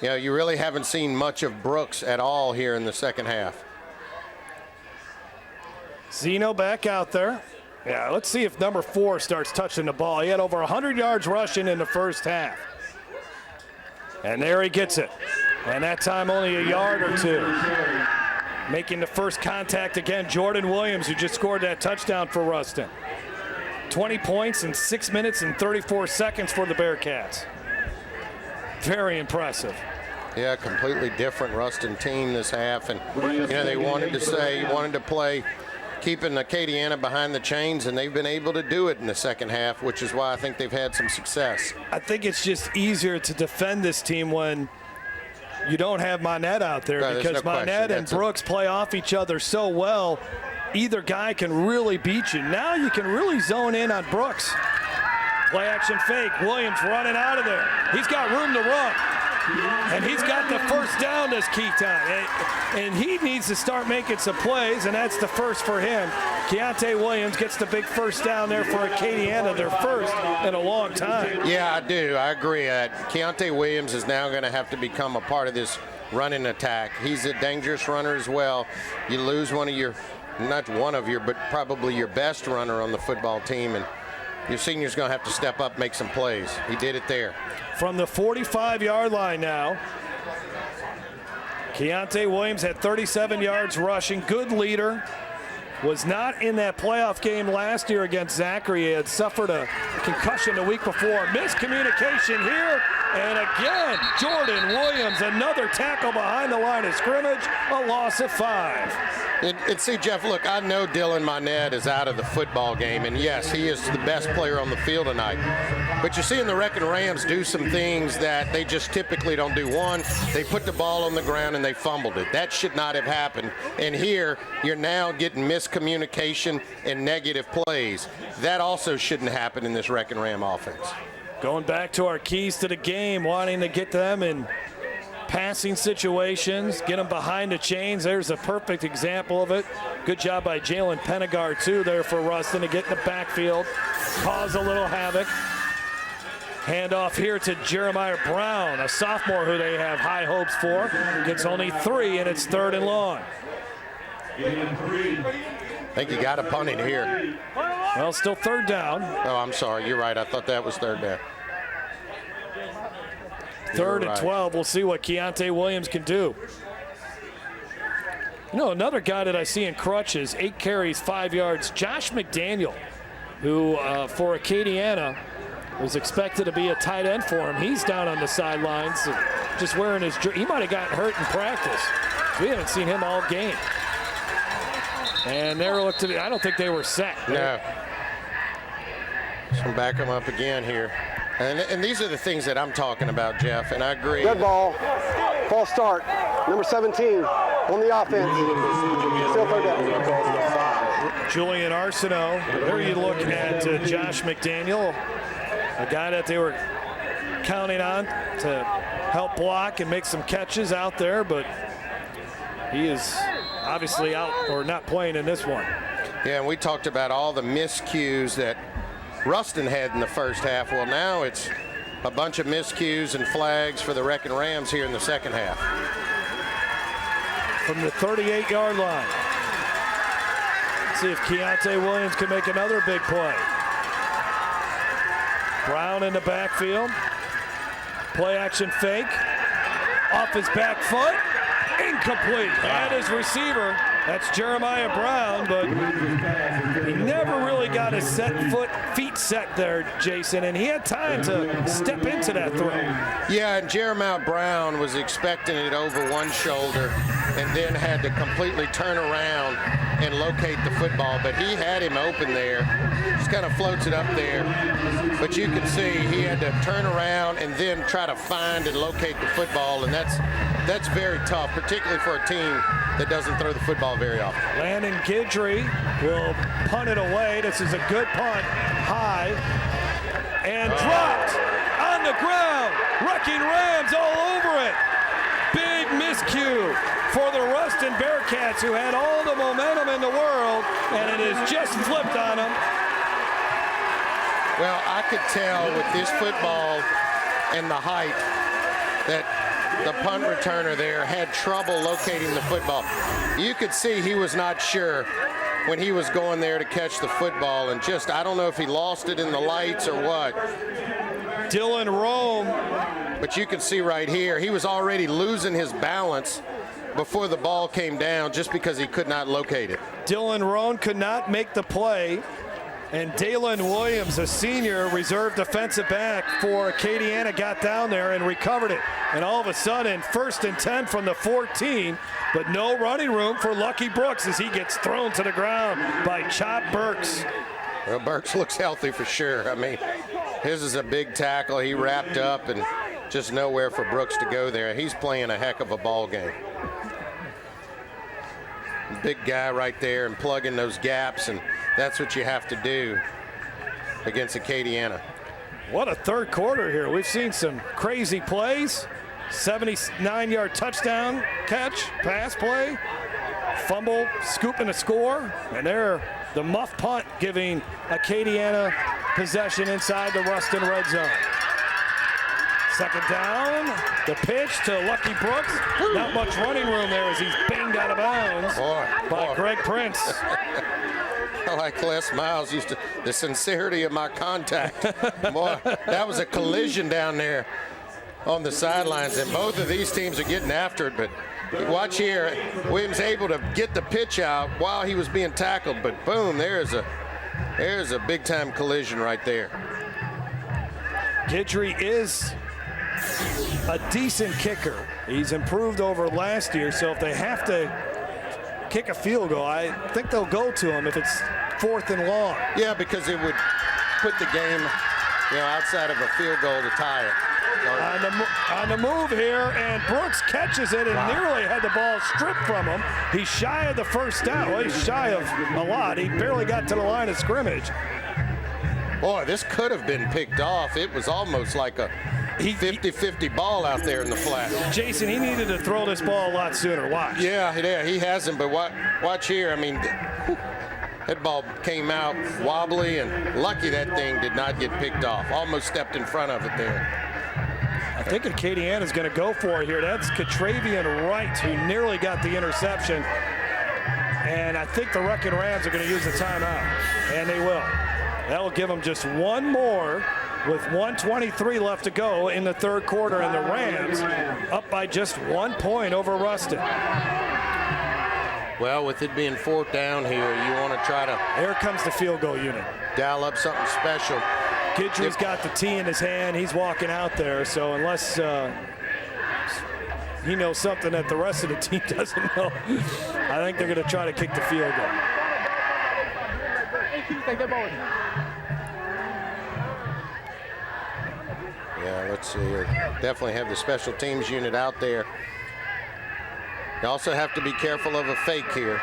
you know, you really haven't seen much of Brooks at all here in the second half. Zeno back out there. Yeah, let's see if number 4 starts touching the ball. He had over 100 yards rushing in the first half. And there he gets it. And that time only a yard or 2. Making the first contact again, Jordan Williams, who just scored that touchdown for Ruston. 20 points in 6 minutes and 34 seconds for the Bearcats. Very impressive. Yeah, completely different Ruston team this half. And, you know, they wanted to play keeping Acadiana behind the chains, and they've been able to do it in the second half, which is why I think they've had some success. I think it's just easier to defend this team when you don't have Minette out there, because Minette and Brooks play off each other so well. Either guy can really beat you. Now you can really zone in on Brooks. Play action fake. Williams running out of there. He's got room to run. And he's got the first down this key time. And he needs to start making some plays, and that's the first for him. Keontae Williams gets the big first down there for Acadiana, their first in a long time. Yeah, I do. I agree. Keontae Williams is now going to have to become a part of this running attack. He's a dangerous runner as well. You lose one of your, not one of your, but probably your best runner on the football team, and your senior's going to have to step up, make some plays. He did it there. From the 45-yard line now, Keontae Williams had 37 yards rushing. Good leader. Was not in that playoff game last year against Zachary. He had suffered a concussion the week before. Miscommunication here. And again, Jordan Williams, another tackle behind the line of scrimmage, a loss of 5. And see, Jeff, look, I know Dylan Minette is out of the football game, and yes, he is the best player on the field tonight. But you're seeing the Wreckin Rams do some things that they just typically don't do. One, they put the ball on the ground and they fumbled it. That should not have happened. And here, you're now getting miscommunication and negative plays. That also shouldn't happen in this Wreckin Ram offense. Going back to our keys to the game, wanting to get them in passing situations, get them behind the chains. There's a perfect example of it. Good job by Jalen Pennegar, too, there for Ruston to get in the backfield, cause a little havoc. Handoff here to Jeremiah Brown, a sophomore who they have high hopes for. Gets only 3, and it's 3rd and long. I think you got to punt it here. Well, still 3rd down. Oh, I'm sorry. You're right. I thought that was 3rd down. 3rd and 12. We'll see what Keontae Williams can do. You know, another guy that I see in crutches, 8 carries, 5 yards, Josh McDaniel, who for Acadiana was expected to be a tight end for him. He's down on the sidelines, just wearing his jersey. He might have gotten hurt in practice. We haven't seen him all game. And they looked to be, I don't think they were set. No. So back them up again here. And these are the things that I'm talking about, Jeff, and I agree. Good ball. False start. Number 17 on the offense. Still third down. Julian Arsenault. There you look at Josh McDaniel, a guy that they were counting on to help block and make some catches out there, but he is obviously out or not playing in this one. Yeah, and we talked about all the miscues that Ruston had in the first half. Well, now it's a bunch of miscues and flags for the Wreckin Rams here in the second half. From the 38-yard line. Let's see if Keontae Williams can make another big play. Brown in the backfield. Play action fake. Off his back foot. Incomplete. And his receiver, that's Jeremiah Brown, but he never really got his feet set there, Jason, and he had time to step into that throw. Yeah, and Jeremiah Brown was expecting it over one shoulder and then had to completely turn around and locate the football, but he had him open there. Just kind of floats it up there, but you can see he had to turn around and then try to find and locate the football, and that's very tough, particularly for a team that doesn't throw the football very often. Landon Guidry will punt it away. This is a good punt, high, and dropped on the ground. Wreckin Rams all over it. Big miscue for the Ruston Bearcats, who had all the momentum in the world, and it is just flipped on them. Well, I could tell with this football and the height that the punt returner there had trouble locating the football. You could see he was not sure when he was going there to catch the football, and just, I don't know if he lost it in the lights or what. Dylan Rome. But you can see right here, he was already losing his balance before the ball came down just because he could not locate it. Dylan Rohn could not make the play, and Dalen Williams, a senior reserve defensive back for Acadiana, got down there and recovered it. And all of a sudden, 1st and 10 from the 14, but no running room for Lucky Brooks as he gets thrown to the ground by Chop Burks. Well, Burks looks healthy for sure. I mean, his is a big tackle. He wrapped up and just nowhere for Brooks to go there. He's playing a heck of a ball game. Big guy right there and plugging those gaps, and that's what you have to do against Acadiana. What a third quarter here. We've seen some crazy plays. 79-yard touchdown catch, pass play, fumble, scooping a score, and there the muff punt giving Acadiana possession inside the Ruston red zone. Second down, the pitch to Lucky Brooks. Not much running room there as he's banged out of bounds by Greg Prince. Like Les Miles used to, the sincerity of my contact. Boy, that was a collision down there on the sidelines, and both of these teams are getting after it, but watch here. Williams able to get the pitch out while he was being tackled, but boom, there's a big-time collision right there. Guidry is a decent kicker. He's improved over last year, so if they have to kick a field goal, I think they'll go to him if it's 4th and long. Yeah, because it would put the game, outside of a field goal to tie it. On the move here, and Brooks catches it and nearly had the ball stripped from him. He's shy of the first down. Well, he's shy of a lot. He barely got to the line of scrimmage. Boy, this could have been picked off. It was almost like a 50-50 ball out there in the flat. Jason, he needed to throw this ball a lot sooner. Watch. Yeah, he hasn't, but watch here. I mean, that ball came out wobbly, and lucky that thing did not get picked off. Almost stepped in front of it there. I think Acadiana's going to go for it here. That's Katravian Wright, who nearly got the interception. And I think the Wreckin Rams are going to use the timeout, and they will. That'll give them just one more with 1:23 left to go in the third quarter, and the Rams up by just 1 point over Ruston. Well, with it being 4th down here, you want to try to... Here comes the field goal unit. Dial up something special. Guidry's got the tee in his hand. He's walking out there. So unless he knows something that the rest of the team doesn't know, I think they're going to try to kick the field goal. Yeah, let's see here. Definitely have the special teams unit out there. You also have to be careful of a fake here.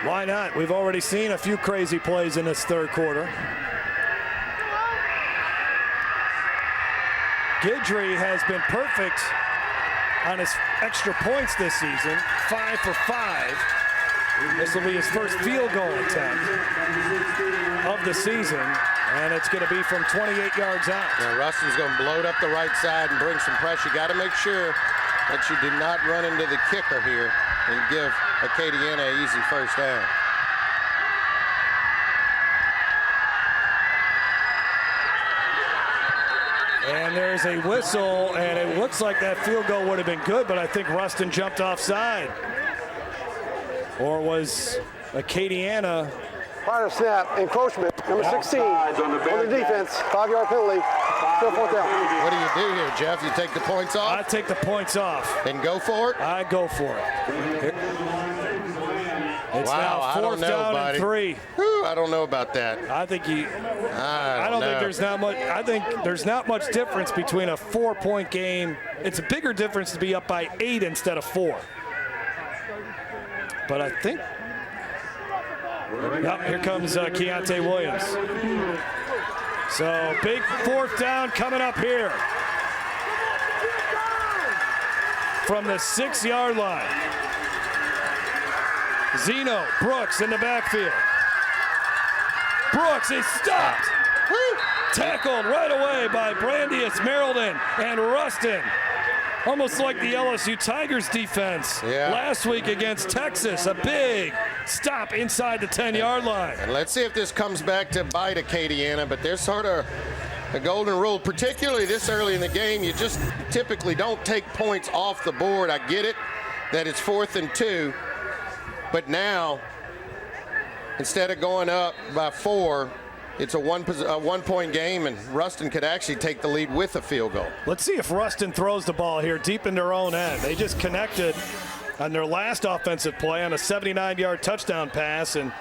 Why not? We've already seen a few crazy plays in this third quarter. Guidry has been perfect on his extra points this season, 5 for 5. This will be his first field goal attempt of the season, and it's going to be from 28 yards out. Now Ruston's going to blow it up the right side and bring some pressure. You got to make sure that you do not run into the kicker here and give Acadiana an easy first down. And there's a whistle, and it looks like that field goal would have been good, but I think Ruston jumped offside. Or was Acadiana? Prior snap, encroachment, number 16 on the defense, 5-yard penalty, still 4th down. What do you do here, Jeff? You take the points off? I take the points off. And go for it? I go for it. It's wow, now 4th down buddy. and 3. Whew, I don't know about that. I think I don't think there's not much. I think there's not much difference between a 4-point game. It's a bigger difference to be up by 8 instead of 4. But I think. Yep, here comes Keontae Williams. So big 4th down coming up here from the 6-yard line. Zeno, Brooks in the backfield. Brooks is stopped. Tackled right away by Brandeis, Merrilton, and Ruston. Almost like the LSU Tigers defense last week against Texas. A big stop inside the 10-yard line. And let's see if this comes back to bite Acadiana, but there's sort of a golden rule, particularly this early in the game. You just typically don't take points off the board. I get it that it's 4th and 2, but now instead of going up by 4, it's a one-point game, and Ruston could actually take the lead with a field goal. Let's see if Ruston throws the ball here deep in their own end. They just connected on their last offensive play on a 79-yard touchdown pass, and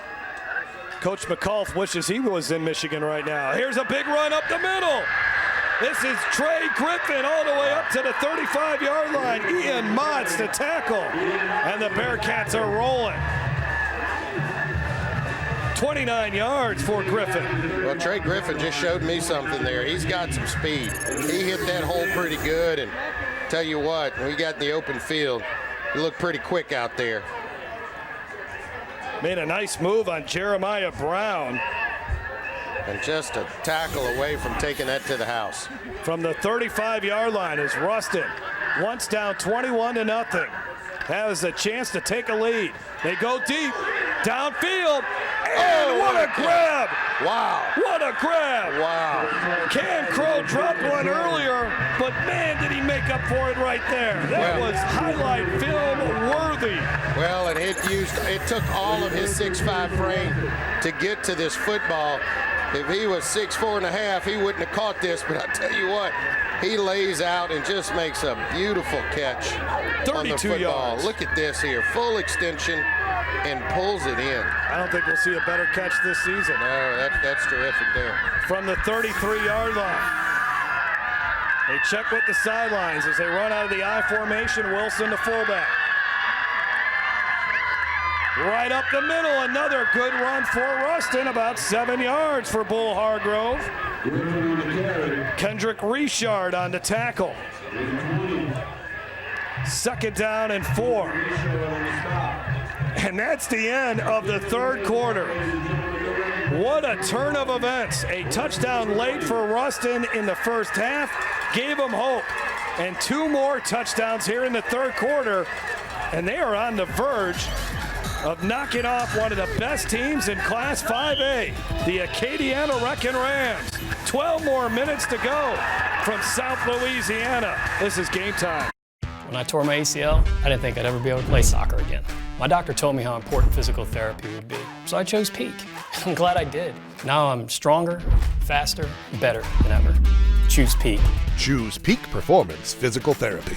Coach McCullough wishes he was in Michigan right now. Here's a big run up the middle. This is Trey Griffin all the way up to the 35-yard line. Ian Motts to tackle, and the Bearcats are rolling. 29 yards for Griffin. Well, Trey Griffin just showed me something there. He's got some speed. He hit that hole pretty good, and tell you what, when he got in the open field, he looked pretty quick out there. Made a nice move on Jeremiah Brown. And just a tackle away from taking that to the house. From the 35-yard line is Ruston. Once down 21-0. Has a chance to take a lead. They go deep, downfield, and what a grab! Wow. What a grab! Wow. Cam Crow dropped one earlier, but man, did he make up for it right there. That was highlight film worthy. Well, and it took all of his 6'5" frame to get to this football. If he was 6'4½", he wouldn't have caught this, but I tell you what, he lays out and just makes a beautiful catch on the 32 football. yards. Look at this here, full extension, and pulls it in. I don't think we'll see a better catch this season. No, that's terrific there. From the 33-yard line. They check with the sidelines as they run out of the I formation. Wilson, the fullback. Right up the middle, another good run for Ruston, about 7 yards for Bull Hargrove. Kendrick Richard on the tackle. 2nd down and 4. And that's the end of the third quarter. What a turn of events. A touchdown late for Ruston in the first half gave them hope. And 2 more touchdowns here in the third quarter. And they are on the verge of knocking off one of the best teams in Class 5A, the Acadiana Wreckin Rams. 12 more minutes to go from South Louisiana. This is game time. When I tore my ACL, I didn't think I'd ever be able to play soccer again. My doctor told me how important physical therapy would be, so I chose Peak. I'm glad I did. Now I'm stronger, faster, better than ever. Choose Peak. Choose Peak Performance Physical Therapy.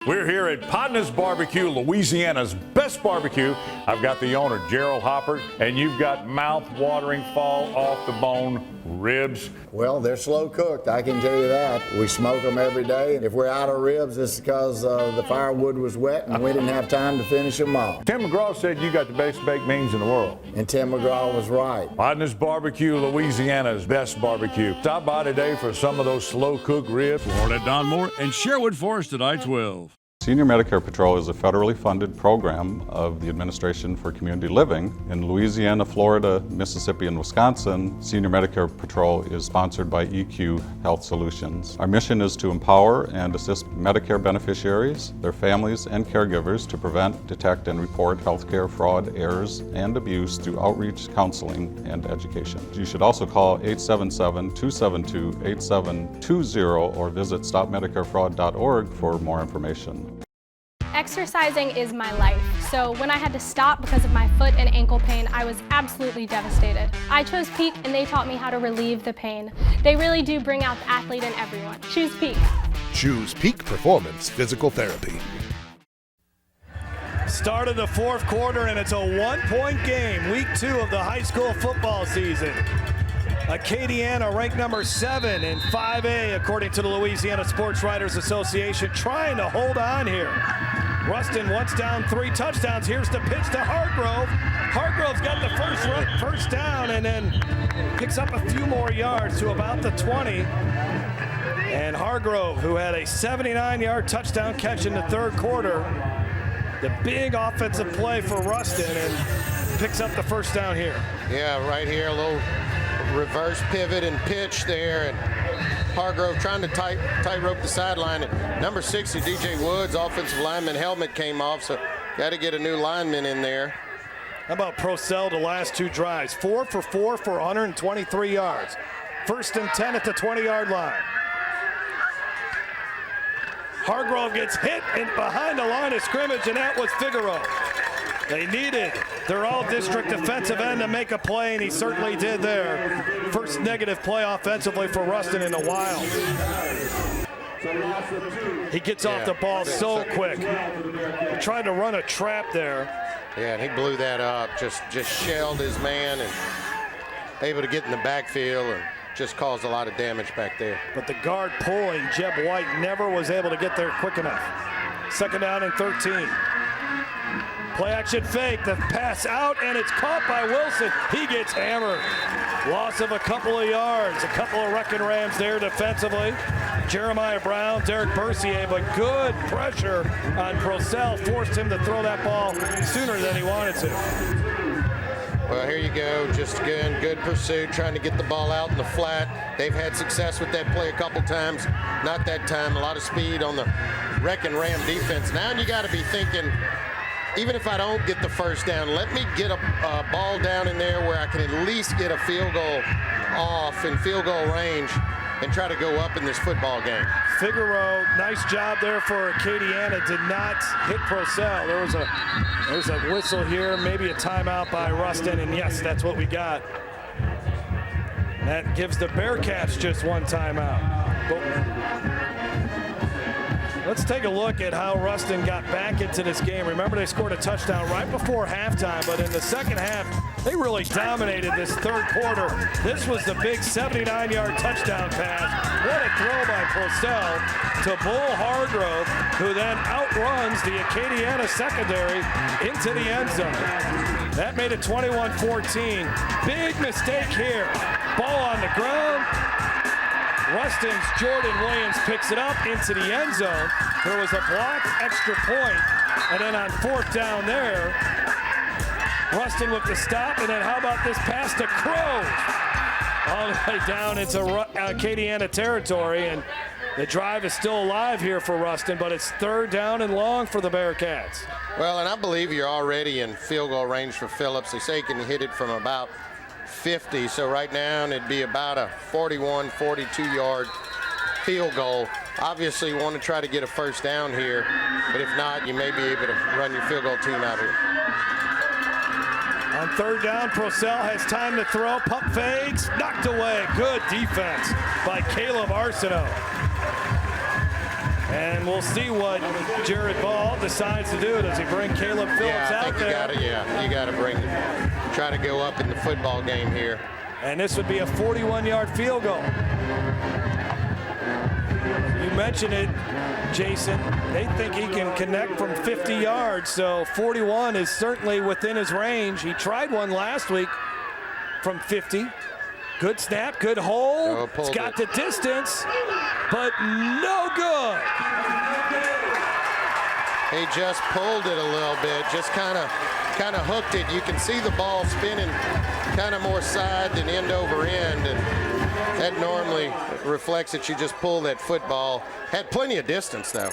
We're here at Podnas Barbecue, Louisiana's best barbecue. I've got the owner, Gerald Hopper, and you've got mouth-watering, fall-off-the-bone ribs. Well, they're slow cooked, I can tell you that. We smoke them every day. If we're out of ribs, it's because the firewood was wet and we didn't have time to finish them off. Tim McGraw said you got the best baked beans in the world. And Tim McGraw was right. Podnas Barbecue, Louisiana's best barbecue. Stop by today for some of those slow-cooked ribs. Florida Don Moore and Sherwood Forest at I-12. Senior Medicare Patrol is a federally funded program of the Administration for Community Living. In Louisiana, Florida, Mississippi, and Wisconsin, Senior Medicare Patrol is sponsored by EQ Health Solutions. Our mission is to empower and assist Medicare beneficiaries, their families, and caregivers to prevent, detect, and report healthcare fraud, errors, and abuse through outreach, counseling, and education. You should also call 877-272-8720 or visit stopmedicarefraud.org for more information. Exercising is my life, so when I had to stop because of my foot and ankle pain, I was absolutely devastated. I chose Peak and they taught me how to relieve the pain. They really do bring out the athlete in everyone. Choose Peak. Choose Peak Performance Physical Therapy. Start of the fourth quarter, and it's a one-point game, week 2 of the high school football season. Acadiana ranked number 7 in 5A, according to the Louisiana Sports Writers Association, trying to hold on here. Ruston once down 3 touchdowns. Here's the pitch to Hargrove. Hargrove's got the first down and then picks up a few more yards to about the 20. And Hargrove, who had a 79-yard touchdown catch in the third quarter, the big offensive play for Ruston, and picks up the first down here. Yeah, right here, a little reverse pivot and pitch there, and Hargrove trying to tightrope the sideline. And number 60, DJ Woods, offensive lineman, helmet came off, so got to get a new lineman in there. How about Procell the last 2 drives? 4 for 4 for 123 yards. 1st and 10 at the 20-yard line. Hargrove gets hit and behind the line of scrimmage, and that was Figueroa. They needed their all-district defensive end to make a play, and he certainly did there. First negative play offensively for Ruston in a while. He gets off the ball so quick. He tried to run a trap there. Yeah, and he blew that up. Just shelled his man and able to get in the backfield and just caused a lot of damage back there. But the guard pulling, Jeb White, never was able to get there quick enough. 2nd down and 13. Play action fake, the pass out, and it's caught by Wilson. He gets hammered. Loss of a couple of yards. A couple of Wreckin Rams there defensively. Jeremiah Brown, Derek Bercier, but good pressure on Procell. Forced him to throw that ball sooner than he wanted to. Well, here you go. Just again, good pursuit, trying to get the ball out in the flat. They've had success with that play a couple times. Not that time. A lot of speed on the Wreckin Ram defense. Now you got to be thinking, even if I don't get the first down, let me get a ball down in there where I can at least get a field goal off in field goal range and try to go up in this football game. Figueroa, nice job there for Acadiana, did not hit Procell. There's a whistle here, maybe a timeout by Ruston, and yes, that's what we got. That gives the Bearcats just one timeout. Let's take a look at how Ruston got back into this game. Remember, they scored a touchdown right before halftime, but in the second half, they really dominated this third quarter. This was the big 79-yard touchdown pass. What a throw by Procell to Bull Hargrove, who then outruns the Acadiana secondary into the end zone. That made it 21-14. Big mistake here. Ball on the ground. Ruston's Jordan Williams picks it up into the end zone. There was a blocked extra point, and then on 4th down there, Ruston with the stop, and then how about this pass to Crows? All the way down into Acadiana territory, and the drive is still alive here for Ruston, but it's 3rd down and long for the Bearcats. Well, and I believe you're already in field goal range for Phillips. They say he can hit it from about 50, so right now it'd be about a 41, 42-yard field goal. Obviously, you want to try to get a first down here, but if not, you may be able to run your field goal team out here. On third down, Procell has time to throw. Pump fakes, knocked away. Good defense by Caleb Arsenault. And we'll see what Jared Ball decides to do. Does he bring Caleb Phillips out there? You got to try to go up in the football game here. And this would be a 41-yard field goal. You mentioned it, Jason. They think he can connect from 50 yards, so 41 is certainly within his range. He tried one last week from 50. Good snap, good hold. It's got the distance, but no good. He just pulled it a little bit, just kind of hooked it. You can see the ball spinning kind of more side than end over end, and that normally reflects that you just pull that football. Had plenty of distance though.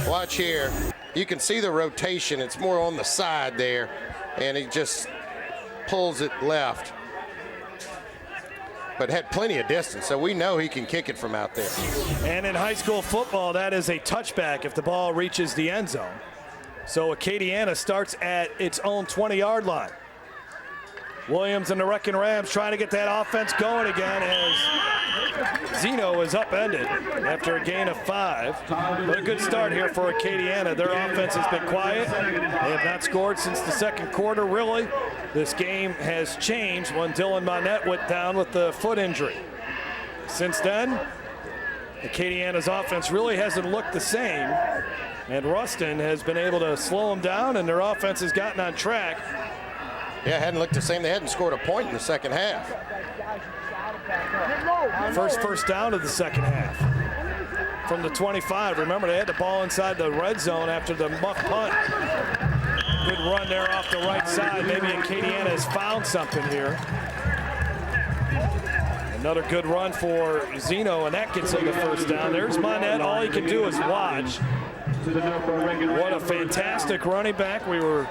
Watch here. You can see the rotation. It's more on the side there, and he just pulls it left. But had plenty of distance, so we know he can kick it from out there. And in high school football, that is a touchback if the ball reaches the end zone. So Acadiana starts at its own 20-yard line. Williams and the Wreckin Rams trying to get that offense going again as Zeno is upended after a gain of 5. But a good start here for Acadiana. Their offense has been quiet. They have not scored since the second quarter, really. This game has changed when Dylan Monette went down with the foot injury. Since then, Acadiana's offense really hasn't looked the same. And Ruston has been able to slow them down, and their offense has gotten on track. Yeah, it hadn't looked the same. They hadn't scored a point in the second half. First down of the second half from the 25. Remember, they had the ball inside the red zone after the muff punt. Good run there off the right side. Maybe Acadiana has found something here. Another good run for Zeno, and that gets him the first down. There's Monette. All he can do is watch. What a fantastic running back. We were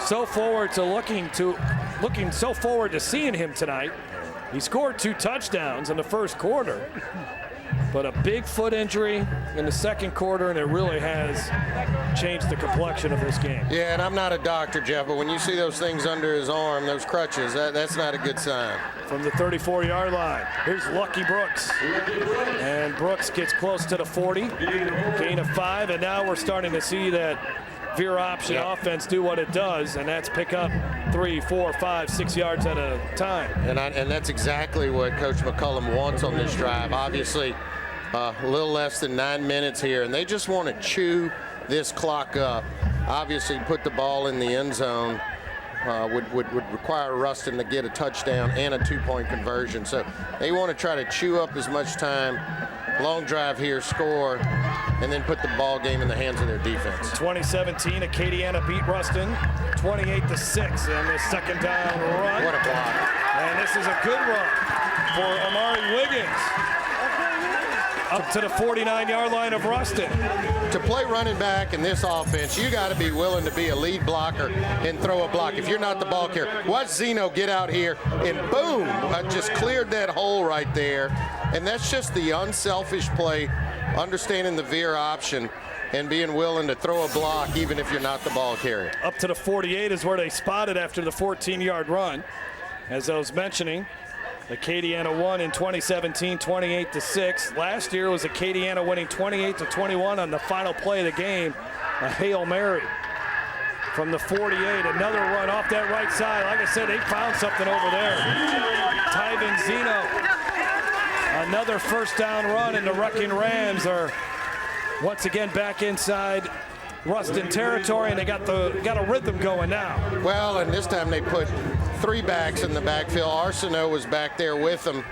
so forward to looking so forward to seeing him tonight. He scored 2 touchdowns in the first quarter, but a big foot injury in the second quarter, and it really has changed the complexion of this game. Yeah, and I'm not a doctor, Jeff, but when you see those things under his arm, those crutches, that's not a good sign. From the 34-yard line, here's Lucky Brooks. And Brooks gets close to the 40, gain of 5, and now we're starting to see that veer option offense do what it does, and that's pick up 3, 4, 5, 6 yards at a time. And that's exactly what Coach McCullum wants on this drive. Obviously, a little less than 9 minutes here, and they just want to chew this clock up. Obviously, put the ball in the end zone would require Ruston to get a touchdown and a 2-point conversion. So they want to try to chew up as much time. Long drive here, score, and then put the ball game in the hands of their defense. 2017, Acadiana beat Ruston 28-6 in the second down run. What a block. And this is a good run for Amari Wiggins. Up to the 49-yard line of Ruston. To play running back in this offense, you got to be willing to be a lead blocker and throw a block. If you're not the ball carrier, watch Zeno get out here and boom, just cleared that hole right there. And that's just the unselfish play, understanding the veer option and being willing to throw a block even if you're not the ball carrier. Up to the 48 is where they spotted after the 14-yard run. As I was mentioning, Acadiana won in 2017, 28-6. Last year was Acadiana winning 28-21 on the final play of the game. A Hail Mary from the 48. Another run off that right side. Like I said, they found something over there. Tyvin Zeno. Another first down run, and the Wreckin Rams are once again back inside Ruston territory, and they got a rhythm going now. Well, and this time they put 3 backs in the backfield. Arsenault was back there with them,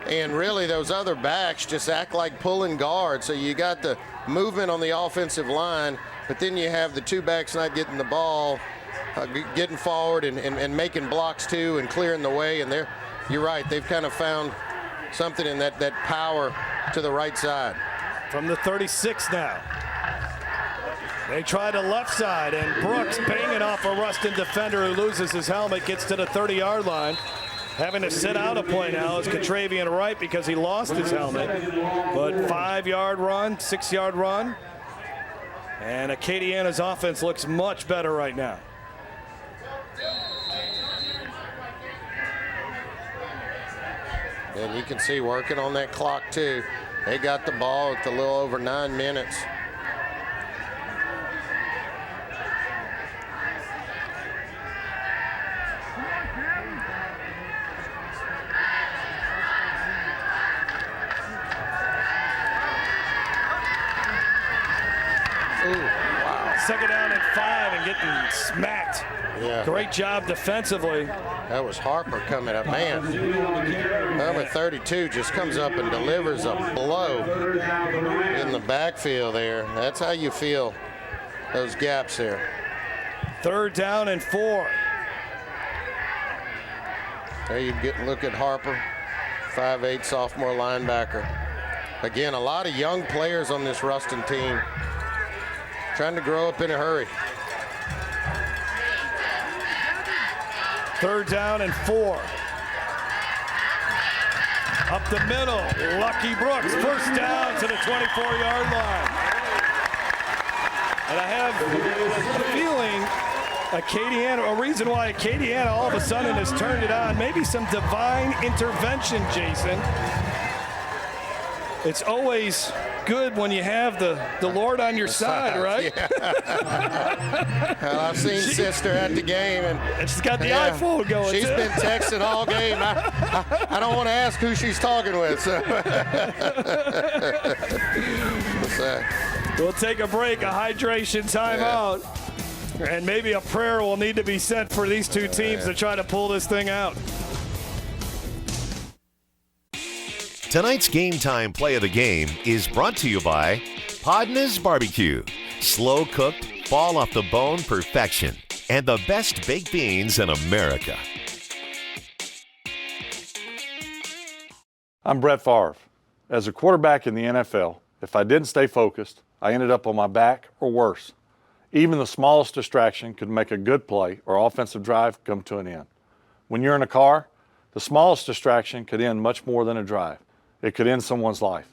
and really those other backs just act like pulling guard. So you got the movement on the offensive line, but then you have the 2 backs not getting the ball, getting forward and making blocks too and clearing the way. And you're right, they've kind of found something in that power to the right side. From the 36 now. They try the left side, and Brooks banging off a Ruston defender who loses his helmet, gets to the 30-yard line. Having to sit out a play now is Contravian Wright because he lost his helmet. But 5-yard run, 6-yard run. And Acadiana's offense looks much better right now. And you can see working on that clock, too. They got the ball with a little over 9 minutes. Second down and 5 and getting smacked. Yeah. Great job defensively. That was Harper coming up. Man, number 32 just comes up and delivers a blow in the backfield there. That's how you feel those gaps there. Third down and 4. There you look at Harper, 5'8" sophomore linebacker. Again, a lot of young players on this Ruston team trying to grow up in a hurry. Third down and 4. Up the middle, Lucky Brooks, first down to the 24-yard line. And I have a feeling Acadiana, a reason why Acadiana all of a sudden has turned it on, maybe some divine intervention, Jason. It's always good when you have the Lord on your side, right? Yeah. Well, I've seen sister at the game, and she's got the iPhone going. She's too. been texting all game. I don't want to ask who she's talking with. So. We'll take a break, a hydration timeout, and maybe a prayer will need to be sent for these two teams to try to pull this thing out. Tonight's Game Time Play of the Game is brought to you by Podna's Barbecue. Slow cooked, fall off the bone perfection, and the best baked beans in America. I'm Brett Favre. As a quarterback in the NFL, if I didn't stay focused, I ended up on my back or worse. Even the smallest distraction could make a good play or offensive drive come to an end. When you're in a car, the smallest distraction could end much more than a drive. It could end someone's life.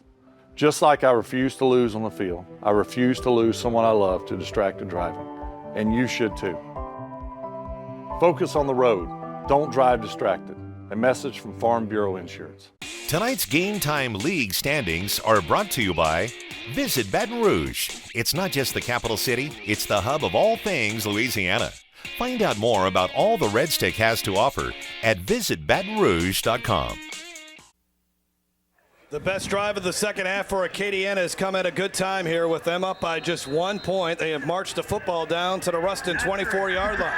Just like I refuse to lose on the field, I refuse to lose someone I love to distracted driving. And you should too. Focus on the road. Don't drive distracted. A message from Farm Bureau Insurance. Tonight's Game Time League standings are brought to you by Visit Baton Rouge. It's not just the capital city, it's the hub of all things Louisiana. Find out more about all the Red Stick has to offer at visitbatonrouge.com. The best drive of the second half for Acadiana has come at a good time here with them up by just 1 point. They have marched the football down to the Ruston 24-yard line.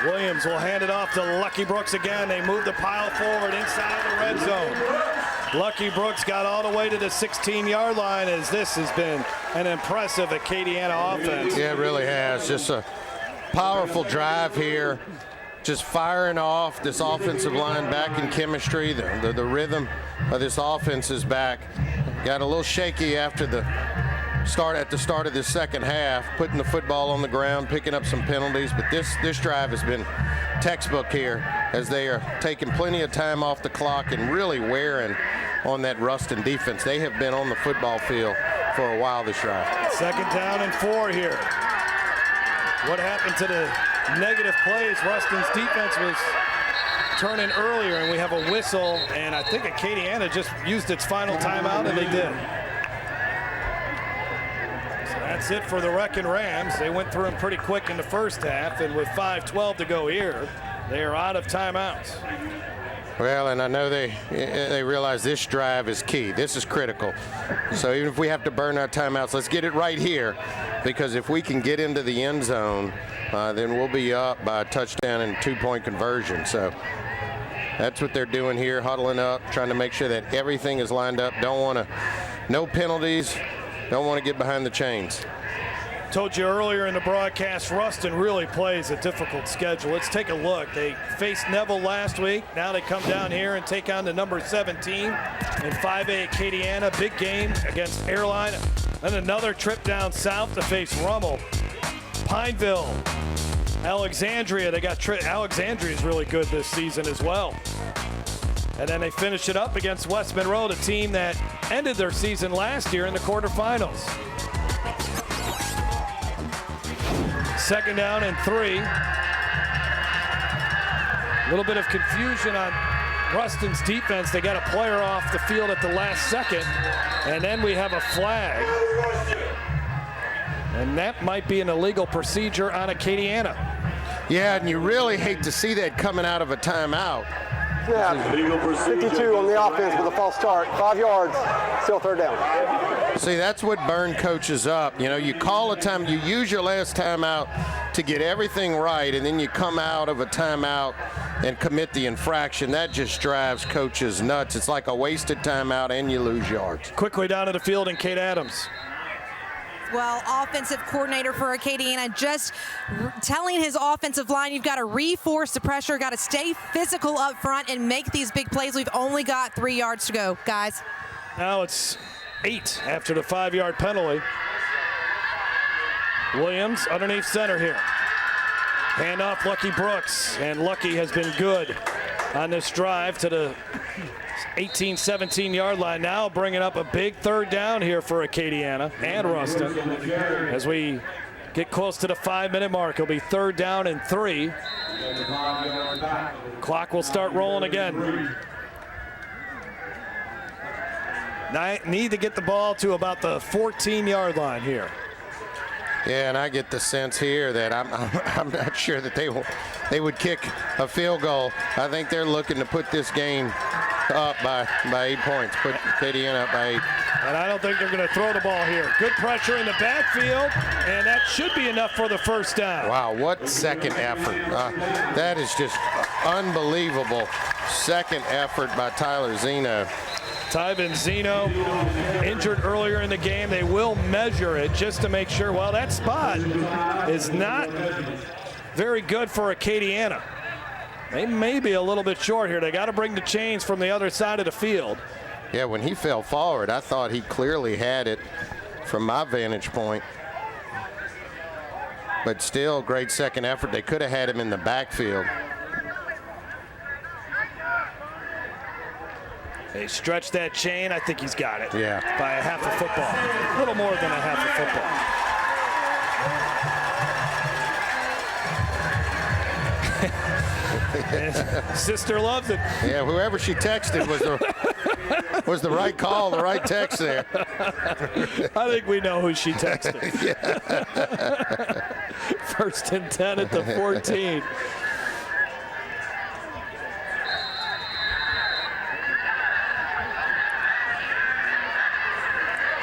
Williams will hand it off to Lucky Brooks again. They move the pile forward inside the red zone. Lucky Brooks got all the way to the 16-yard line as this has been an impressive Acadiana offense. Yeah, it really has. Just a powerful drive here. Just firing off this offensive line back in chemistry. The rhythm of this offense is back. Got a little shaky after the start of this second half, putting the football on the ground, picking up some penalties. But this drive has been textbook here as they are taking plenty of time off the clock and really wearing on that Ruston defense. They have been on the football field for a while this drive. Second down and 4 here. What happened to the negative plays? Ruston's defense was turning earlier, and we have a whistle, and I think Acadiana just used its final timeout, and they did. So that's it for the Wreckin Rams. They went through them pretty quick in the first half, and with 5:12 to go here, they are out of timeouts. Well, and I know they realize this drive is key. This is critical. So even if we have to burn our timeouts, let's get it right here, because if we can get into the end zone, then we'll be up by a touchdown and 2-point conversion. So that's what they're doing here, huddling up, trying to make sure that everything is lined up. No penalties, don't want to get behind the chains. Told you earlier in the broadcast, Ruston really plays a difficult schedule. Let's take a look. They faced Neville last week. Now they come down here and take on the number 17 in 5A Acadiana. Big game against Airline. Then another trip down south to face Rummel. Pineville, Alexandria. Alexandria is really good this season as well. And then they finish it up against West Monroe, the team that ended their season last year in the quarterfinals. Second down and 3. A little bit of confusion on Ruston's defense. They got a player off the field at the last second, and then we have a flag. And that might be an illegal procedure on Acadiana. Yeah, and you really hate to see that coming out of a timeout. Yeah, 52 on the offense with a false start. 5 yards, still third down. See, that's what burn coaches up. You know, you call a time, you use your last timeout to get everything right, and then you come out of a timeout and commit the infraction. That just drives coaches nuts. It's like a wasted timeout, and you lose yards. Quickly down to the field, and Kate Adams. Well, offensive coordinator for Acadiana just telling his offensive line, you've got to reinforce the pressure, got to stay physical up front and make these big plays. We've only got 3 yards to go, guys. Now it's 8 after the 5-yard penalty. Williams underneath center here. Handoff, Lucky Brooks, and Lucky has been good on this drive to the 18, 17-yard line. Now bringing up a big third down here for Acadiana and Ruston. As we get close to the 5-minute mark, it'll be 3rd down and 3. Clock will start rolling again. Need to get the ball to about the 14-yard line here. Yeah, and I get the sense here that I'm not sure that they would kick a field goal. I think they're looking to put this game up by 8 points, put Acadiana up by 8. And I don't think they're going to throw the ball here. Good pressure in the backfield, and that should be enough for the 1st down. Wow, what second effort. That is just unbelievable second effort by Tyler Zeno. Tyvin Zeno injured earlier in the game. They will measure it just to make sure. Well, that spot is not very good for Acadiana. They may be a little bit short here. They got to bring the chains from the other side of the field. Yeah, when he fell forward, I thought he clearly had it from my vantage point. But still, great second effort. They could have had him in the backfield. They stretch that chain. I think he's got it. Yeah. By a half a football. A little more than a half a football. Sister loves it. Yeah, whoever she texted was the right call, the right text there. I think we know who she texted. 1st and 10 at the 14.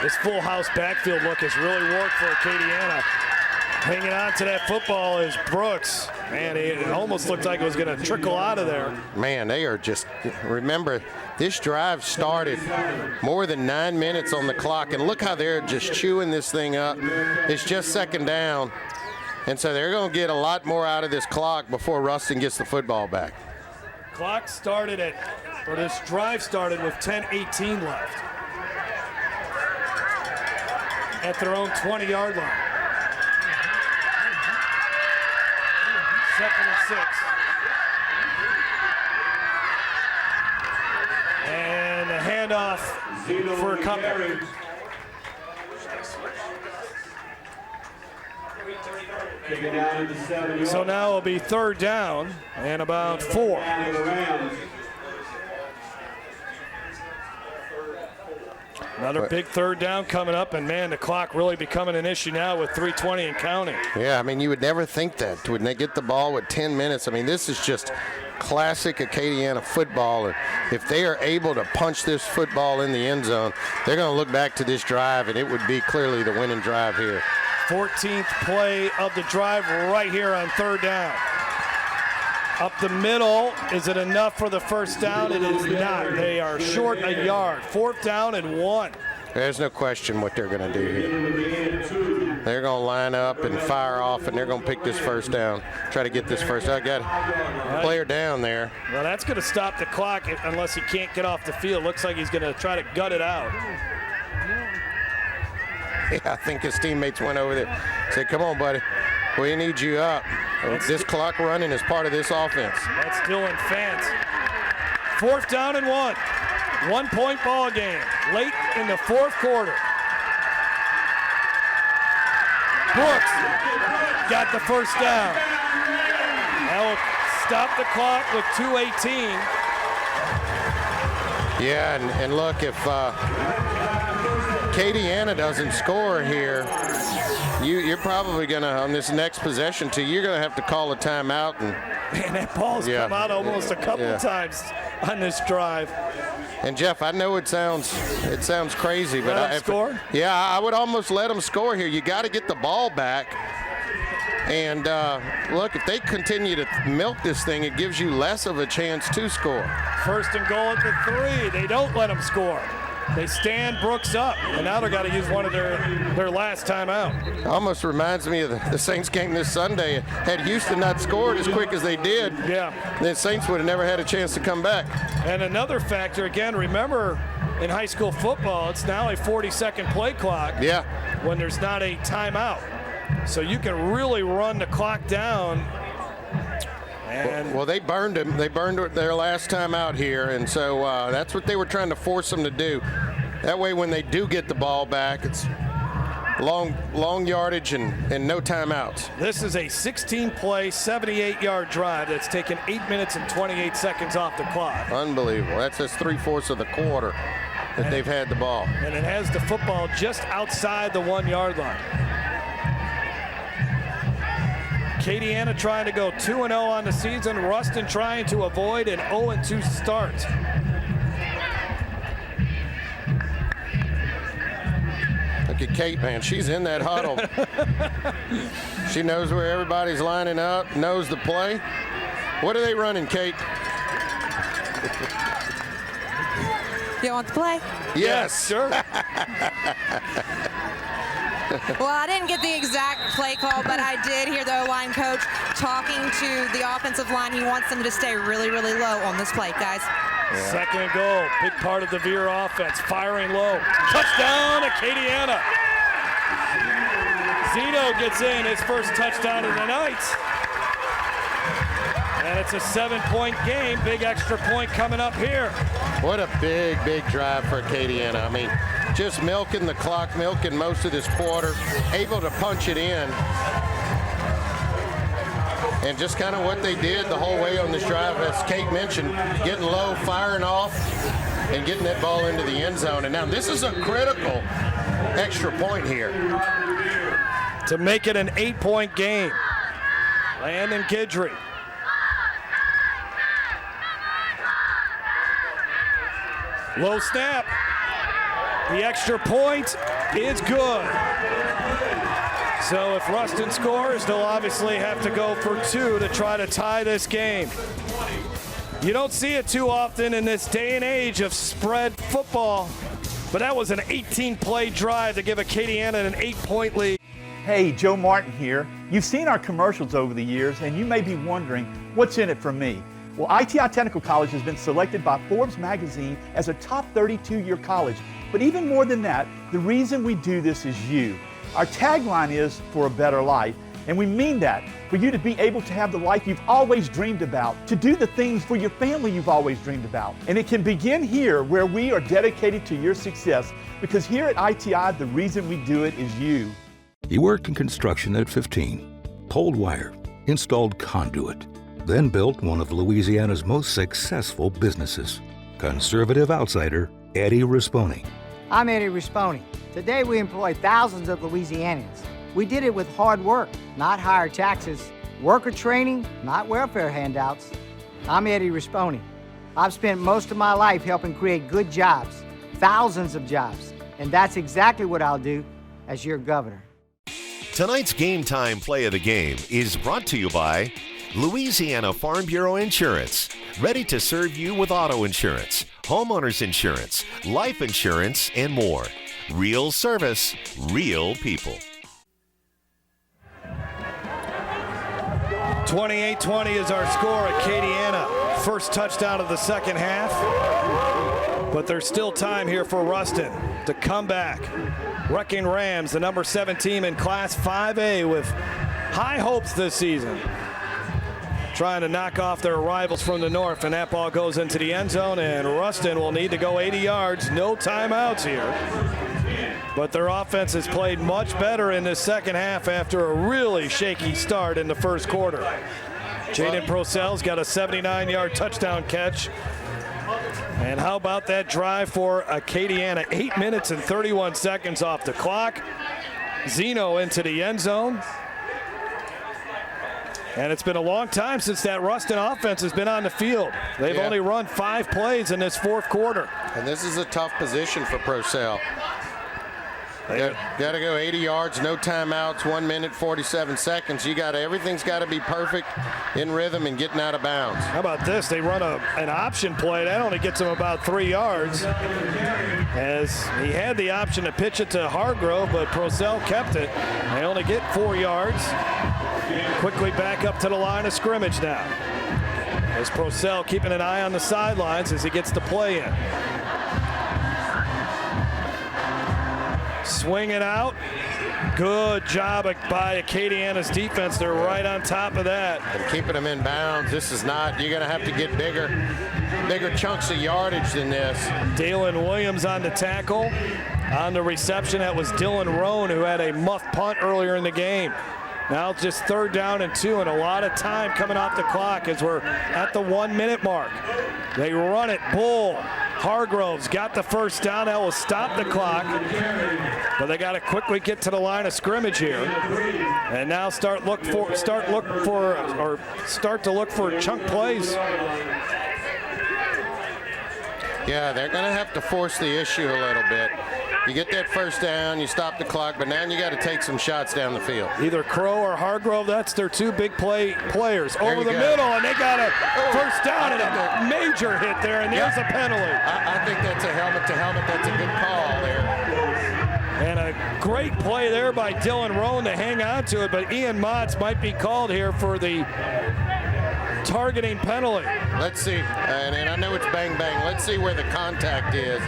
This full house backfield look has really worked for Acadiana. Hanging on to that football is Brooks. Man, it almost looked like it was going to trickle out of there. Man, they are just, remember, this drive started more than 9 minutes on the clock, and look how they're just chewing this thing up. It's just 2nd down, and so they're going to get a lot more out of this clock before Ruston gets the football back. Clock started this drive started with 10:18 left at their own 20-yard line. 2nd and 6. And a handoff for a comeback. So now it'll be 3rd down and about 4. Another big 3rd down coming up, and man, the clock really becoming an issue now with 3:20 and counting. Yeah, I mean, you would never think that when they get the ball with 10 minutes. I mean, this is just classic Acadiana football. And if they are able to punch this football in the end zone, they're going to look back to this drive, and it would be clearly the winning drive here. 14th play of the drive right here on 3rd down. Up the middle, is it enough for the 1st down? It is not. They are short a yard. 4th down and 1. There's no question what they're going to do here. They're going to line up and fire off, and they're going to pick this 1st down, try to get this 1st. I got a player down there. Well, that's going to stop the clock unless he can't get off the field. Looks like he's going to try to gut it out. Yeah, I think his teammates went over there. Said, come on, buddy. We need you up. This clock running is part of this offense. That's Dylan Fant. 4th down and 1. 1-point ball game. Late in the 4th quarter. Brooks got the 1st down. That will stop the clock with 2:18. Yeah, and look, if Acadiana doesn't score here, you're probably going to, on this next possession, you're going to have to call a timeout. And that ball's come out almost a couple times on this drive. And Jeff, I know it sounds crazy, but I would almost let them score here. You got to get the ball back. And look, if they continue to milk this thing, it gives you less of a chance to score. First and goal at the 3. They don't let them score. They stand Brooks up, and now they've got to use one of their last timeout. Almost reminds me of the Saints game this Sunday. Had Houston not scored as quick as they did, the Saints would have never had a chance to come back. And another factor, again, remember in high school football, it's now a 40-second play clock when there's not a timeout. So you can really run the clock down. Well, they burned him. They burned their last time out here, and so that's what they were trying to force them to do. That way, when they do get the ball back, it's long yardage and no timeouts. This is a 16-play, 78-yard drive that's taken 8 minutes and 28 seconds off the clock. Unbelievable. That's just 3/4 of the quarter that they've had the ball. And it has the football just outside the 1-yard line. Acadiana trying to go 2-0 on the season. Ruston trying to avoid an 0-2 start. Look at Kate, man. She's in that huddle. She knows where everybody's lining up, knows the play. What are they running, Kate? You want the play? Yes. Sure. Well, I didn't get the exact play call, but I did hear the O-line coach talking to the offensive line. He wants them to stay really, really low on this play, guys. Yeah. Second and goal, big part of the Veer offense, firing low. Touchdown, Acadiana. Zeno gets in his first touchdown of the night. And it's a 7-point game, big extra point coming up here. What a big, big drive for Acadiana. I mean, just milking the clock, milking most of this quarter, able to punch it in. And just kind of what they did the whole way on this drive, as Kate mentioned, getting low, firing off, and getting that ball into the end zone. And now this is a critical extra point here. To make it an 8-point game. Landon Guidry. Low snap. The extra point is good. So if Ruston scores, they'll obviously have to go for 2 to try to tie this game. You don't see it too often in this day and age of spread football, but that was an 18-play drive to give Acadiana an 8-point lead. Hey, Joe Martin here. You've seen our commercials over the years, and you may be wondering, what's in it for me? Well, ITI Technical College has been selected by Forbes magazine as a top 32-year college. But even more than that, the reason we do this is you. Our tagline is for a better life, and we mean that, for you to be able to have the life you've always dreamed about, to do the things for your family you've always dreamed about. And it can begin here, where we are dedicated to your success, because here at ITI, the reason we do it is you. He worked in construction at 15, pulled wire, installed conduit, then built one of Louisiana's most successful businesses. Conservative outsider Eddie Risponi. I'm Eddie Risponi. Today we employ thousands of Louisianians. We did it with hard work, not higher taxes, worker training, not welfare handouts. I'm Eddie Risponi. I've spent most of my life helping create good jobs, thousands of jobs, and that's exactly what I'll do as your governor. Tonight's Game Time Play of the Game is brought to you by Louisiana Farm Bureau Insurance, ready to serve you with auto insurance, homeowners insurance, life insurance, and more. Real service, real people. 28-20 is our score. Acadiana, first touchdown of the second half. But there's still time here for Ruston to come back. Wreckin Rams, the number 7 team in Class 5A with high hopes this season. Trying to knock off their rivals from the north, and that ball goes into the end zone, and Ruston will need to go 80 yards. No timeouts here. But their offense has played much better in this second half after a really shaky start in the first quarter. Jaden Procell's got a 79-yard touchdown catch. And how about that drive for Acadiana? 8 minutes and 31 seconds off the clock. Zeno into the end zone. And it's been a long time since that Ruston offense has been on the field. They've only run 5 plays in this fourth quarter. And this is a tough position for Procell. Got to go 80 yards, no timeouts, 1 minute, 47 seconds. Everything's got to be perfect, in rhythm, and getting out of bounds. How about this? They run an option play. That only gets him about 3 yards. As he had the option to pitch it to Hargrove, but Procell kept it. They only get 4 yards. Quickly back up to the line of scrimmage now. As Procell keeping an eye on the sidelines as he gets the play in. Swing it out. Good job by Acadiana's defense. They're right on top of that. And keeping them in bounds. This is not, you're going to have to get bigger chunks of yardage than this. Dalen Williams on the tackle. On the reception, that was Dylan Roan, who had a muff punt earlier in the game. Now just 3rd down and 2, and a lot of time coming off the clock as we're at the 1 minute mark. They run it. Bull. Hargrove's got the first down. That will stop the clock. But they got to quickly get to the line of scrimmage here. And now start to look for chunk plays. Yeah, they're going to have to force the issue a little bit. You get that first down, you stop the clock, but now you got to take some shots down the field. Either Crow or Hargrove, that's their 2 big players. Over the middle, and they got a first down and a major hit there, and there's a penalty. I think that's a helmet-to-helmet. That's a good call there. And a great play there by Dylan Roan to hang on to it, but Ian Motts might be called here for the targeting penalty. Let's see, and I know it's bang-bang. Let's see where the contact is.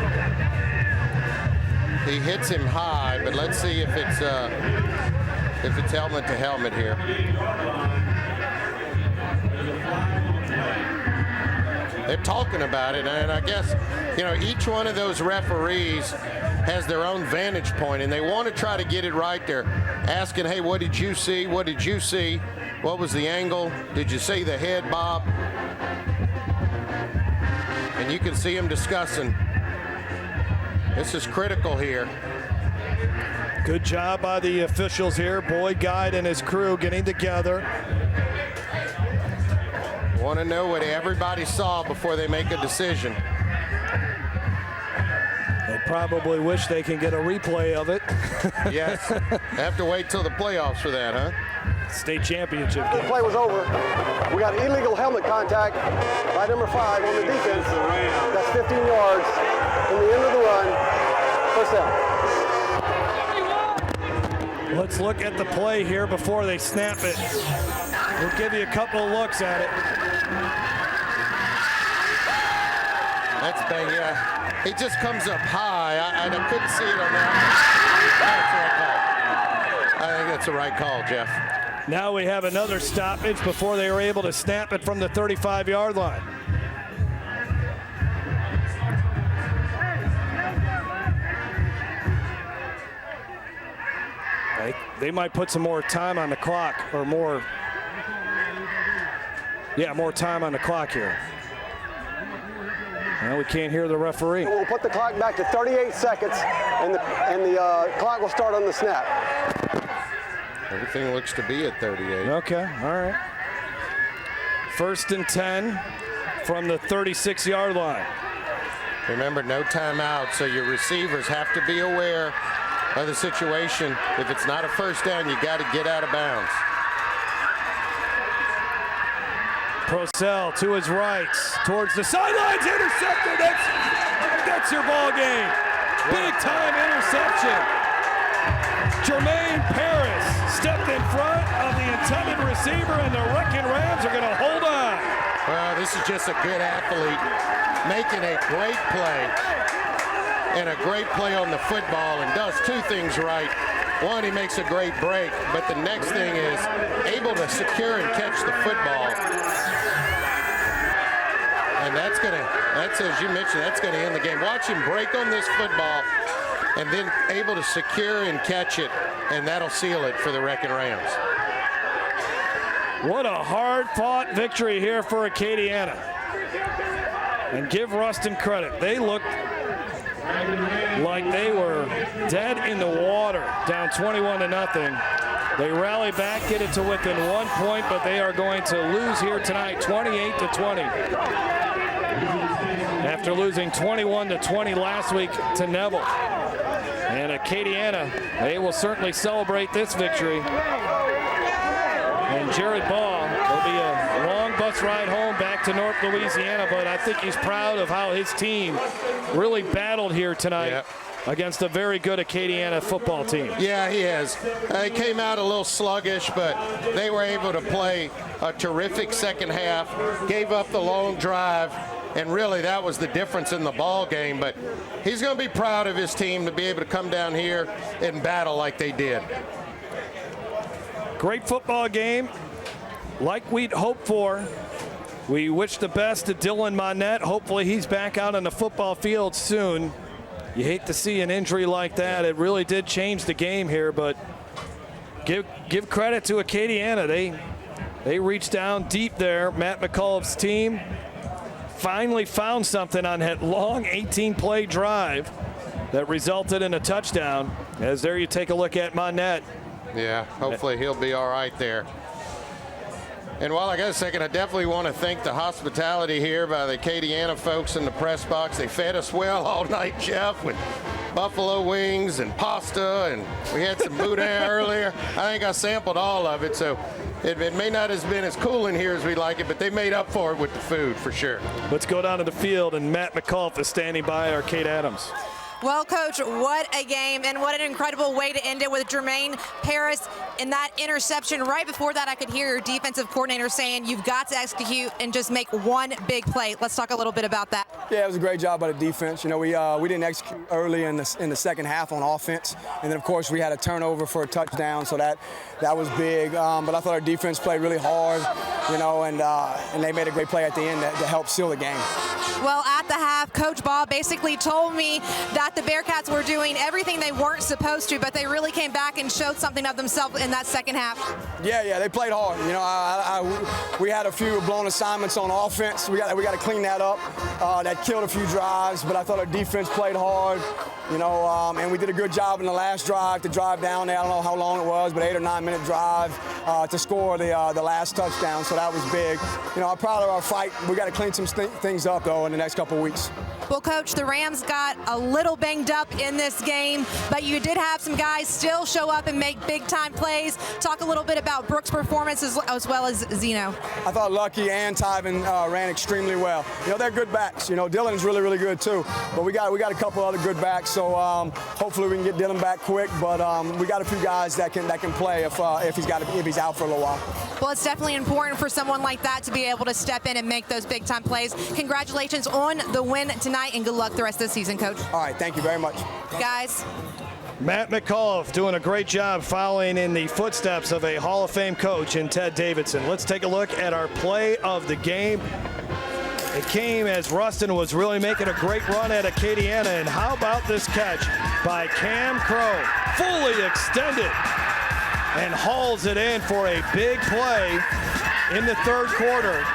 He hits him high, but let's see if it's helmet to helmet here. They're talking about it, and I guess, each one of those referees has their own vantage point, and they want to try to get it right. They're asking, hey, what did you see? What did you see? What was the angle? Did you see the head bob? And you can see them discussing. This is critical here. Good job by the officials here. Boyd Guide and his crew getting together. Want to know what everybody saw before they make a decision. They probably wish they can get a replay of it. Yes. Have to wait till the playoffs for that, huh? State championship game. The play was over. We got illegal helmet contact by number 5 on the defense. That's 15 yards from the end of the run. First down. Let's look at the play here before they snap it. We'll give you a couple of looks at it. That's bang, yeah. He just comes up high. I couldn't see it on that. That's the right call. I think that's the right call, Jeff. Now we have another stoppage before they were able to snap it from the 35-yard line. They might put some more time on the clock, or more time on the clock here. Well, we can't hear the referee. We'll put the clock back to 38 seconds, and the clock will start on the snap. Everything looks to be at 38. Okay, all right. 1st and 10 from the 36-yard line. Remember, no timeout, so your receivers have to be aware of the situation. If it's not a first down, you got to get out of bounds. Procell to his right, towards the sidelines, intercepted. That's your ball game. Big time interception. Jermaine Paris stepped in front of the intended receiver, and the Wreckin Rams are going to hold on. Well, this is just a good athlete making a great play. And a great play on the football, and does 2 things right. One, he makes a great break, but the next thing is able to secure and catch the football. And that's, as you mentioned, that's going to end the game. Watch him break on this football and then able to secure and catch it, and that'll seal it for the Wreckin Rams. What a hard-fought victory here for Acadiana. And give Ruston credit. They looked like they were dead in the water, down 21-0. They rally back, get it to within 1 point, but they are going to lose here tonight, 28-20. After losing 21-20 last week to Neville. And Acadiana, they will certainly celebrate this victory. And Jared Baugh will be a long bus ride home back to North Louisiana, but I think he's proud of how his team really battled here tonight against a very good Acadiana football team. Yeah, he is. They came out a little sluggish, but they were able to play a terrific second half, gave up the long drive, and really that was the difference in the ball game. But he's going to be proud of his team to be able to come down here and battle like they did. Great football game, like we'd hoped for. We wish the best to Dylan Monette. Hopefully he's back out on the football field soon. You hate to see an injury like that. It really did change the game here, but give credit to Acadiana. They reached down deep there. Matt McCullough's team finally found something on that long 18-play drive that resulted in a touchdown. As there you take a look at Monette. Yeah, hopefully he'll be all right there. And while I got a second, I definitely want to thank the hospitality here by the Acadiana folks in the press box. They fed us well all night, Jeff, with buffalo wings and pasta, and we had some boudin earlier. I think I sampled all of it, so it may not have been as cool in here as we like it, but they made up for it with the food for sure. Let's go down to the field, and Matt McCullough is standing by Arcade Adams. Well, Coach, what a game, and what an incredible way to end it with Jermaine Paris in that interception. Right before that, I could hear your defensive coordinator saying you've got to execute and just make one big play. Let's talk a little bit about that. Yeah, it was a great job by the defense. You know, we didn't execute early in the second half on offense, and then of course we had a turnover for a touchdown, so that was big. But I thought our defense played really hard, you know, and they made a great play at the end to help seal the game. Well, at the half, Coach Bob basically told me that the Bearcats were doing everything they weren't supposed to, but they really came back and showed something of themselves in that second half. Yeah, they played hard. You know, we had a few blown assignments on offense. We got to clean that up. That killed a few drives, but I thought our defense played hard. You know, and we did a good job in the last drive to drive down there. I don't know how long it was, but 8 or 9 minute drive to score the last touchdown. So that was big. You know, I'm proud of our fight. We got to clean some things up though in the next couple of weeks. Well, Coach, the Rams got a little banged up in this game, but you did have some guys still show up and make big-time plays. Talk a little bit about Brooks' performance as well as Zeno. I thought Lucky and Tyvin ran extremely well. You know, they're good backs. You know, Dylan's really, really good too. But we got a couple other good backs, so hopefully we can get Dylan back quick. But we got a few guys that can play if he's out for a little while. Well, it's definitely important for someone like that to be able to step in and make those big-time plays. Congratulations on the win tonight, and good luck the rest of the season, Coach. All right, thank you very much. Guys. Matt McCullough doing a great job following in the footsteps of a Hall of Fame coach in Ted Davidson. Let's take a look at our play of the game. It came as Ruston was really making a great run at Acadiana, and how about this catch by Cam Crow, fully extended, and hauls it in for a big play in the third quarter.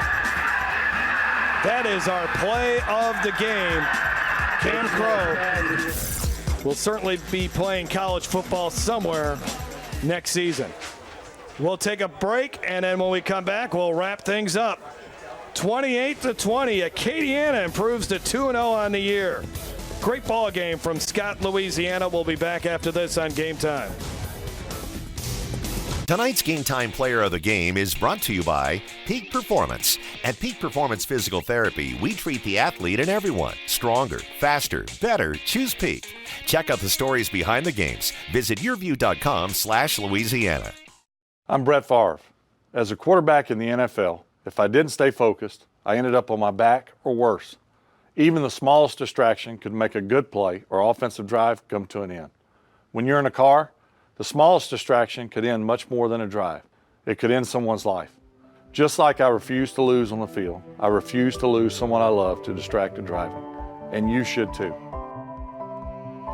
That is our play of the game. Cam Crow will certainly be playing college football somewhere next season. We'll take a break, and then when we come back, we'll wrap things up. 28-20, Acadiana improves to 2-0 on the year. Great ball game from Scott, Louisiana. We'll be back after this on Game Time. Tonight's Game Time Player of the Game is brought to you by Peak Performance. At Peak Performance Physical Therapy, we treat the athlete and everyone. Stronger, faster, better. Choose Peak. Check out the stories behind the games. Visit yourview.com/Louisiana. I'm Brett Favre. As a quarterback in the NFL, if I didn't stay focused, I ended up on my back or worse. Even the smallest distraction could make a good play or offensive drive come to an end. When you're in a car, the smallest distraction could end much more than a drive. It could end someone's life. Just like I refuse to lose on the field, I refuse to lose someone I love to distracted driving. And you should too.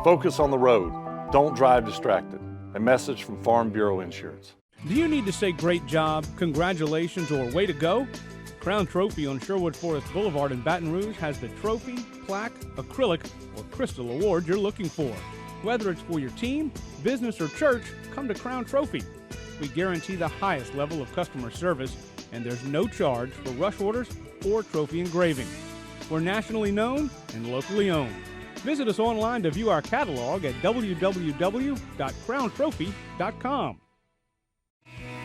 Focus on the road. Don't drive distracted. A message from Farm Bureau Insurance. Do you need to say great job, congratulations, or way to go? Crown Trophy on Sherwood Forest Boulevard in Baton Rouge has the trophy, plaque, acrylic, or crystal award you're looking for. Whether it's for your team, business, or church, come to Crown Trophy. We guarantee the highest level of customer service, and there's no charge for rush orders or trophy engraving. We're nationally known and locally owned. Visit us online to view our catalog at www.crowntrophy.com.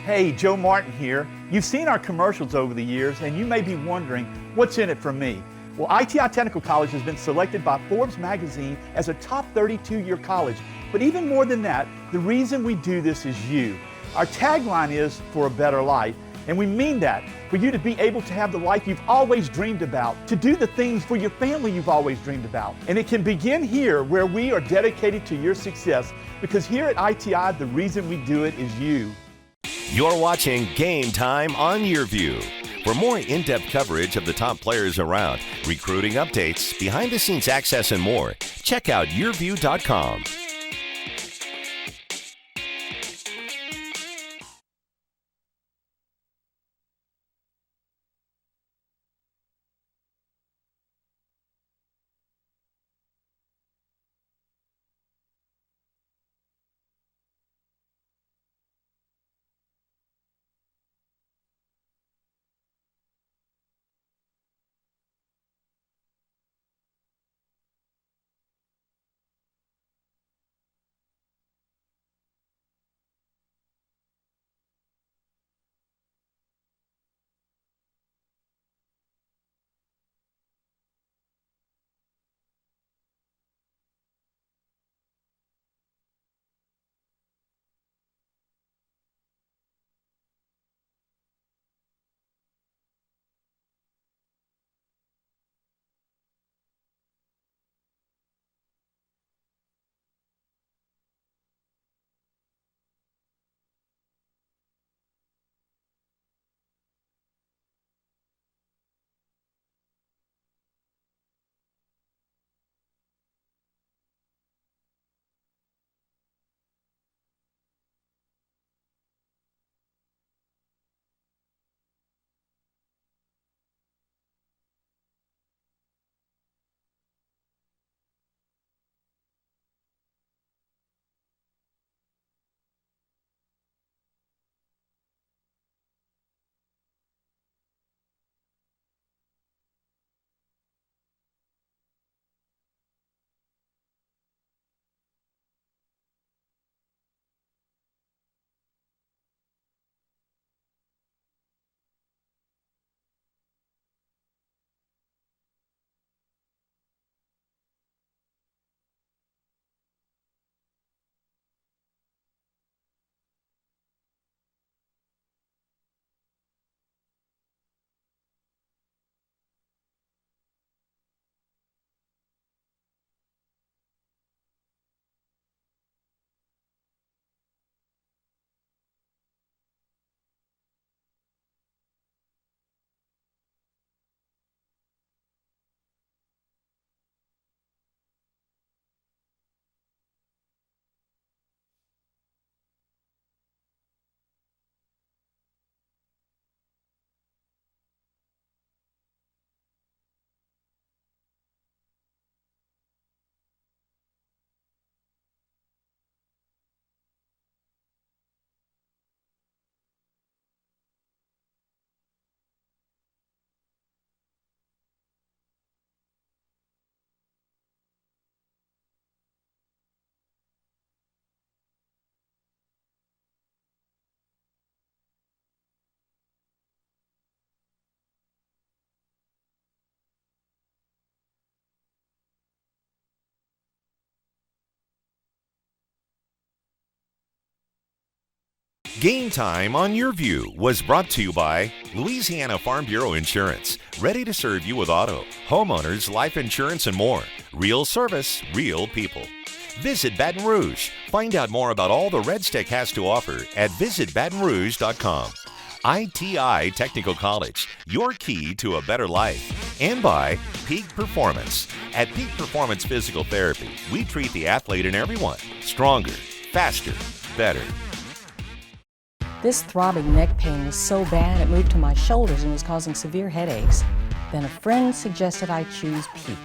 Hey, Joe Martin here. You've seen our commercials over the years, and you may be wondering, what's in it for me? Well, ITI Technical College has been selected by Forbes magazine as a top 32-year college. But even more than that, the reason we do this is you. Our tagline is, for a better life, and we mean that, for you to be able to have the life you've always dreamed about, to do the things for your family you've always dreamed about. And it can begin here, where we are dedicated to your success, because here at ITI, the reason we do it is you. You're watching Game Time on YurView. For more in-depth coverage of the top players around, recruiting updates, behind-the-scenes access, and more, check out YurView.com. Game Time on YurView was brought to you by Louisiana Farm Bureau Insurance, ready to serve you with auto, homeowners, life insurance, and more. Real service, real people. Visit Baton Rouge. Find out more about all the Red Stick has to offer at visitbatonrouge.com. ITI Technical College, your key to a better life. And by Peak Performance. At Peak Performance Physical Therapy, we treat the athlete and everyone stronger, faster, better. This throbbing neck pain was so bad it moved to my shoulders and was causing severe headaches. Then a friend suggested I choose Peak.